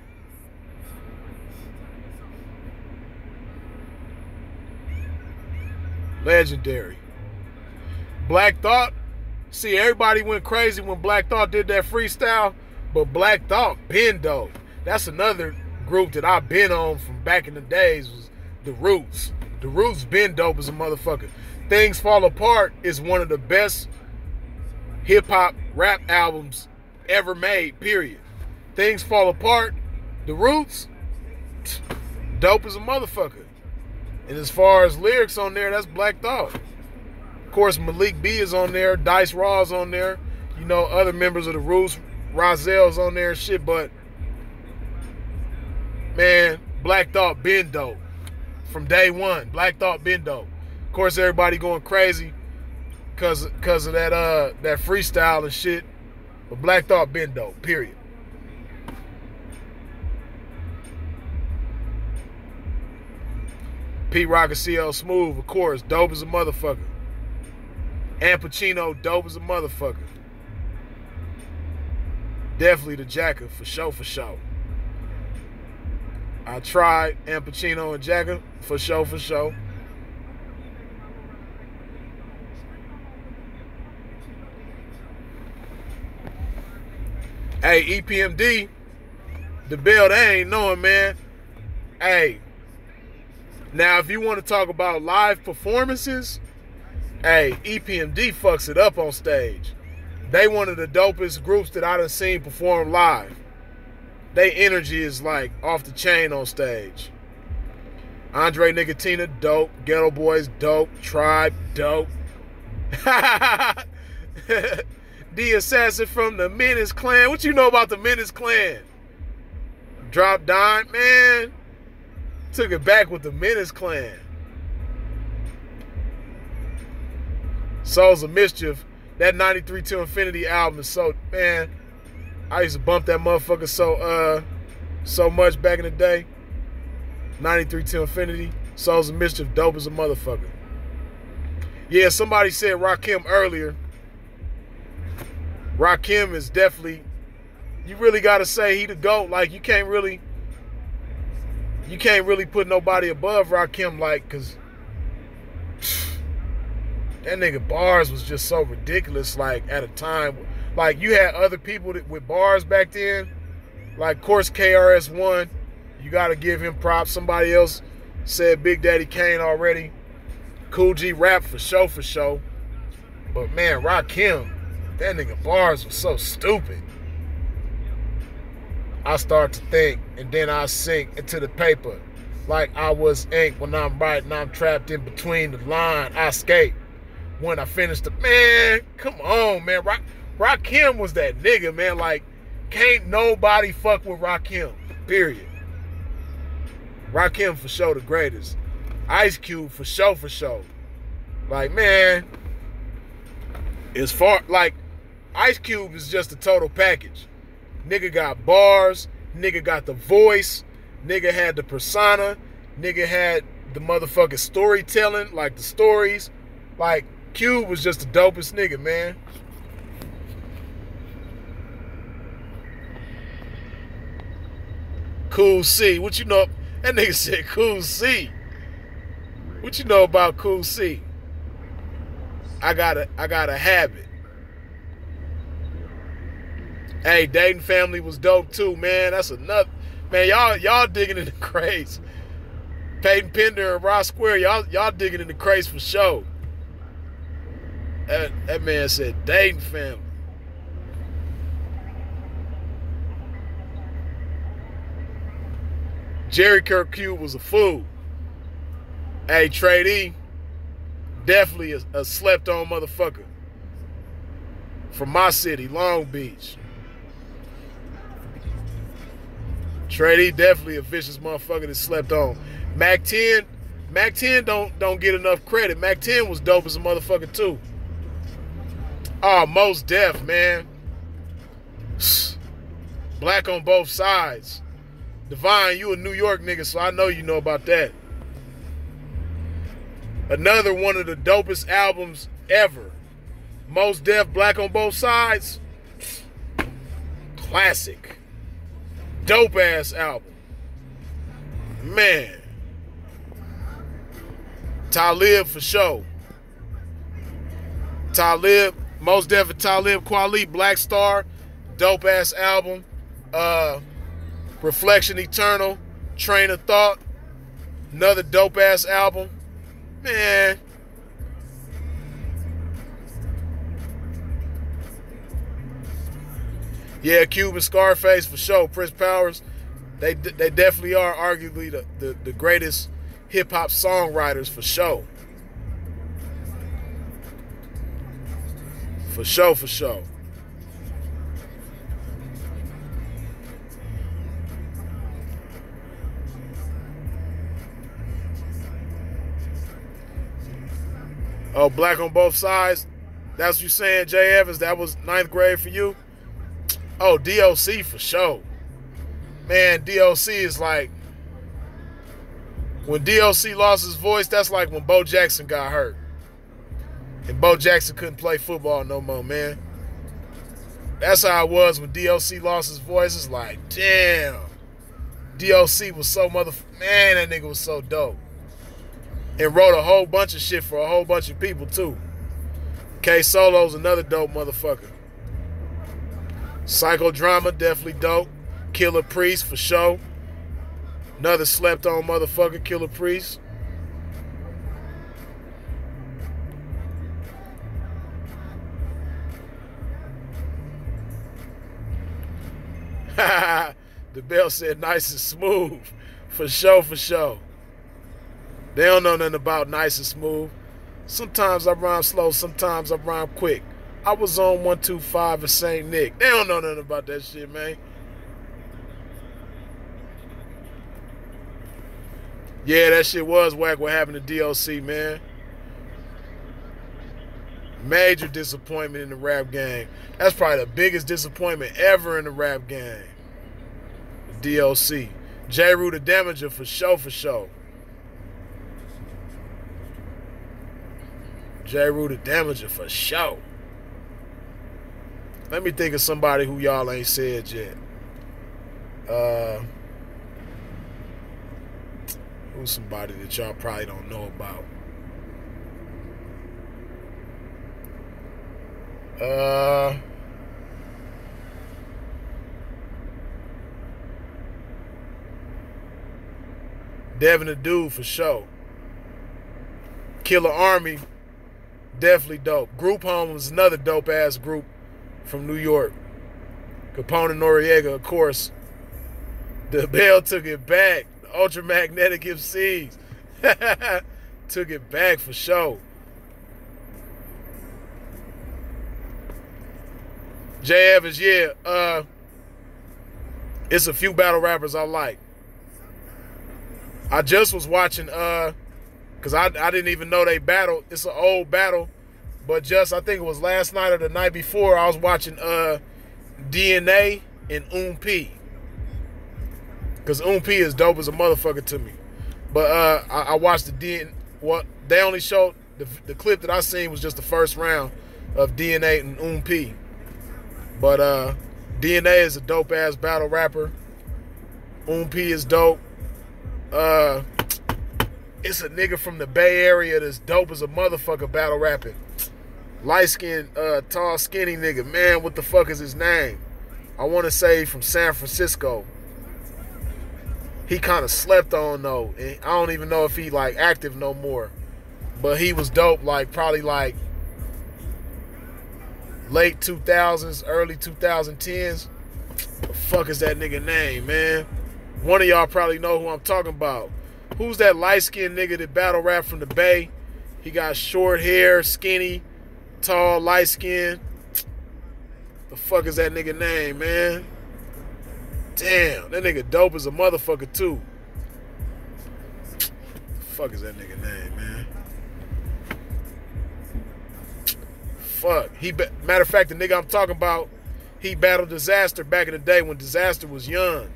Legendary. Black Thought. See, everybody went crazy when Black Thought did that freestyle, but Black Thought been dope. That's another group that I've been on from back in the days, was The Roots. The Roots been dope as a motherfucker. Things Fall Apart is one of the best hip-hop rap albums ever made, period. Things Fall Apart, The Roots, dope as a motherfucker. And as far as lyrics on there, that's Black Thought. Of course, Malik B is on there, Dice Raw's on there, you know, other members of The Roots, Rozell's on there and shit, but man, Black Thought been dope. From day one, Black Thought been dope. Of course, everybody going crazy because of that freestyle and shit. But Black Thought been dope, period. Pete Rock and CL Smooth, of course, dope as a motherfucker. Al Pacino, dope as a motherfucker. Definitely the Jacker, for sure, for sure. I tried Al Pacino and Jacker, for sure, for sure. Hey, EPMD, the bill, they ain't knowing, man. Hey, now if you want to talk about live performances, hey, EPMD fucks it up on stage. They one of the dopest groups that I done seen perform live. They energy is like off the chain on stage. Andre Nicotina, dope. Ghetto Boys, dope. Tribe, dope. The Assassin from the Menace Clan. What you know about the Menace Clan? Drop Dime, man. Took it back with the Menace Clan. Souls of Mischief. That 93 to Infinity album is so, man, I used to bump that motherfucker so much back in the day. 93 to Infinity. Souls of Mischief, dope as a motherfucker. Yeah, somebody said Rakim earlier. Rakim is definitely, you really gotta say he the GOAT. Like, you can't really put nobody above Rakim, like, cause that nigga bars was just so ridiculous, like, at a time. Like, you had other people with bars back then. Like, of course, KRS-One, you gotta give him props. Somebody else said Big Daddy Kane already. Cool G Rap for sure. But man, Rakim, that nigga bars was so stupid. I start to think, and then I sink into the paper. Like I was ink when I'm writing, I'm trapped in between the line. I skate. When I finish man, come on, man. Rakim was that nigga, man. Like, can't nobody fuck with Rakim, period. Rakim for sure the greatest. Ice Cube for sure. Like, man, as far, like, Ice Cube is just a total package. Nigga got bars, nigga got the voice, nigga had the persona, nigga had the motherfucking storytelling, like the stories. Like, Cube was just the dopest nigga, man. Cool C, what you know? That nigga said Cool C. What you know about Cool C? I got a habit. Hey, Dayton Family was dope too, man. That's another, man. Y'all digging in the craze. Peyton Pender and Ross Square, y'all digging in the craze for sure. That man said Dayton Family. Jerry Kirk Cube was a fool. Hey, Trade E, definitely a slept-on motherfucker. From my city, Long Beach. Trade E definitely a vicious motherfucker that slept on. Mac 10 don't get enough credit. Mac 10 was dope as a motherfucker too. Oh, Mos Def, man. Black on both sides. Divine, you a New York nigga, so I know you know about that. Another one of the dopest albums ever. Mos Def, Black on Both Sides. Classic. Dope ass album. Man. Talib for sure. Talib, Mos Def and Talib Kweli, Black Star, dope ass album. Reflection Eternal, Train of Thought, another dope ass album. Man. Yeah, Cube and Scarface for sure. Prince Powers, they definitely are arguably the greatest hip hop songwriters for sure. For sure. Oh, Black on Both Sides. That's what you saying, Jay Evans? That was 9th grade for you? Oh, DOC for sure. Man, DOC is like, when DOC lost his voice, that's like when Bo Jackson got hurt. And Bo Jackson couldn't play football no more, man. That's how it was when DOC lost his voice. It's like, damn. DOC was so man, that nigga was so dope. And wrote a whole bunch of shit for a whole bunch of people, too. K-Solo's another dope motherfucker. Psychodrama, definitely dope. Killer Priest, for sure. Another slept-on motherfucker, Killer Priest. The Bell said nice and smooth. For sure. They don't know nothing about nice and smooth. Sometimes I rhyme slow, sometimes I rhyme quick. I was on 125 at St. Nick. They don't know nothing about that shit, man. Yeah, that shit was whack what happened to DOC, man. Major disappointment in the rap game. That's probably the biggest disappointment ever in the rap game. DOC. J. Rue the Damager for sure, for sure. J. Rue the Damager for sure. Let me think of somebody who y'all ain't said yet. Who's somebody that y'all probably don't know about? Devin the Dude for sure. Killer Army, definitely dope. Group Home was another dope ass group from New York. Capone and Noriega, of course. The Bell took it back. The Ultramagnetic MCs took it back for sure. Jay Evans, yeah. It's a few battle rappers I like. I just was watching, because I didn't even know they battled. It's an old battle, but just, I think it was last night or the night before, I was watching DNA and P. Because P is dope as a motherfucker to me. But I watched the DNA. Well, they only showed, the clip that I seen was just the first round of DNA and P. But DNA is a dope ass battle rapper. P is dope. It's a nigga from the Bay Area that's dope as a motherfucker battle rapping. Light-skinned, tall, skinny nigga. Man, what the fuck is his name? I want to say from San Francisco. He kind of slept on though. And I don't even know if he like active no more. But he was dope, like probably like late 2000s, early 2010s. The fuck is that nigga name, man? One of y'all probably know who I'm talking about. Who's that light-skinned nigga that battle rap from the Bay? He got short hair, skinny, tall, light-skinned. The fuck is that nigga name, man? Damn, that nigga dope as a motherfucker, too. The fuck is that nigga name, man? Fuck. Matter of fact, the nigga I'm talking about, he battled Disaster back in the day when Disaster was young.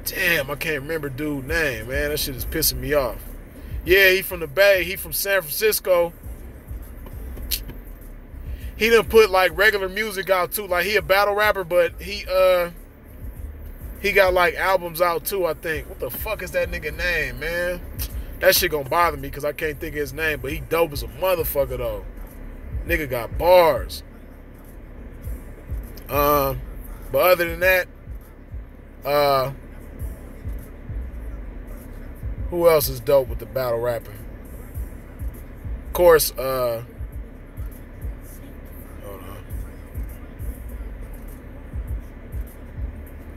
Damn, I can't remember dude's name, man. That shit is pissing me off. Yeah, he from the Bay. He from San Francisco. He done put like regular music out too. Like he a battle rapper, but he got like albums out too, I think. What the fuck is that nigga name, man? That shit gonna bother me because I can't think of his name, but he dope as a motherfucker though. Nigga got bars. But other than that, who else is dope with the battle rapping? Of course, hold on.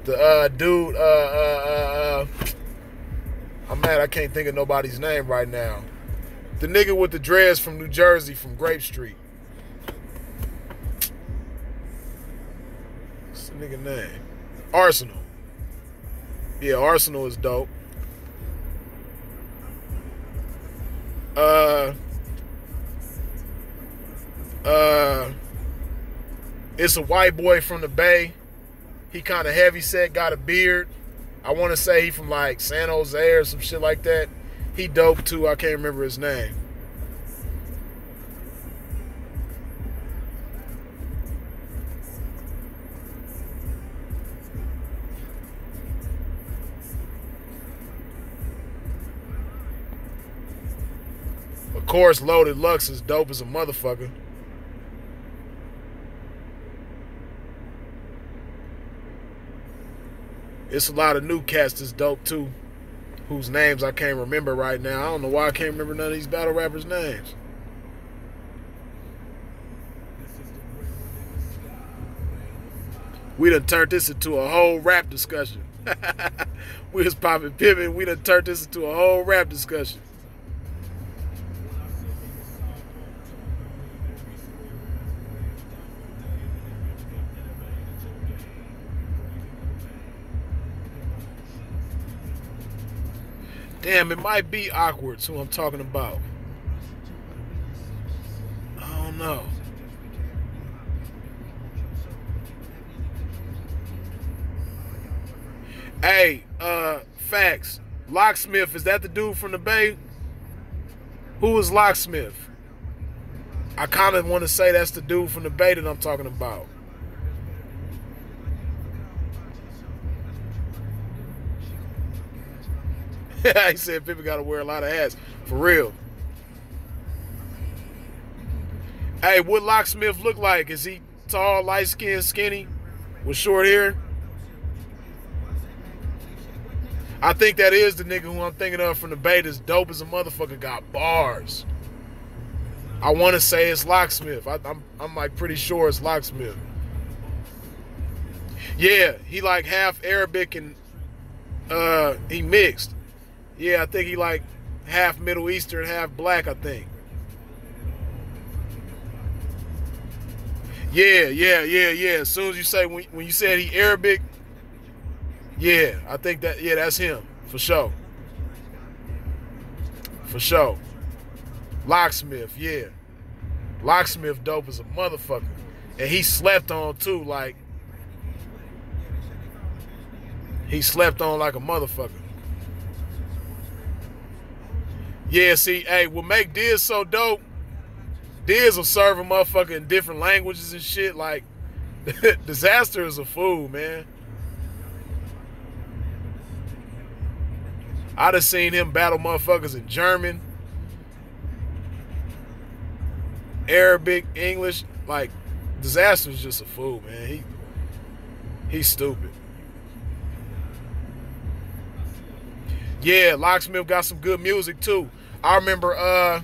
The dude, I'm mad I can't think of nobody's name right now. The nigga with the dreads from New Jersey, from Grape Street. What's the nigga name? Arsenal. Yeah, Arsenal is dope. It's a white boy from the Bay. He kind of heavy set, got a beard. I want to say he from like San Jose or some shit like that. He dope too. I can't remember his name. Of course, Loaded Lux is dope as a motherfucker. It's a lot of new cats that's dope too, whose names I can't remember right now. I don't know why I can't remember none of these battle rappers' names. We done turned this into a whole rap discussion. We was popping pimping. We done turned this into a whole rap discussion. Damn, it might be Awkward, who I'm talking about. I don't know. Hey, facts. Locksmith, is that the dude from the Bay? Who is Locksmith? I kind of want to say that's the dude from the Bay that I'm talking about. He said people got to wear a lot of hats. For real. Hey, what Locksmith look like? Is he tall, light-skinned, skinny, with short hair? I think that is the nigga who I'm thinking of from the Bay that's dope as a motherfucker, got bars. I want to say it's Locksmith. I'm like pretty sure it's Locksmith. Yeah, he like half Arabic and he mixed. Yeah, I think he like half Middle Eastern, half black, I think. Yeah. As soon as you say, when you said he Arabic, yeah, I think that, yeah, that's him, for sure. For sure. Locksmith, yeah. Locksmith dope as a motherfucker. And he slept on too, like, he slept on like a motherfucker. Yeah, see, hey, what make Diz so dope, Diz will serve a motherfucker in different languages and shit. Like, Disaster is a fool, man. I done seen him battle motherfuckers in German, Arabic, English. Like, Disaster is just a fool, man. He's stupid. Yeah, Locksmith got some good music too. I remember, I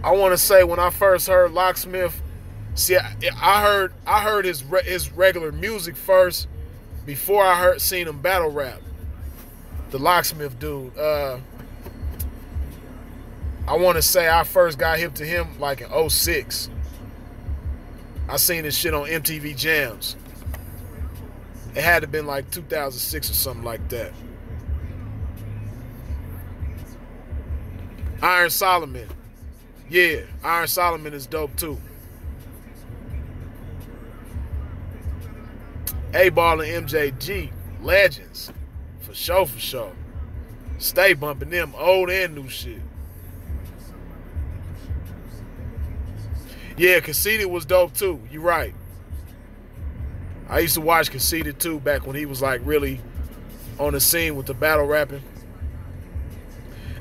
want to say when I first heard Locksmith, see, I heard his regular music first before I seen him battle rap. The Locksmith dude. I want to say I first got hip to him like in 06. I seen this shit on MTV Jams. It had to have been like 2006 or something like that. Iron Solomon. Yeah, Iron Solomon is dope too. A-Ball and MJG, legends. For sure, for sure. Stay bumping them, old and new shit. Yeah, Conceited was dope too. You're right. I used to watch Conceited too back when he was like really on the scene with the battle rapping.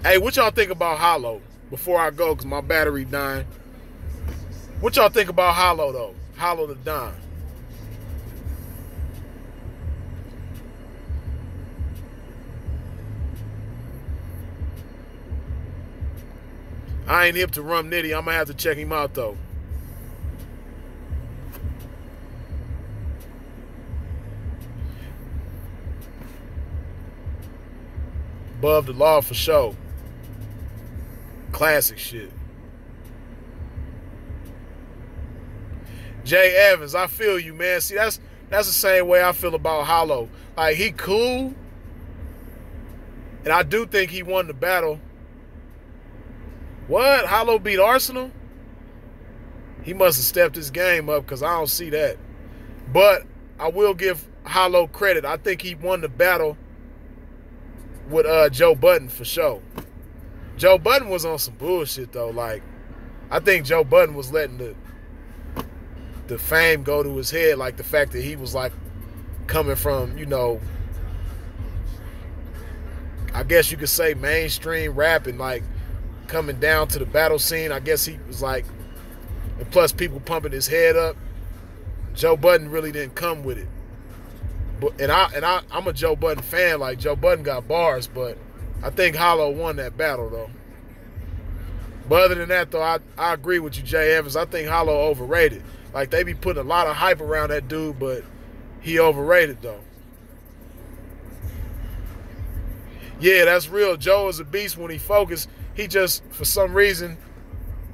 Hey, what y'all think about Hollow? Before I go, because my battery dying. What y'all think about Hollow though? Hollow the Don. I ain't hip to Rum Nitty. I'm going to have to check him out, though. Above the Law for sure. Classic shit. Jay Evans, I feel you, man. See, that's the same way I feel about Hollow. Like, he cool. And I do think he won the battle. What? Hollow beat Arsenal? He must have stepped his game up because I don't see that. But I will give Hollow credit. I think he won the battle with Joe Budden for sure. Joe Budden was on some bullshit though. Like, I think Joe Budden was letting the fame go to his head. Like the fact that he was like coming from, you know, I guess you could say mainstream rap and like coming down to the battle scene. I guess he was like, and plus people pumping his head up. Joe Budden really didn't come with it. But I'm a Joe Budden fan. Like, Joe Budden got bars, but I think Hollow won that battle though. But other than that though, I agree with you, Jay Evans. I think Hollow overrated. Like, they be putting a lot of hype around that dude, but he overrated though. Yeah, that's real. Joe is a beast when he focused. He just, for some reason,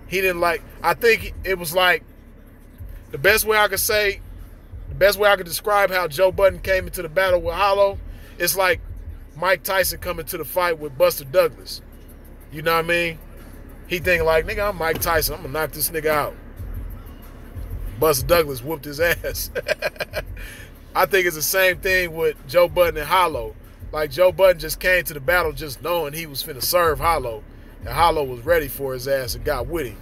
he didn't like, I think it was like, the best way I could describe how Joe Budden came into the battle with Hollow, it's like Mike Tyson coming to the fight with Buster Douglas. You know what I mean? He thinking like, nigga, I'm Mike Tyson. I'm going to knock this nigga out. Buster Douglas whooped his ass. I think it's the same thing with Joe Budden and Hollow. Like, Joe Budden just came to the battle just knowing he was finna serve Hollow. And Hollow was ready for his ass and got with him.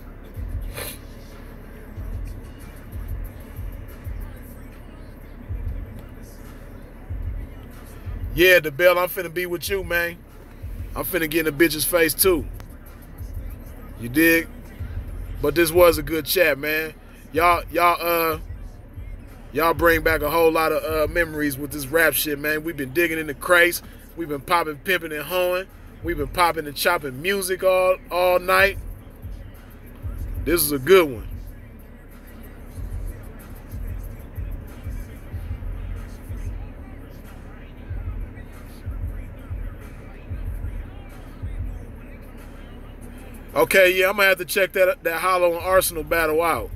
Yeah, the bell, I'm finna be with you, man. I'm finna get in the bitch's face too. You dig? But this was a good chat, man. Y'all bring back a whole lot of memories with this rap shit, man. We've been digging in the crates. We've been popping, pimping, and hoeing. We've been popping and chopping music all night. This is a good one. Okay, yeah, I'm going to have to check that Hollow and Arsenal battle out.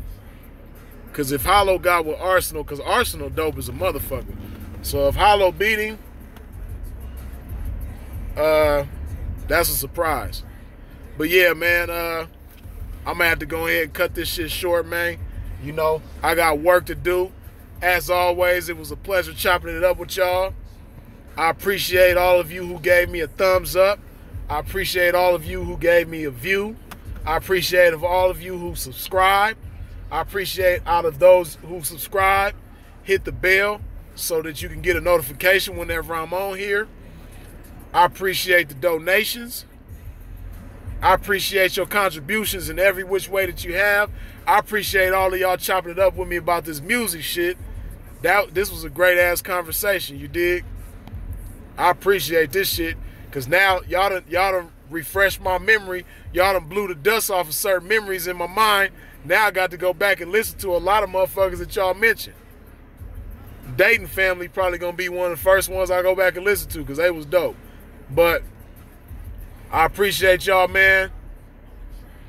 Because if Hollow got with Arsenal, because Arsenal dope as a motherfucker. So if Hollow beat him, that's a surprise. But yeah, man, I'm going to have to go ahead and cut this shit short, man. You know, I got work to do. As always, it was a pleasure chopping it up with y'all. I appreciate all of you who gave me a thumbs up. I appreciate all of you who gave me a view. I appreciate all of you who subscribe. I appreciate out of those who subscribe, hit the bell so that you can get a notification whenever I'm on here. I appreciate the donations. I appreciate your contributions in every which way that you have. I appreciate all of y'all chopping it up with me about this music shit. This was a great ass conversation, you dig? I appreciate this shit. Cause now y'all done refreshed my memory. Y'all done blew the dust off of certain memories in my mind. Now I got to go back and listen to a lot of motherfuckers that y'all mentioned. Dayton family probably gonna be one of the first ones I go back and listen to because they was dope. But I appreciate y'all, man.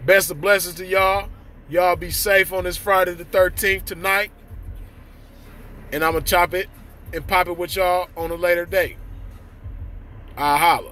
Best of blessings to y'all. Y'all be safe on this Friday the 13th tonight. And I'm gonna chop it and pop it with y'all on a later date. I'll holla.